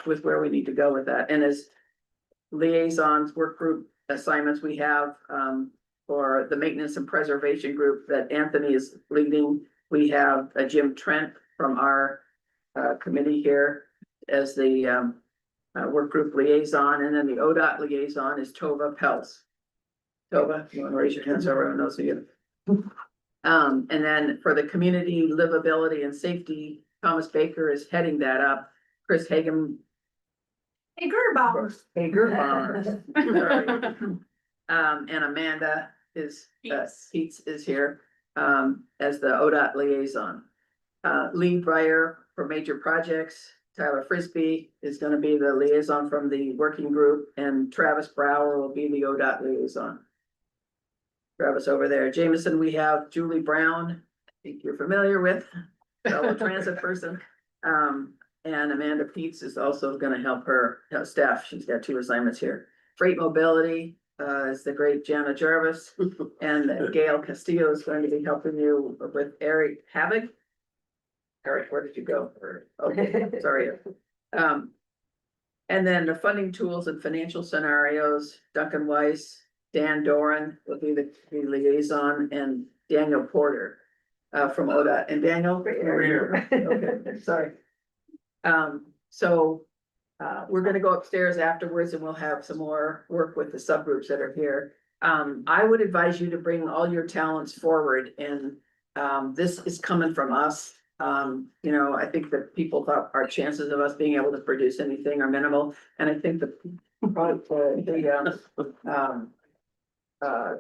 with where we need to go with that. And as liaisons, work group assignments we have for the maintenance and preservation group that Anthony is leading, we have Jim Trent from our committee here as the work group liaison, and then the ODOT liaison is Tova Pels. Tova, you want to raise your hand so everyone knows you. And then for the community livability and safety, Thomas Baker is heading that up. Chris Hagan. Hagerbauer. Hagerbauer. And Amanda is, Pete's is here, as the ODOT liaison. Lee Breyer for major projects. Tyler Frisbee is gonna be the liaison from the working group, and Travis Brower will be the ODOT liaison. Travis over there. Jameson, we have Julie Brown, I think you're familiar with, fellow transit person. And Amanda Peets is also gonna help her staff. She's got 2 assignments here. Freight mobility is the great Jana Jarvis, and Gail Castillo is going to be helping you with Eric Havoc. Eric, where did you go? Okay, sorry. And then the funding tools and financial scenarios, Duncan Weiss, Dan Doran will be the liaison, and Daniel Porter from ODOT. And Daniel, over here. Okay, sorry. So we're gonna go upstairs afterwards and we'll have some more work with the subgroups that are here. I would advise you to bring all your talents forward and this is coming from us. You know, I think that people thought our chances of us being able to produce anything are minimal, and I think the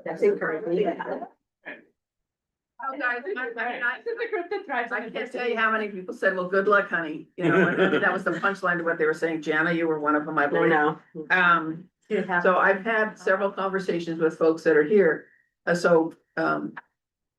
That's encouraging. Oh, guys, This is a group that thrives on I can't adversity. tell you how many people said, well, good luck, honey. You know, and that was the punchline to what they were saying. Jana, you were one of them, I believe. So I've had several conversations with folks that are here.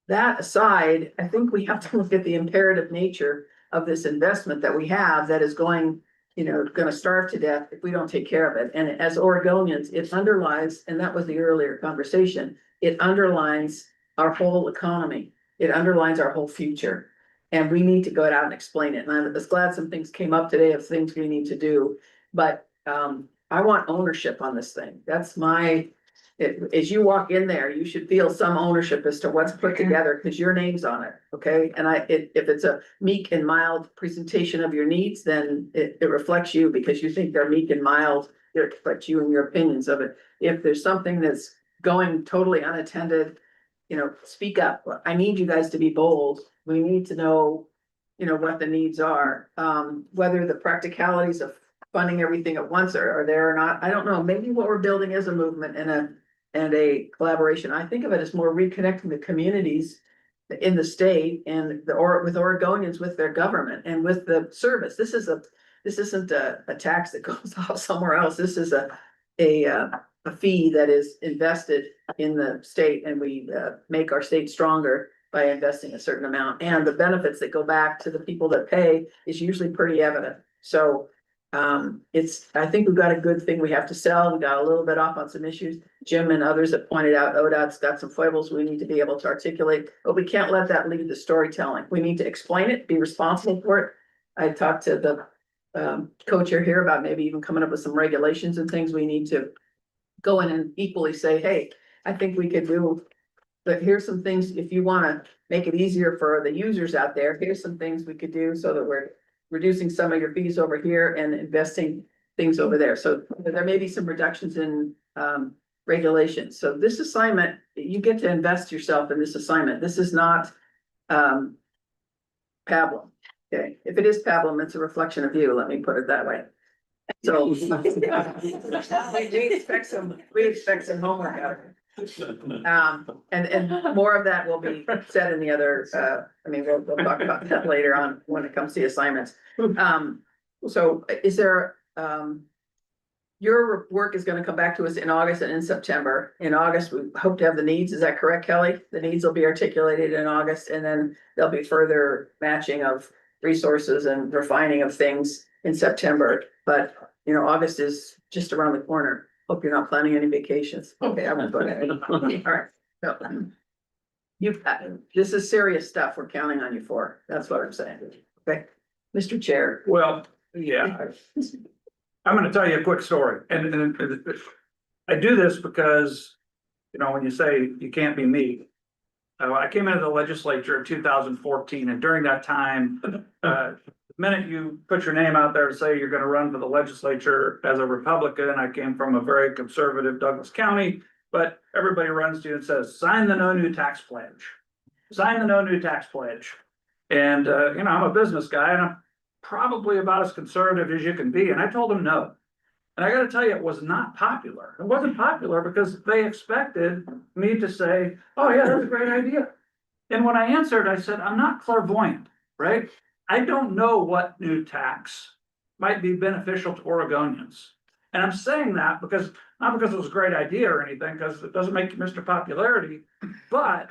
That aside, I think we have to look at the imperative nature of this investment that we have that is going, you know, gonna starve to death if we don't take care of it. And as Oregonians, it underlies, and that was the earlier conversation, it underlines our whole economy. It underlines our whole future. And we need to go out and explain it. And I'm just glad some things came up today of things we need to do. But I want ownership on this thing. That's as you walk in there, you should feel some ownership as to what's put together because your name's on it, okay? And if it's a meek and mild presentation of your needs, then it reflects you because you think they're meek and mild. It reflects you and your opinions of it. If there's something that's going totally unattended, you know, speak up. I need you guys to be bold. We need to know, you know, what the needs are. Whether the practicalities of funding everything at once are there or not, I don't know. Maybe what we're building is a movement and a collaboration. I think of it as more reconnecting the communities in the state and with Oregonians, with their government and with the service. This isn't a tax that goes off somewhere else. This is a fee that is invested in the state, and we make our state stronger by investing a certain amount. And the benefits that go back to the people that pay is usually pretty evident. So I think we've got a good thing we have to sell. We got a little bit off on some issues. Jim and others have pointed out ODOT's got some foibles we need to be able to articulate, but we can't let that lead the storytelling. We need to explain it, be responsible for it. I talked to the co-chair here about maybe even coming up with some regulations and things we need to go in and equally say, hey, I think we could do, but here's some things, if you wanna make it easier for the users out there, here's some things we could do so that we're reducing some of your fees over here and investing things over there. So there may be some reductions in regulations. So this assignment, you get to invest yourself in this assignment. This is not pablum. Okay, if it is pablum, it's a reflection of you, let me put it that way. So we expect some homework out of it. And more of that will be said in the other, we'll talk about that later on when it comes to the assignments. So is there, your work is gonna come back to us in August and in September. In August, we hope to have the needs. Is that correct, Kelly? The needs will be articulated in August, and then there'll be further matching of resources and refining of things in September. But, you know, August is just around the corner. Hope you're not planning any vacations. Okay, I'm gonna go ahead. All right. So, this is serious stuff we're counting on you for. That's what I'm saying. Okay, Mr. Chair. Well, yeah. I'm gonna tell you a quick story, and I do this because, you know, when you say you can't be me. I came into the legislature in 2014, and during that time, the minute you put your name out there to say you're gonna run for the legislature as a Republican, I came from a very conservative Douglas County, but everybody runs to you and says, sign the no new tax pledge. Sign the no new tax pledge. And, you know, I'm a business guy and I'm probably about as conservative as you can be. And I told them no. And I gotta tell you, it was not popular. It wasn't popular because they expected me to say, oh yeah, that's a great idea. And when I answered, I said, I'm not clairvoyant, right? I don't know what new tax might be beneficial to Oregonians. And I'm saying that because, not because it was a great idea or anything, because it doesn't make you Mr. Popularity, but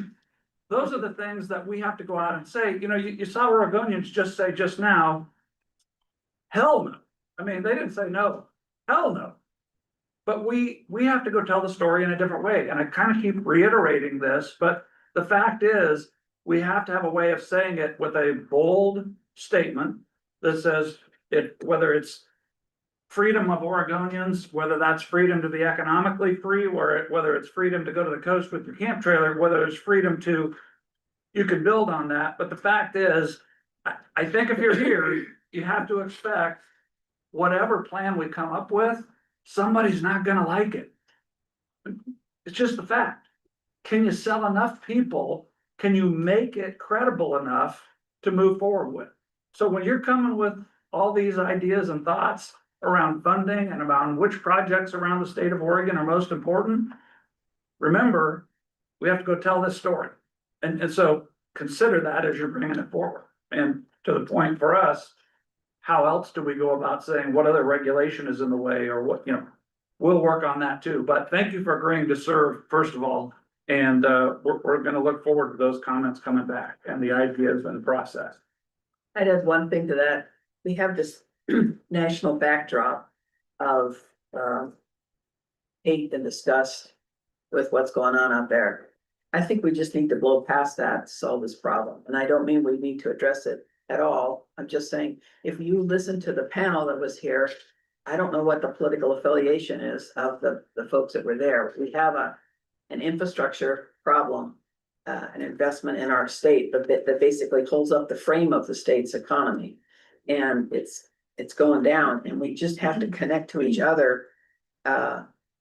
those are the things that we have to go out and say. You know, you saw Oregonians just say just now, hell no. I mean, they didn't say no, hell no. But we have to go tell the story in a different way. And I kind of keep reiterating this, but the fact is, we have to have a way of saying it with a bold statement that says whether it's freedom of Oregonians, whether that's freedom to be economically free, or whether it's freedom to go to the coast with your camp trailer, whether it's freedom to, you can build on that. But the fact is, I think if you're here, you have to expect whatever plan we come up with, somebody's not gonna like it. It's just a fact. Can you sell enough people? Can you make it credible enough to move forward with? So when you're coming with all these ideas and thoughts around funding and about which projects around the state of Oregon are most important, remember, we have to go tell this story. And so consider that as you're bringing it forward. And to the point for us, how else do we go about saying what other regulation is in the way or what, we'll work on that too. But thank you for agreeing to serve, first of all. And we're gonna look forward to those comments coming back and the ideas and the process. I'd add one thing to that. We have this national backdrop of hate and disgust with what's going on out there. I think we just need to blow past that to solve this problem. And I don't mean we need to address it at all. I'm just saying, if you listen to the panel that was here, I don't know what the political affiliation is of the folks that were there. We have an infrastructure problem, an investment in our state, but that basically holds up the frame of the state's economy. And it's going down, and we just have to connect to each other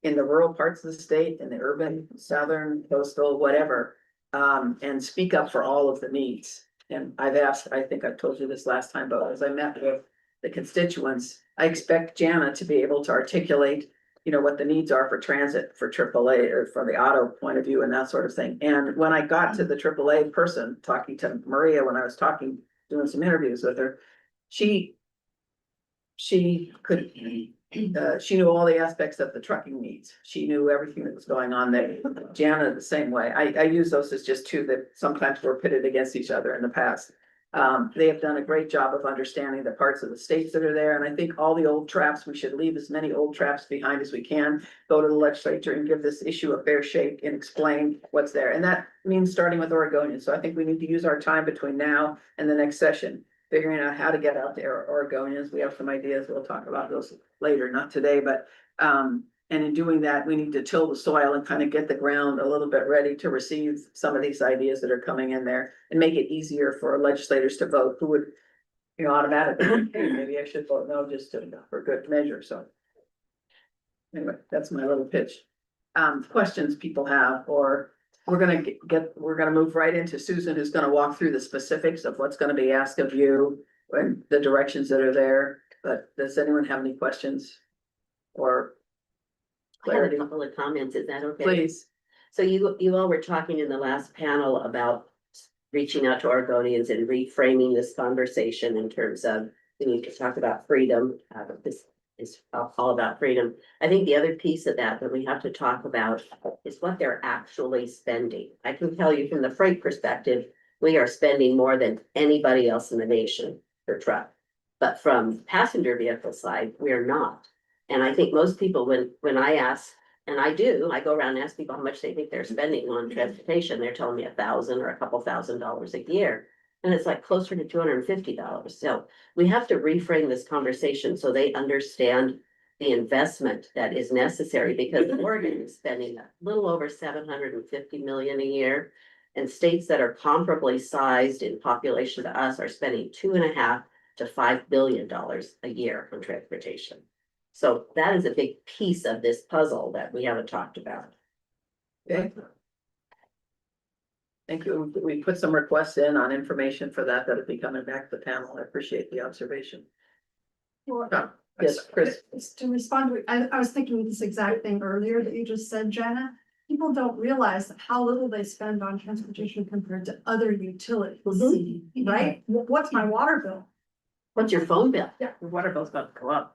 in the rural parts of the state, in the urban, southern, coastal, whatever, and speak up for all of the needs. And I've asked, I think I've told you this last time, but as I met with the constituents, I expect Jana to be able to articulate, what the needs are for transit, for AAA, or from the auto point of view and that sort of thing. And when I got to the AAA person, talking to Maria, when I was doing some interviews with her, she could, she knew all the aspects of the trucking needs. She knew everything that was going on there. Jana, the same way. I use those as just two that sometimes were pitted against each other in the past. They have done a great job of understanding the parts of the states that are there. And I think all the old traps, we should leave as many old traps behind as we can, go to the legislature and give this issue a fair shake and explain what's there. And that means starting with Oregonians. So I think we need to use our time between now and the next session, figuring out how to get out there, Oregonians. We have some ideas. We'll talk about those later, not today, but, and in doing that, we need to till the soil and kind of get the ground a little bit ready to receive some of these ideas that are coming in there and make it easier for legislators to vote who would, automatically, hey, maybe I should vote no, just for good measure. So anyway, that's my little pitch. Questions people have, or we're gonna move right into Susan, who's gonna walk through the specifics of what's gonna be asked of you and the directions that are there. But does anyone have any questions or I have a clarity? couple of comments, is that okay? Please. So you all were talking in the last panel about reaching out to Oregonians and reframing this conversation in terms of, we need to talk about freedom. This is all about freedom. I think the other piece of that we have to talk about is what they're actually spending. I can tell you from the freight perspective, we are spending more than anybody else in the nation per truck. But from passenger vehicle side, we are not. And I think most people, when I ask, and I go around and ask people how much they think they're spending on transportation, they're telling me $1,000 or a couple $1,000s a year. And it's like closer to $250. So we have to reframe this conversation so they understand the investment that is necessary, because Oregon is spending a little over 750 million a year. And states that are comparably sized in population to us are spending $2.5 to $5 billion a year on transportation. So that is a big piece of this puzzle that we haven't talked about. Okay. Thank you. We put some requests in on information for that. That'll be coming back to the panel. I appreciate the observation. Yes, Chris. To respond to, I was thinking this exact thing earlier that you just said, Jenna. People don't realize how little they spend on transportation compared to other utilities, right? What's my water bill? What's your phone bill? Yeah. Your water bill's about to go up.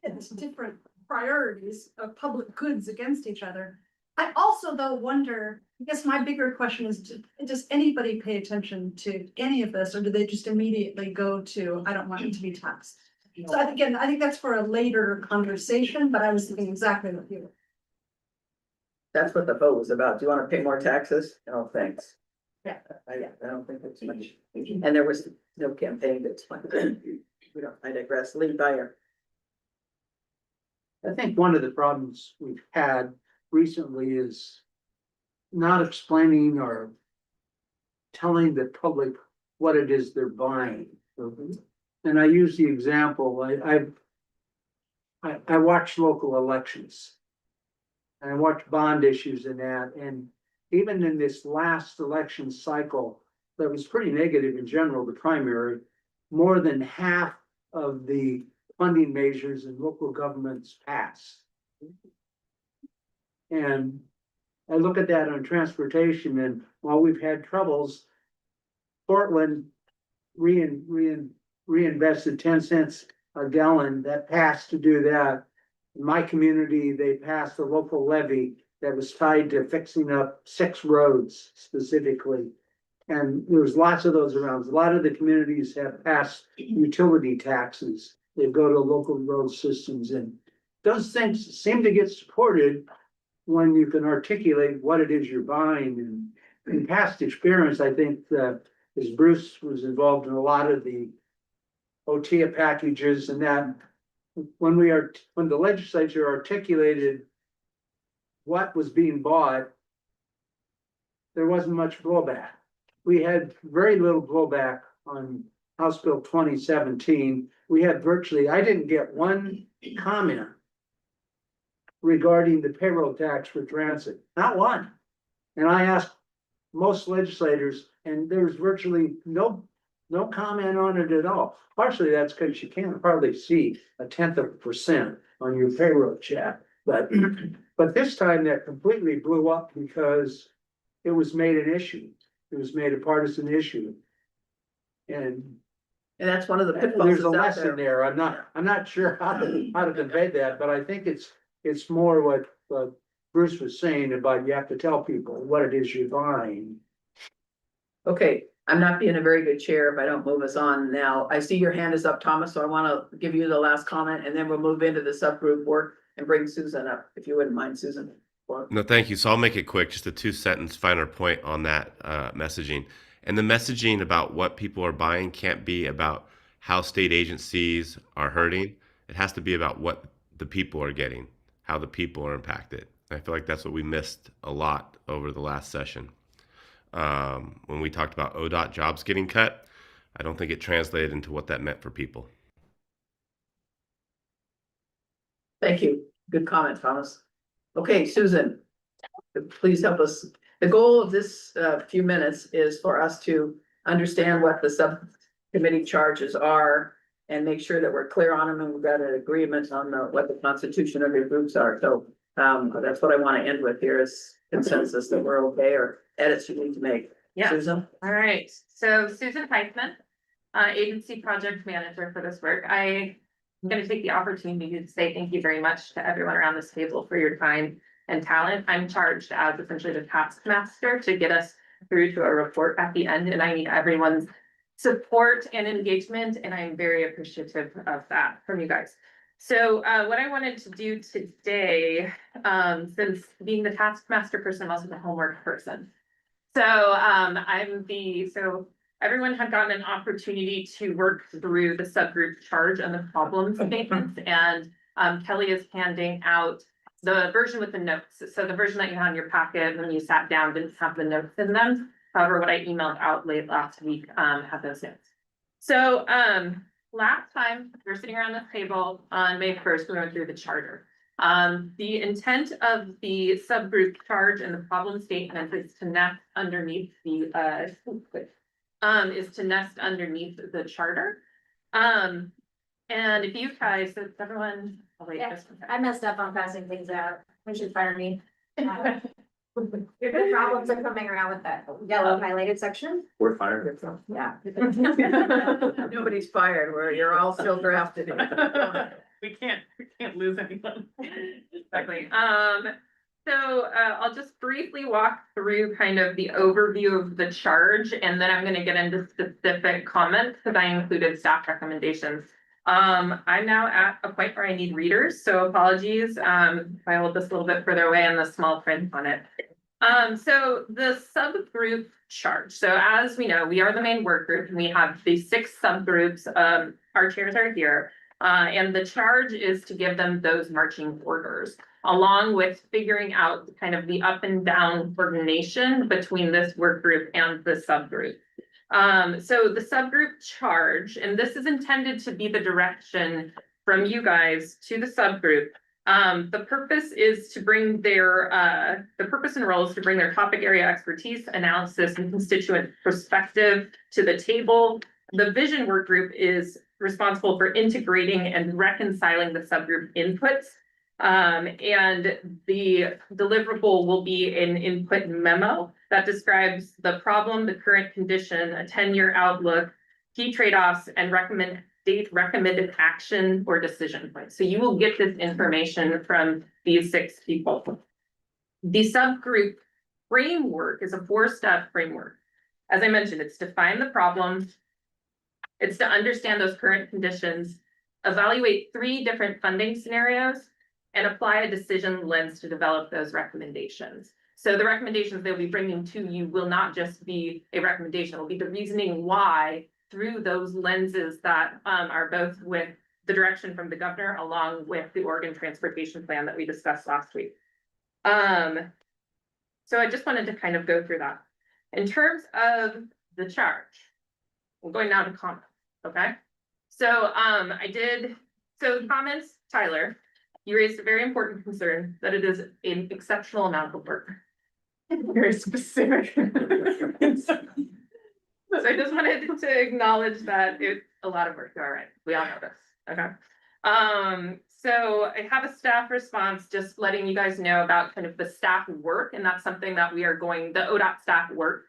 It's different priorities of public goods against each other. I also though wonder, I guess my bigger question is, does anybody pay attention to any of this, or do they just immediately go to, I don't want it to be taxed? So I think that's for a later conversation, but I was thinking exactly what you were. That's what the vote was about. Do you want to pay more taxes? No, thanks. Yeah. I don't think it's much. And there was no campaign that's like, I digress. Lee Byer. I think one of the problems we've had recently is not explaining or telling the public what it is they're buying. And I use the example, I watch local elections. And I watch bond issues in that, and even in this last election cycle, that was pretty negative in general, the primary, more than half of the funding measures in local governments passed. And I look at that on transportation, and while we've had troubles, Portland reinvested 10 cents a gallon. That passed to do that. In my community, they passed a local levy that was tied to fixing up 6 roads specifically. And there was lots of those around. A lot of the communities have passed utility taxes. They go to local road systems, and those things seem to get supported when you can articulate what it is you're buying. And in past experience, I think as Bruce was involved in a lot of the OTIA packages and that, when the legislature articulated what was being bought, there wasn't much blowback. We had very little blowback on House Bill 2017. We had I didn't get one comment regarding the payroll tax for transit, not one. And I asked most legislators, and there was virtually no comment on it at all. Partially that's because you can't hardly see 0.1% on your payroll check. But this time that completely blew up because it was made an issue. It was made a partisan issue. And that's one of the pitfalls. There's a lesson there. I'm not sure how to convey that, but I think it's more what Bruce was saying about you have to tell people what it is you're buying. Okay, I'm not being a very good chair if I don't move us on now. I see your hand is up, Thomas, so I want to give you the last comment, and then we'll move into the subgroup work and bring Susan up, if you wouldn't mind, Susan. No, thank you. So I'll make it quick, just a 2-sentence finer point on that messaging. And the messaging about what people are buying can't be about how state agencies are hurting. It has to be about what the people are getting, how the people are impacted. I feel like that's what we missed a lot over the last session. When we talked about ODOT jobs getting cut, I don't think it translated into what that meant for people. Thank you. Good comment, Thomas. Okay, Susan, please help us. The goal of this few minutes is for us to understand what the subcommittee charges are and make sure that we're clear on them, and we've got an agreement on what the constitution of your groups are. So that's what I want to end with here is consensus that we're okay, or edits you need to make. Yeah. Susan? All right, so Susan Heisman, agency project manager for this work. I'm going to take the opportunity to say thank you very much to everyone around this table for your time and talent. I'm charged as essentially the taskmaster to get us through to a report at the end, and I need everyone's support and engagement, and I'm very appreciative of that from you guys. So what I wanted to do today, since being the taskmaster person, I'm also the homework person. So so everyone had gotten an opportunity to work through the subgroup charge and the problem statements, and Kelly is handing out the version with the notes. So the version that you had in your packet when you sat down didn't have the notes in them. However, what I emailed out late last week had those notes. So last time we were sitting around this table on May 1st, we went through the charter. The intent of the subgroup charge and the problem statement is to nest underneath the charter. And if you guys, so everyone, oh wait, Yeah, just a second. I messed up on passing things out. We should fire me. Your problems are coming around with that yellow highlighted section. We're fired. Yeah. Nobody's fired. You're all still drafted. We can't lose anyone. Exactly. So I'll just briefly walk through kind of the overview of the charge, and then I'm going to get into specific comments because I included staff recommendations. I'm now at a point where I need readers, so apologies if I hold this a little bit further away and the small print on it. So the subgroup charge. So as we know, we are the main work group, and we have these 6 subgroups. Our chairs are here. And the charge is to give them those marching orders. along with figuring out kind of the up and down coordination between this work group and the subgroup. So the subgroup charge, and this is intended to be the direction from you guys to the subgroup. The purpose is to bring their, the purpose and role is to bring their topic area expertise, analysis, and constituent perspective to the table. The vision work group is responsible for integrating and reconciling the subgroup inputs. And the deliverable will be an input memo that describes the problem, the current condition, a 10-year outlook, key trade-offs, and recommended action or decision points. So you will get this information from these 6 people. The subgroup framework is a 4-step framework. As I mentioned, it's to find the problem, it's to understand those current conditions, evaluate 3 different funding scenarios, and apply a decision lens to develop those recommendations. So the recommendations they'll be bringing to you will not just be a recommendation, it will be the reasoning why through those lenses that are both with the direction from the governor along with the Oregon transportation plan that we discussed last week. So I just wanted to kind of go through that. In terms of the charge, we're going now to comments, okay? So comments, Tyler, you raised a very important concern that it is an exceptional amount of work. Very specific. So I just wanted to acknowledge that it's a lot of work. All right, we all know this, okay? So I have a staff response, just letting you guys know about kind of the staff work, and that's something that we are going, the ODOT staff work,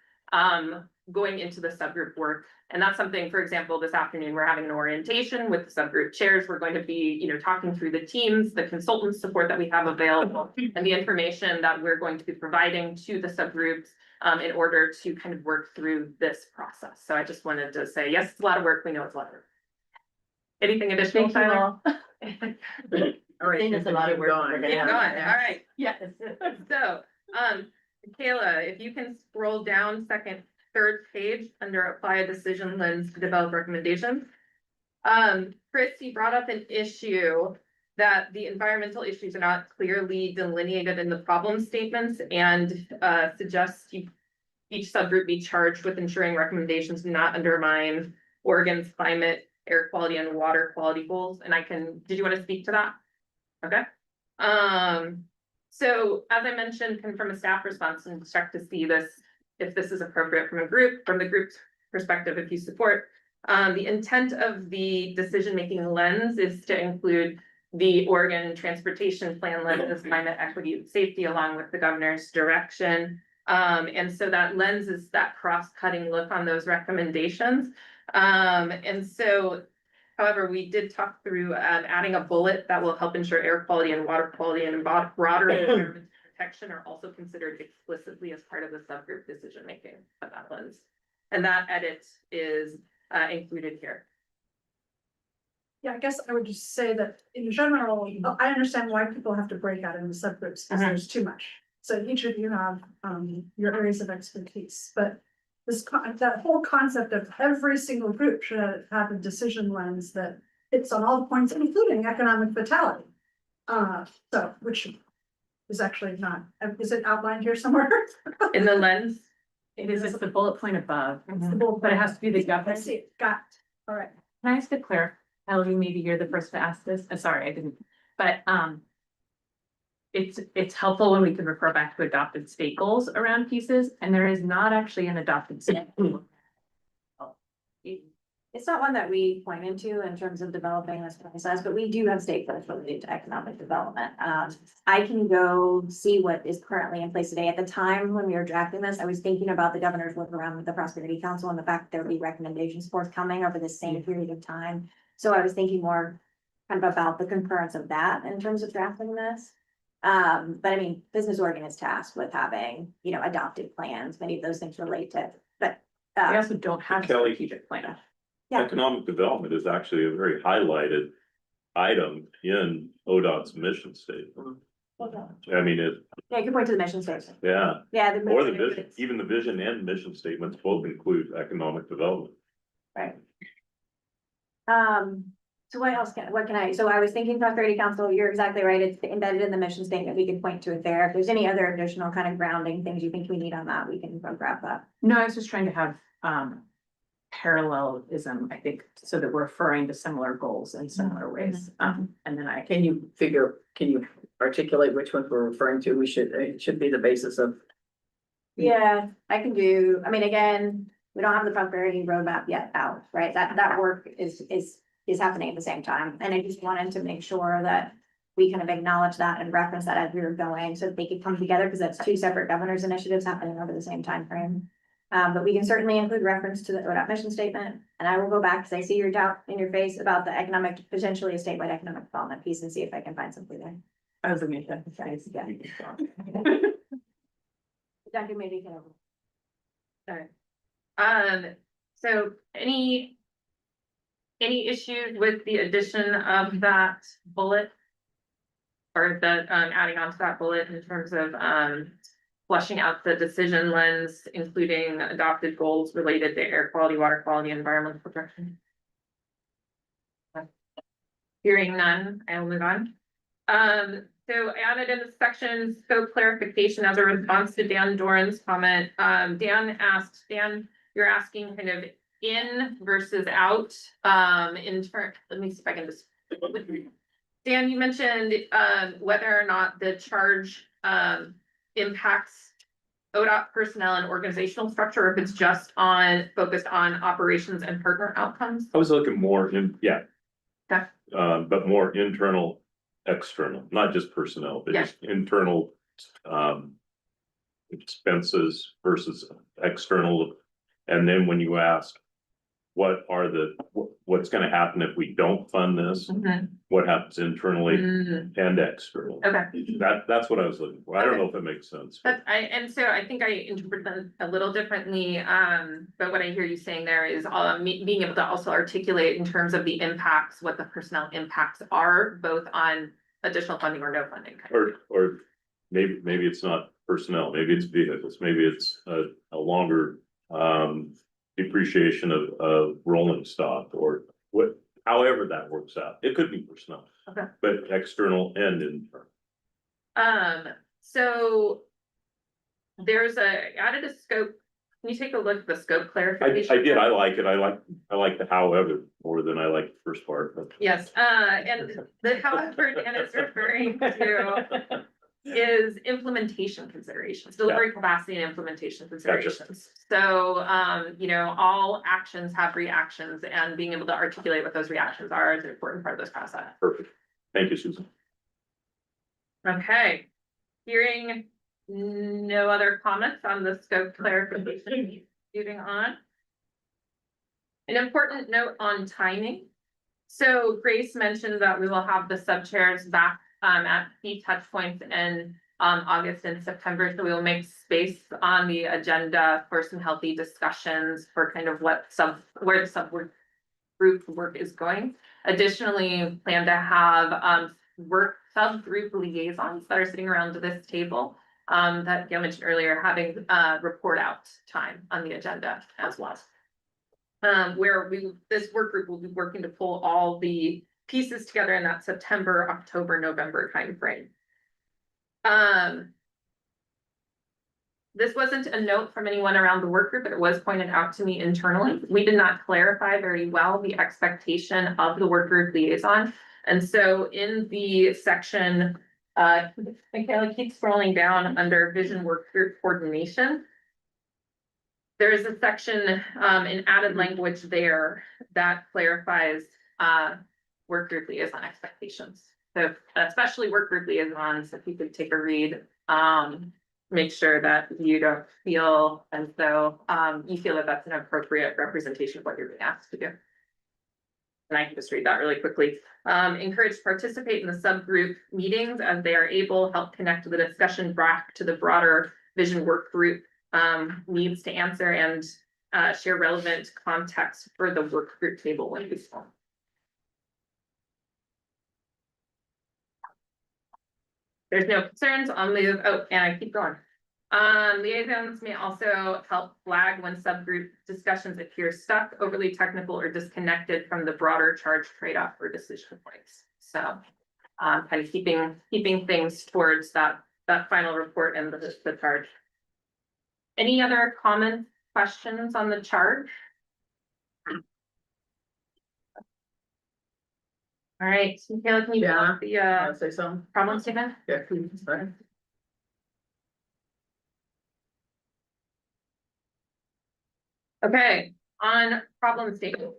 going into the subgroup work. And that's something, for example, this afternoon, we're having an orientation with the subgroup chairs. We're going to be, you know, talking through the teams, the consultant support that we have available, and the information that we're going to be providing to the subgroups in order to kind of work through this process. So I just wanted to say, yes, it's a lot of work. We know it's a lot of work. Anything additional, Tyler? All right, It's a lot of work. Yeah, go on. All right. Yes. So, Kayla, if you can scroll down third page under apply a decision lens to develop recommendations. Chris, you brought up an issue that the environmental issues are not clearly delineated in the problem statements and suggests each subgroup be charged with ensuring recommendations do not undermine Oregon's climate, air quality, and water quality goals. And did you want to speak to that? Okay. So as I mentioned, from a staff response, and check to see this, if this is appropriate from the group's perspective, if you support. The intent of the decision-making lens is to include the Oregon transportation plan lens, climate equity and safety, along with the governor's direction. And so that lens is that cross-cutting look on those recommendations. And so, however, we did talk through adding a bullet that will help ensure air quality and water quality and broader environmental protection are also considered explicitly as part of the subgroup decision-making of that lens. And that edit is included here. Yeah, I guess I would just say that in general, I understand why people have to break out into subgroups because there's too much. So each of you have your areas of expertise, but that whole concept of every single group should have a decision lens that hits on all points, including economic vitality. Which is actually not, is it outlined here somewhere? In the lens? It's the bullet point above, But but it has to be the I governor. see it, got it. All right. Can I ask a clarify? Ellie, maybe you're the first to ask this. Sorry, I didn't, but it's helpful when we can refer back to adopted state goals around pieces, and there is not actually an adopted state. It's not one that we point into in terms of developing this process, but we do have stakeholders related to economic development. I can go see what is currently in place today. At the time when we were drafting this, I was thinking about the governor's work around with the Prosperity Council and the fact that there would be recommendations forthcoming over the same period of time. So I was thinking more kind of about the concurrence of that in terms of drafting this. But I mean, Business Oregon is tasked with having, adopted plans. Many of those things relate to, but We also don't have a Kelly. strategic plan. Yeah. Economic development is actually a very highlighted item in ODOT's mission statement. I mean, yeah, you can point to the mission statement. yeah, Yeah. or the vision, even the vision and mission statements both include economic development. Right. So what can I, so I was thinking prosperity council, you're exactly right, it's embedded in the mission statement, we could point to it there. If there's any other additional kind of grounding things you think we need on that, we can go grab that. No, I was just trying to have, parallelism, I think, so that we're referring to similar goals in similar ways. And then Can you articulate which ones we're referring to? It should be the basis of. Yeah, I can do, I mean, again, we don't have the prosperity roadmap yet out, right? That work is happening at the same time. And I just wanted to make sure that we kind of acknowledge that and reference that as we were going, so that they could come together, because that's two separate governor's initiatives happening over the same time frame. But we can certainly include reference to the ODOT mission statement, and I will go back, because I see your doubt in your face about the potentially a statewide economic development piece, and see if I can find something there. I was looking at that. Yeah. Dr. maybe can. Alright. So any issues with the addition of that bullet? Or the, adding on to that bullet in terms of, fleshing out the decision lens, including adopted goals related to air quality, water quality, environmental protection? Hearing none, I will move on. So I added in the section scope clarification as a response to Dan Doran's comment. Dan, you're asking kind of in versus out, let me see if I can just. Dan, you mentioned, whether or not the charge, impacts ODOT personnel and organizational structure, or if it's just focused on operations and partner outcomes. I was looking more Okay. but more internal, external, not just personnel, but just internal, expenses versus external. And then when you ask, what's gonna happen if we don't fund this? What happens internally and externally? Okay. That's what I was looking for. I don't know if it makes sense. But I think I interpret them a little differently, but what I hear you saying there is, being able to also articulate in terms of the impacts, what the personnel impacts are, both on additional funding or no funding. Or maybe it's not personnel, maybe it's vehicles, maybe it's a longer, depreciation of rolling stock, or however that works out. It could be personnel. Okay. But external and internal. So there's added a scope. Can you take a look at the scope I clarification? did, I like it. I like the however more than I like the first part, but. Yes, and the however Dan is referring to is implementation considerations, delivery capacity and implementation considerations. So, all actions have reactions, and being able to articulate what those reactions are is an important part of this process. Perfect. Thank you, Susan. Okay, hearing no other comments on the scope clarification, moving on. An important note on timing. So Grace mentioned that we will have the sub chairs back at key touch points in August and September. So we will make space on the agenda for some healthy discussions for kind of where the subgroup work is going. Additionally, plan to have subgroup liaisons that are sitting around this table that Gail mentioned earlier, having report out time on the agenda as well. Where this work group will be working to pull all the pieces together in that September, October, November timeframe. This wasn't a note from anyone around the work group, but it was pointed out to me internally. We did not clarify very well the expectation of the work group liaison. And so in the section, Michaela, keep scrolling down under vision work group coordination. There is a section in added language there that clarifies work group liaison expectations. So especially work group liaisons, if you could take a read, make sure that you don't feel as though you feel that that's an appropriate representation of what you're being asked to do. And I can just read that really quickly. Encourage to participate in the subgroup meetings as they are able, help connect the discussion back to the broader vision work group needs to answer, and share relevant context for the work group table when useful. There's no concerns. I'll move. Oh, and I keep going. Liaisons may also help flag when subgroup discussions appear stuck, overly technical, or disconnected from the broader charge trade-off or decision points. So kind of keeping things towards that final report and the charge. Any other comments, questions on the charge? All right, so Michaela, can you pull up the Say something? problem statement? Yeah, sorry. Okay, on problem statement,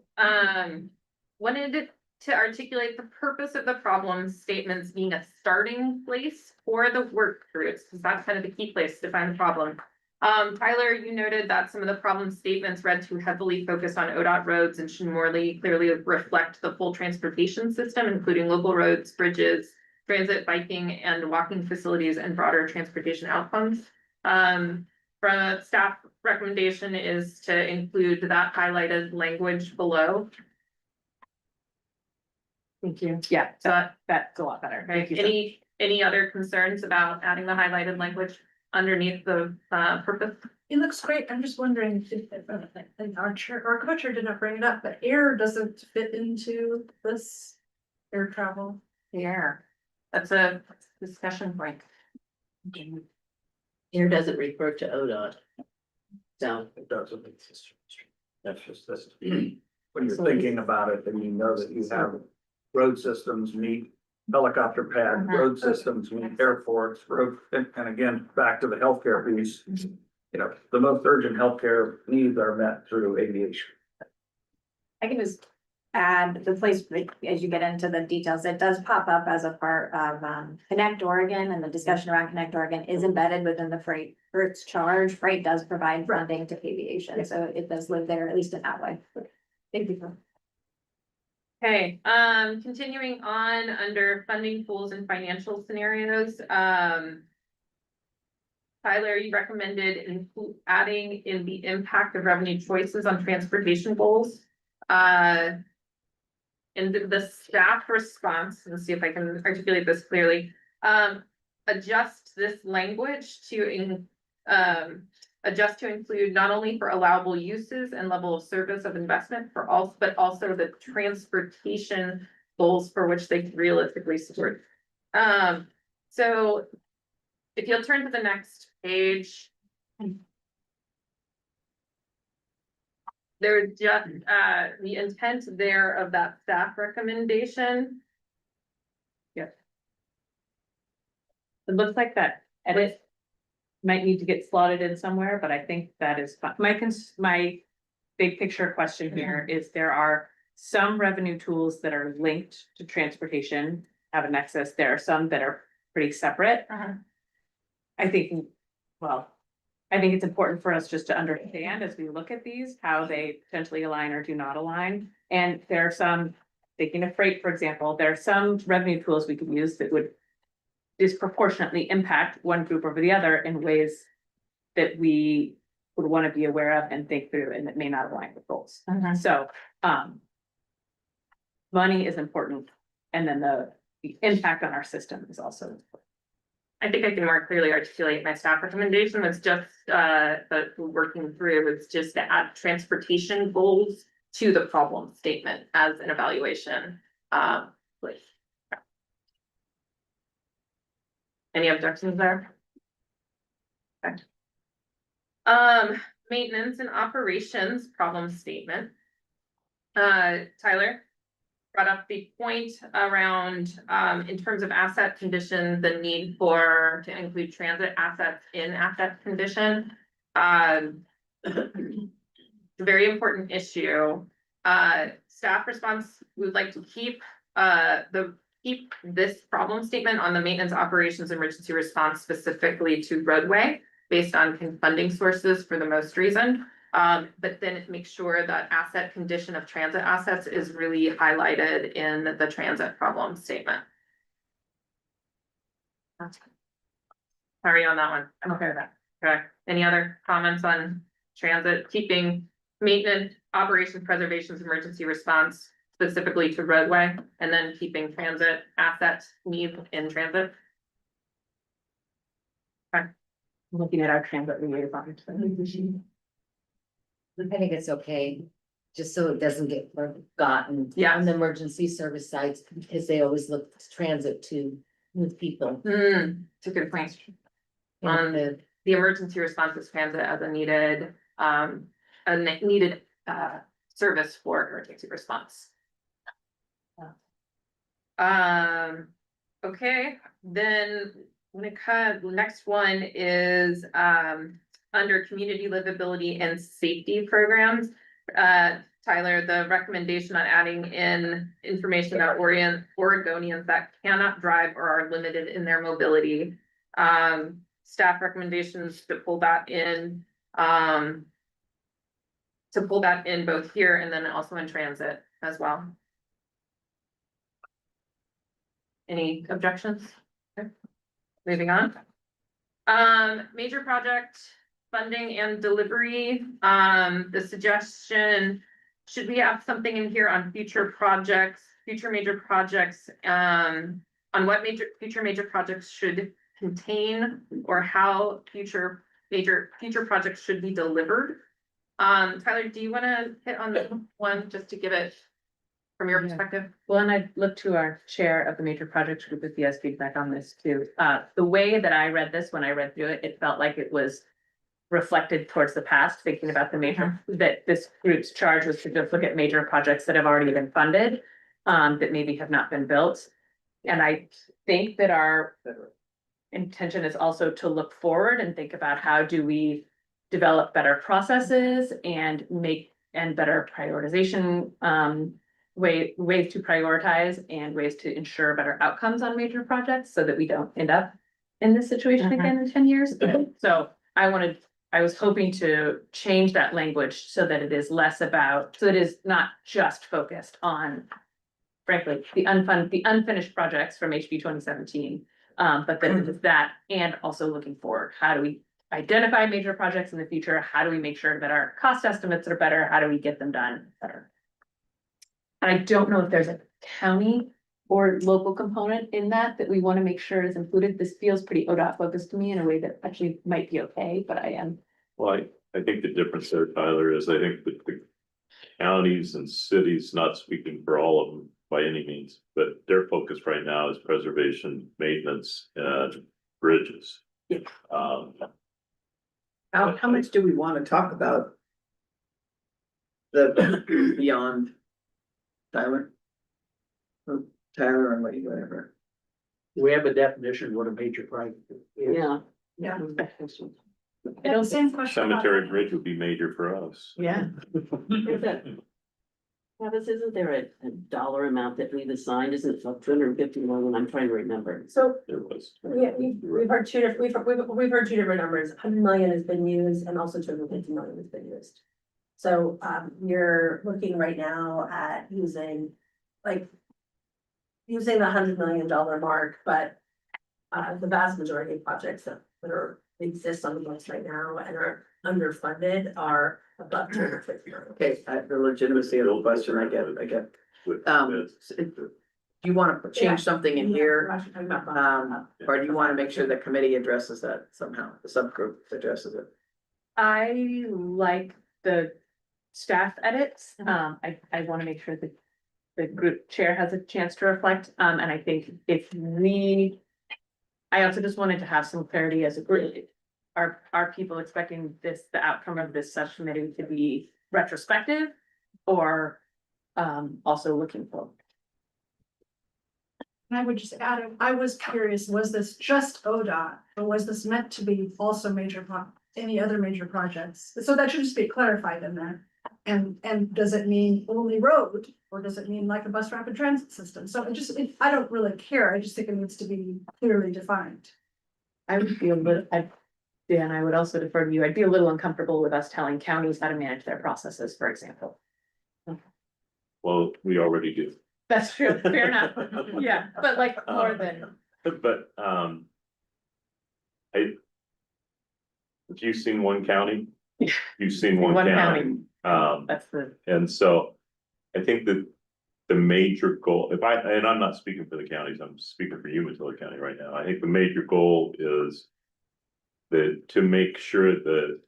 wanted to articulate the purpose of the problem statements being a starting place for the work groups, because that's kind of the key place to find the problem. Tyler, you noted that some of the problem statements read too heavily focused on ODOT roads and should more clearly reflect the full transportation system, including local roads, bridges, transit, biking, and walking facilities, and broader transportation outcomes. From staff recommendation is to include that highlighted language below. Thank you. Yeah, so that's a lot better. Thank you. Any other concerns about adding the highlighted language underneath the purpose? It looks great. I'm just wondering if, and our co-chair did not bring it up, but air doesn't fit into this air travel. Yeah, that's a discussion point. Here doesn't refer to ODOT. So. It doesn't. That's just this. When you're thinking about it, then you know that you have road systems meet helicopter pad, road systems meet airports, and again, back to the healthcare piece. You know, the most urgent healthcare needs are met through aviation. I can just add the place, as you get into the details, it does pop up as a part of Connect Oregon, and the discussion around Connect Oregon is embedded within the freight Hertz charge. Freight does provide funding to aviation, so it does live there, at least in that way. Thank you. Okay, continuing on under funding pools and financial scenarios, Tyler, you recommended adding in the impact of revenue choices on transportation goals. In the staff response, let's see if I can articulate this clearly, adjust this language to include not only for allowable uses and level of service of investment for all, but also the transportation goals for which they can realistically support. So if you'll turn to the next page. There's just the intent there of that staff recommendation. Yep. It looks like that edit might need to get slotted in somewhere, but I think that is fine. My big picture question here is there are some revenue tools that are linked to transportation, have a nexus. There are some that are pretty separate. I think it's important for us just to understand as we look at these, how they potentially align or do not align. And there are some, thinking of freight, for example, there are some revenue tools we could use that would disproportionately impact one group over the other in ways that we would want to be aware of and think through, and that may not align with goals. So, money is important, and then the impact on our system is also important. I think I can more clearly articulate my staff recommendation. It's just, but working through, it's just to add transportation goals to the problem statement as an evaluation. Please. Any objections there? Okay. Maintenance and operations problem statement. Tyler brought up the point around, in terms of asset condition, the need to include transit assets in asset condition. Very important issue. Staff response, we would like to keep this problem statement on the maintenance operations emergency response specifically to roadway based on funding sources for the most reason. But then make sure that asset condition of transit assets is really highlighted in the transit problem statement. Sorry on that one. I'm okay with that. Okay. Any other comments on transit? Keeping maintenance, operations, preservations, emergency response specifically to roadway, and then keeping transit asset needs in transit. Okay. looking at our transit liaison. I think it's okay, just so it doesn't get forgotten. Yeah. On the emergency service sites, because they always look to transit to with people. It's a good point. And The emergency response transit as a needed, needed, service for emergency response. Okay, then when it comes, next one is, under community livability and safety programs. Tyler, the recommendation on adding in information about Oregonians that cannot drive or are limited in their mobility. Staff recommendations to pull that in, both here and then also in transit as well. Any objections? Okay. Moving on. Major project funding and delivery, the suggestion, should we have something in here on future projects, future major projects, on what future major projects should contain or how future projects should be delivered? Tyler, do you wanna hit on the one just to give it from your perspective? Well, and I look to our chair of the major projects group if he has feedback on this too. The way that I read this, when I read through it, it felt like it was reflected towards the past, thinking about the major, that this group's charge was to just look at major projects that have already been funded, that maybe have not been built. And I think that our intention is also to look forward and think about how do we develop better processes and better prioritization, ways to prioritize and ways to ensure better outcomes on major projects so that we don't end up in this situation again in 10 years. So I was hoping to change that language so that it is less about, so it is not just focused on, frankly, the unfinished projects from HB 2017. But that it is that and also looking forward. How do we identify major projects in the future? How do we make sure that our cost estimates are better? How do we get them done better? I don't know if there's a county or local component in that we want to make sure is included. This feels pretty ODOT focused to me in a way that actually might be okay, but I am. Well, I think the difference there, Tyler, is I think that the counties and cities, not speaking for all of them by any means, but their focus right now is preservation, maintenance, and bridges. Yeah. How much do we want to talk about the beyond Tyler? Or Tyler and whatever. We have a definition of what a major project is. Yeah. Yeah. I don't Same question. Cemetery bridge would be major for us. Yeah. Travis, isn't there a dollar amount that we've assigned? Isn't it like 250 million? I'm trying to remember. So, There was. yeah, we've heard two different, we've heard two different numbers. 100 million has been used and also 250 million has been used. So, you're looking right now at using the $100 million mark, but the vast majority of projects that exist on the books right now and are underfunded are above 250 million. Okay, the legitimacy of the question, I get. Do you want to change something in here? Or do you want to make sure the committee addresses that somehow, the subgroup addresses it? I like the staff edits. I want to make sure that the group chair has a chance to reflect. And I think I also just wanted to have some clarity as a group. Are people expecting the outcome of this subcommittee to be retrospective or also looking forward? And I would just add, I was curious, was this just ODOT, or was this meant to be also any other major projects? So that should just be clarified in there. And does it mean only road, or does it mean like a bus rapid transit system? So I don't really care, I just think it needs to be clearly defined. I would be Dan, I would also defer to you. I'd be a little uncomfortable with us telling counties how to manage their processes, for example. Well, we already do. That's true, fair enough. Yeah, but like more than. But, if you've seen one county, you've seen one county. That's the. And so I think that the major goal, and I'm not speaking for the counties, I'm speaking for Umatilla County right now. I think the major goal is to make sure that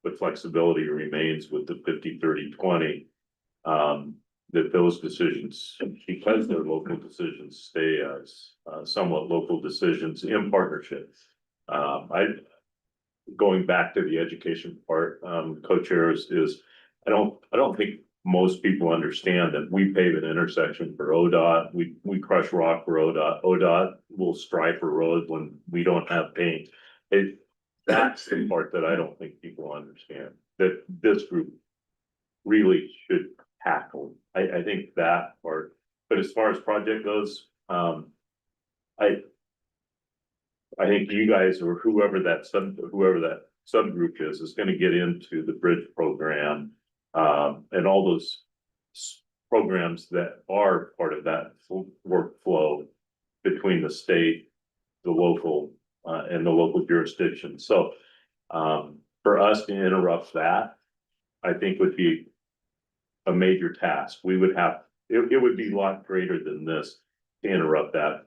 the flexibility remains with the 50-30-20. That those decisions, because they're local decisions, stay as somewhat local decisions in partnership. Going back to the education part, co-chair is, I don't think most people understand that we pave an intersection for ODOT, we crush rock for ODOT. ODOT will stripe a road when we don't have paint. That's the part that I don't think people understand, that this group really should tackle. I think that part, but as far as project goes, I think you guys or whoever that subgroup is gonna get into the bridge program. And all those programs that are part of that workflow between the state, the local, and the local jurisdiction. So, for us to interrupt that, I think would be a major task. We would have, it would be a lot greater than this to interrupt that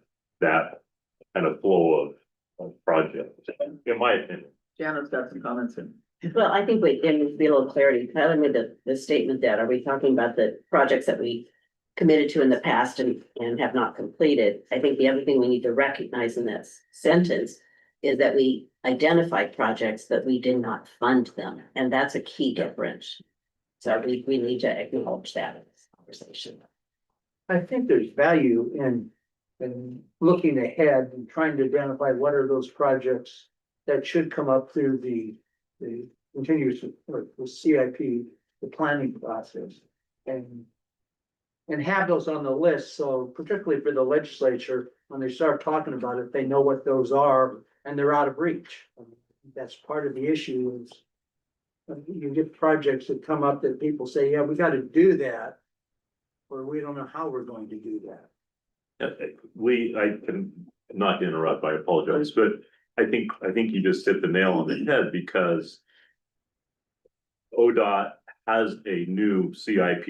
kind of flow of projects, in my opinion. Janet's got some comments in. Well, I think there needs to be a little clarity. Tyler made the statement that, are we talking about the projects that we committed to in the past and have not completed? I think the other thing we need to recognize in that sentence is that we identified projects that we did not fund them, and that's a key difference. So we need to acknowledge that in this conversation. I think there's value in looking ahead and trying to identify what are those projects that should come up through the continuous, or the CIP, the planning process. And have those on the list, so particularly for the legislature, when they start talking about it, they know what those are and they're out of reach. That's part of the issue is you get projects that come up that people say, yeah, we gotta do that, or we don't know how we're going to do that. I can not interrupt, I apologize, but I think you just hit the nail on the head, because ODOT has a new CIP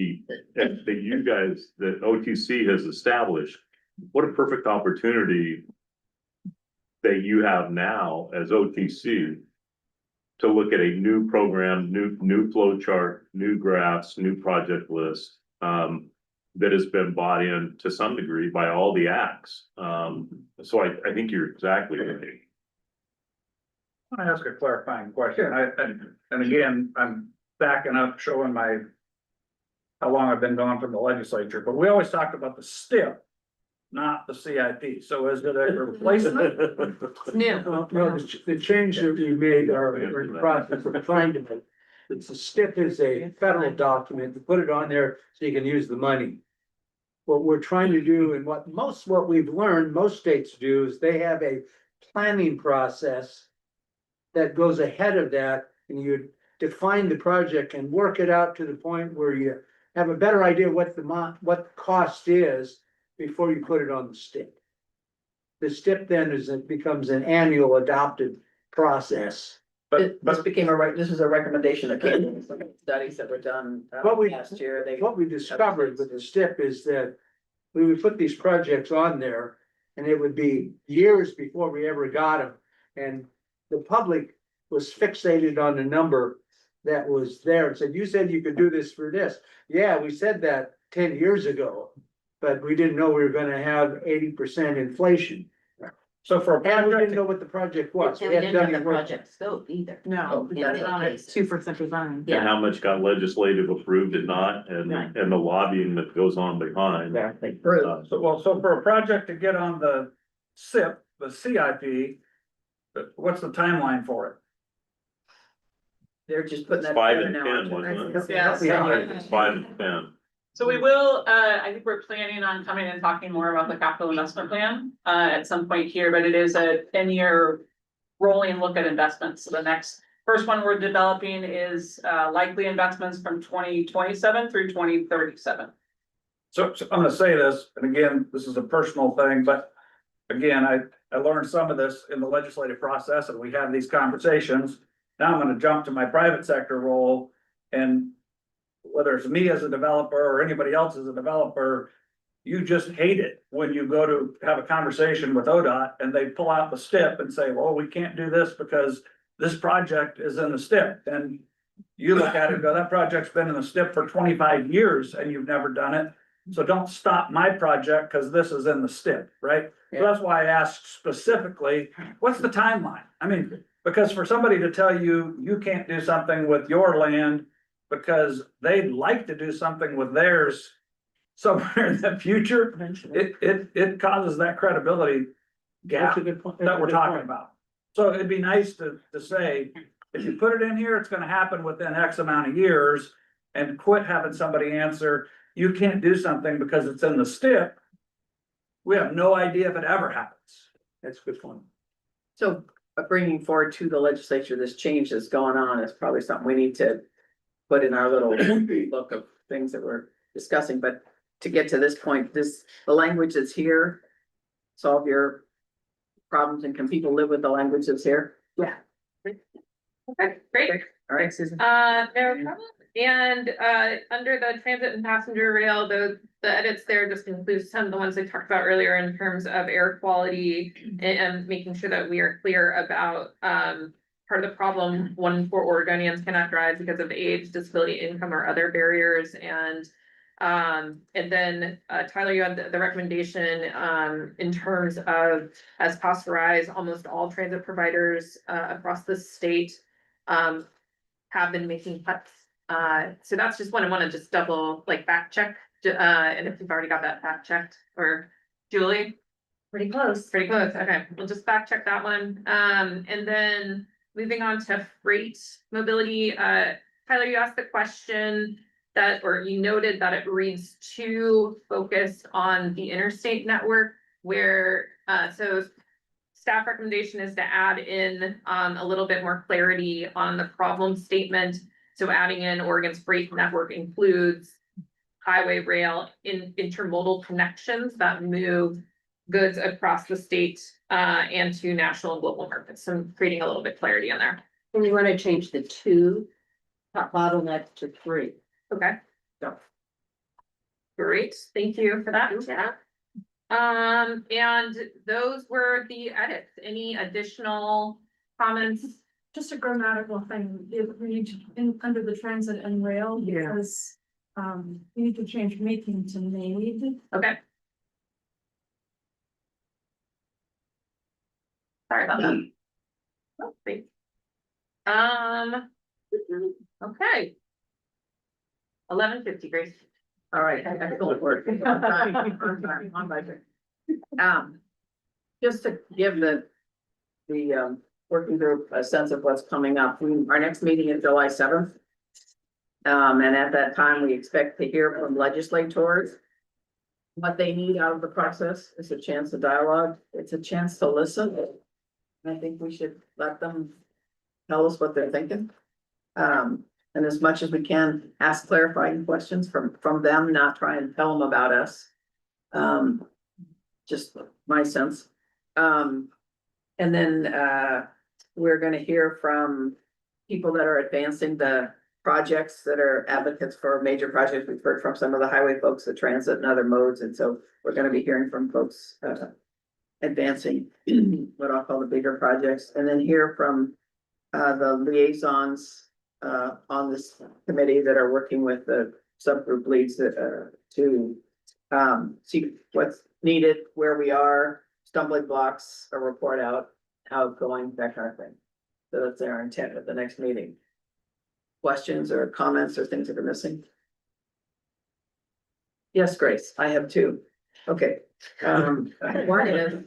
that you guys, that OTC has established. What a perfect opportunity that you have now as OTC to look at a new program, new flow chart, new graphs, new project list, that has been bought in to some degree by all the acts. So I think you're exactly right. I want to ask a clarifying question. And again, I'm backing up, showing how long I've been gone from the legislature, but we always talked about the STIP, not the CIP. So is it a replacement? New. No, the change that we made are in the process of trying to make. It's a STIP is a federal document, to put it on there so you can use the money. What we're trying to do, and what we've learned most states do, is they have a planning process that goes ahead of that, and you define the project and work it out to the point where you have a better idea what the cost is before you put it on the STIP. The STIP then it becomes an annual adopted process. This became this is a recommendation that came from some studies that were done last year. What we discovered with the STIP is that we would put these projects on there, and it would be years before we ever got them. And the public was fixated on the number that was there and said, you said you could do this for this. Yeah, we said that 10 years ago, but we didn't know we were gonna have 80% inflation. So for a And we project, didn't know what the project was. And We we hadn't didn't have done the any work. project scope either. No, In many cases. 2% design. And how much got legislative approved and not, and Right. the lobbying that goes on behind. Exactly. so for a project to get on the SIP, the CIP, what's the timeline for it? They're just putting that. 5 together and now. 10, wasn't it? Yeah. It's 5 and 10. So we will, I think we're planning on coming and talking more about the capital investment plan, at some point here, but it is a 10-year rolling look at investments. So the first one we're developing is, likely investments from 2027 through 2037. So I'm gonna say this, and again, this is a personal thing, but again, I learned some of this in the legislative process, and we have these conversations. Now I'm gonna jump to my private sector role, and whether it's me as a developer or anybody else as a developer, you just hate it when you go to have a conversation with ODOT and they pull out the STIP and say, well, we can't do this because this project is in the STIP, and you look at it and go, that project's been in the STIP for 25 years and you've never done it. So don't stop my project because this is in the STIP, right? So that's why I asked specifically, what's the timeline? I mean, because for somebody to tell you, you can't do something with your land because they'd like to do something with theirs somewhere in the future, it causes that credibility gap that we're talking about. So it'd be nice to say, if you put it in here, it's gonna happen within X amount of years, and quit having somebody answer, you can't do something because it's in the STIP. We have no idea if it ever happens. That's a good point. So bringing forward to the legislature, this change that's going on is probably something we need to put in our little book of things that we're discussing, but to get to this point, the language that's here, solve your problems, and can people live with the language that's here? Yeah. Okay, great. All right, Susan. No problem. And under the transit and passenger rail, the edits there just include some of the ones I talked about earlier in terms of air quality and making sure that we are clear about part of the problem. 1 in 4 Oregonians cannot drive because of age, disability, income, or other barriers. And then Tyler, you had the recommendation in terms of, as costs rise, almost all transit providers across the state have been making cuts. So that's just one I want to just double fact check. And if you've already got that fact checked, or Julie? Pretty close. Pretty close. Okay, we'll just fact check that one. And then moving on to freight mobility, Tyler, you asked the question that, or you noted that it reads too focused on the interstate network, where, so staff recommendation is to add in a little bit more clarity on the problem statement. So adding in Oregon's freight network includes highway, rail, intermodal connections that move goods across the state and to national and global markets. So creating a little bit clarity in there. And you want to change the 2 bottleneck to 3. Okay. Great, thank you for that. Yeah. And those were the edits. Any additional comments? Just a grammatical thing, it reads in under the transit and rail, because we need to change making to made. Okay. Sorry about that. Oh, thanks. Okay. 11:50, Grace. All right, excellent work. On budget. Just to give the working group a sense of what's coming up, our next meeting is July 7th. And at that time, we expect to hear from legislators what they need out of the process. It's a chance to dialogue. It's a chance to listen. I think we should let them tell us what they're thinking. And as much as we can, ask clarifying questions from them, not try and tell them about us. Just my sense. And then we're gonna hear from people that are advancing the projects, that are advocates for major projects. We've heard from some of the highway folks, the transit and other modes, and so we're gonna be hearing from folks advancing what I'll call the bigger projects, and then hear from the liaisons on this committee that are working with the subgroup leads to see what's needed, where we are, stumbling blocks, a report out, how it's going, that kind of thing. So that's our intent at the next meeting. Questions or comments or things that are missing? Yes, Grace, I have 2. Okay. One is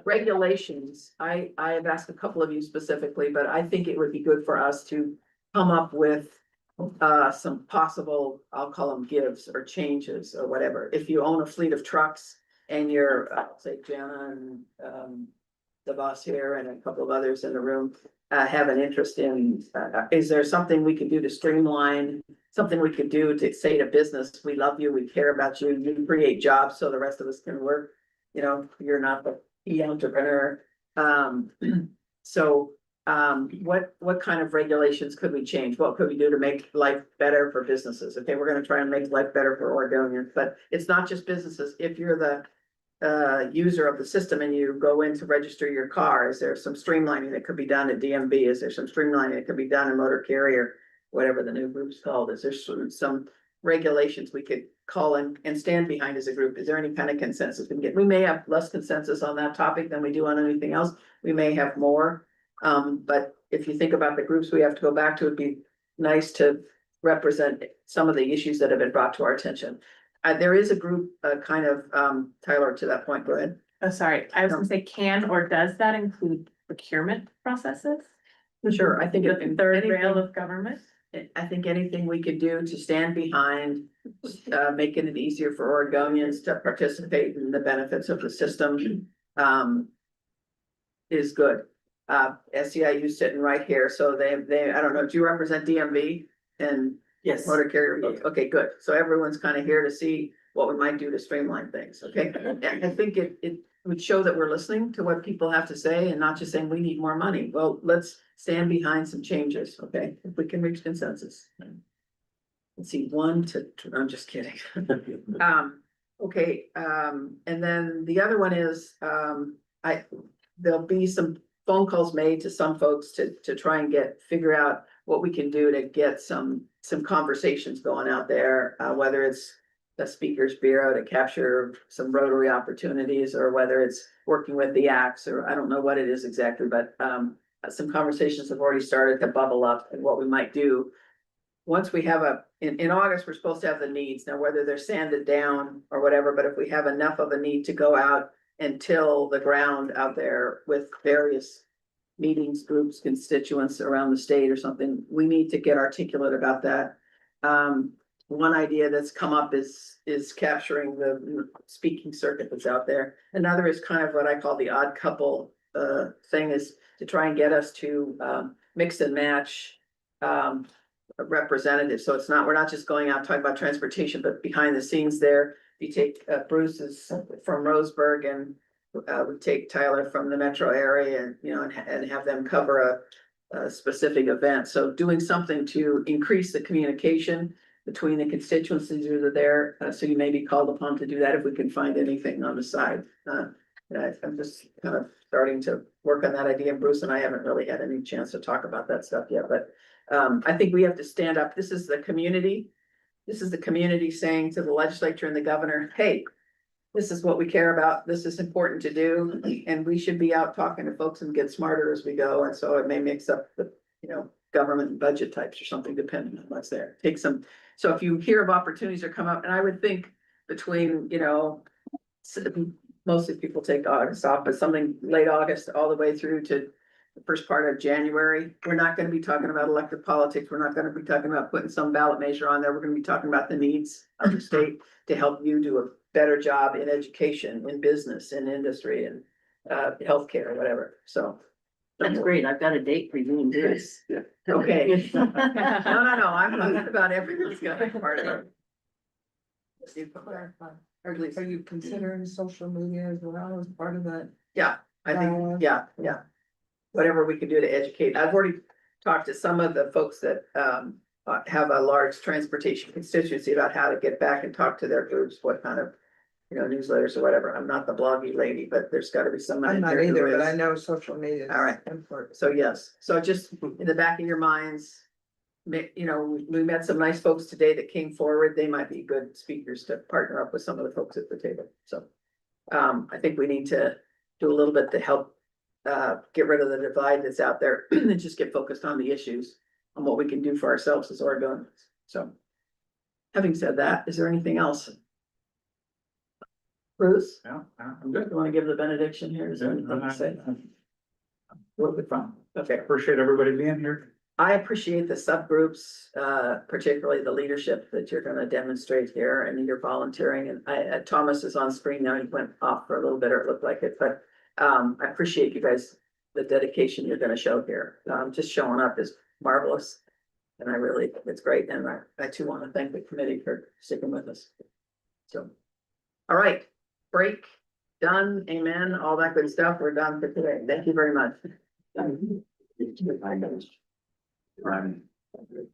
regulations. I have asked a couple of you specifically, but I think it would be good for us to come up with some possible, I'll call them gives or changes or whatever. If you own a fleet of trucks and you're, say Jana and the boss here and a couple of others in the room have an interest in, is there something we could do to streamline, something we could do to say to business, we love you, we care about you, you create jobs so the rest of us can work. You know, you're not the entrepreneur. So what kind of regulations could we change? What could we do to make life better for businesses? Okay, we're gonna try and make life better for Oregonians, but it's not just businesses. If you're the user of the system and you go in to register your car, is there some streamlining that could be done at DMV? Is there some streamlining that could be done in motor carrier? Whatever the new group's called, is there some regulations we could call and stand behind as a group? Is there any kind of consensus we can get? We may have less consensus on that topic than we do on anything else. We may have more. But if you think about the groups we have to go back to, it'd be nice to represent some of the issues that have been brought to our attention. There is a group, Tyler, to that point, go ahead. Oh, sorry, I was gonna say, can or does that include procurement processes? Sure, I think The third rail of government? I think anything we could do to stand behind, making it easier for Oregonians to participate in the benefits of the system, is good. SEIU sitting right here, so they, I don't know, do you represent DMV and Yes. motor carrier? Okay, good. So everyone's kind of here to see what we might do to streamline things, okay? I think it would show that we're listening to what people have to say and not just saying we need more money. Well, let's stand behind some changes, okay? If we can reach consensus. Let's see, I'm just kidding. Okay, and then the other one is, there'll be some phone calls made to some folks to try and figure out what we can do to get some conversations going out there, whether it's the Speakers Bureau to capture some Rotary opportunities, or whether it's working with the ACTS, or I don't know what it is exactly, but some conversations have already started to bubble up and what we might do. Once we have in August, we're supposed to have the needs, now whether they're sanded down or whatever, but if we have enough of a need to go out and till the ground out there with various meetings, groups, constituents around the state or something, we need to get articulate about that. One idea that's come up is capturing the speaking circuit that's out there. Another is kind of what I call the odd couple thing, is to try and get us to mix and match representatives. So we're not just going out talking about transportation, but behind the scenes there. You take Bruce's from Roseburg, and we take Tyler from the metro area, and have them cover a specific event. So doing something to increase the communication between the constituencies that are there. So you may be called upon to do that if we can find anything on the side. I'm just kind of starting to work on that idea. Bruce and I haven't really had any chance to talk about that stuff yet, but I think we have to stand up. This is the community. This is the community saying to the legislature and the governor, hey, this is what we care about. This is important to do. And we should be out talking to folks and get smarter as we go. And so it may mix up the, government and budget types or something, depending on what's there. So if you hear of opportunities that come up, and I would think between, mostly people take August off, but something late August all the way through to the first part of January, we're not going to be talking about elected politics. We're not going to be talking about putting some ballot measure on there. We're going to be talking about the needs of the state to help you do a better job in education, in business, in industry, and healthcare, or whatever. So That's great. I've got a date for you and Bruce. okay. No, I'm talking about everyone's got a part of it. Are you considering social media as well as part of that? Yeah, I think, yeah. Whatever we can do to educate. I've already talked to some of the folks that have a large transportation constituency about how to get back and talk to their groups, what kind of, newsletters or whatever. I'm not the bloggy lady, but there's gotta be someone. I'm not either, but I know social media. All right. Important. So yes, so just in the back of your minds, we met some nice folks today that came forward. They might be good speakers to partner up with some of the folks at the table. So I think we need to do a little bit to help get rid of the divide that's out there and just get focused on the issues, on what we can do for ourselves as Oregonians. So having said that, is there anything else? Bruce? Yeah, I'm good. You want to give the benediction here? Is there anything to say? We'll be fine. Okay, appreciate everybody being here. I appreciate the subgroups, particularly the leadership that you're gonna demonstrate here, and your volunteering, and Thomas is on screen now. He went off for a little bit, or it looked like it, but I appreciate you guys, the dedication you're gonna show here. Just showing up is marvelous. And it's great, and I too want to thank the committee for sticking with us. So, all right, break, done, amen, all that good stuff. We're done for today. Thank you very much.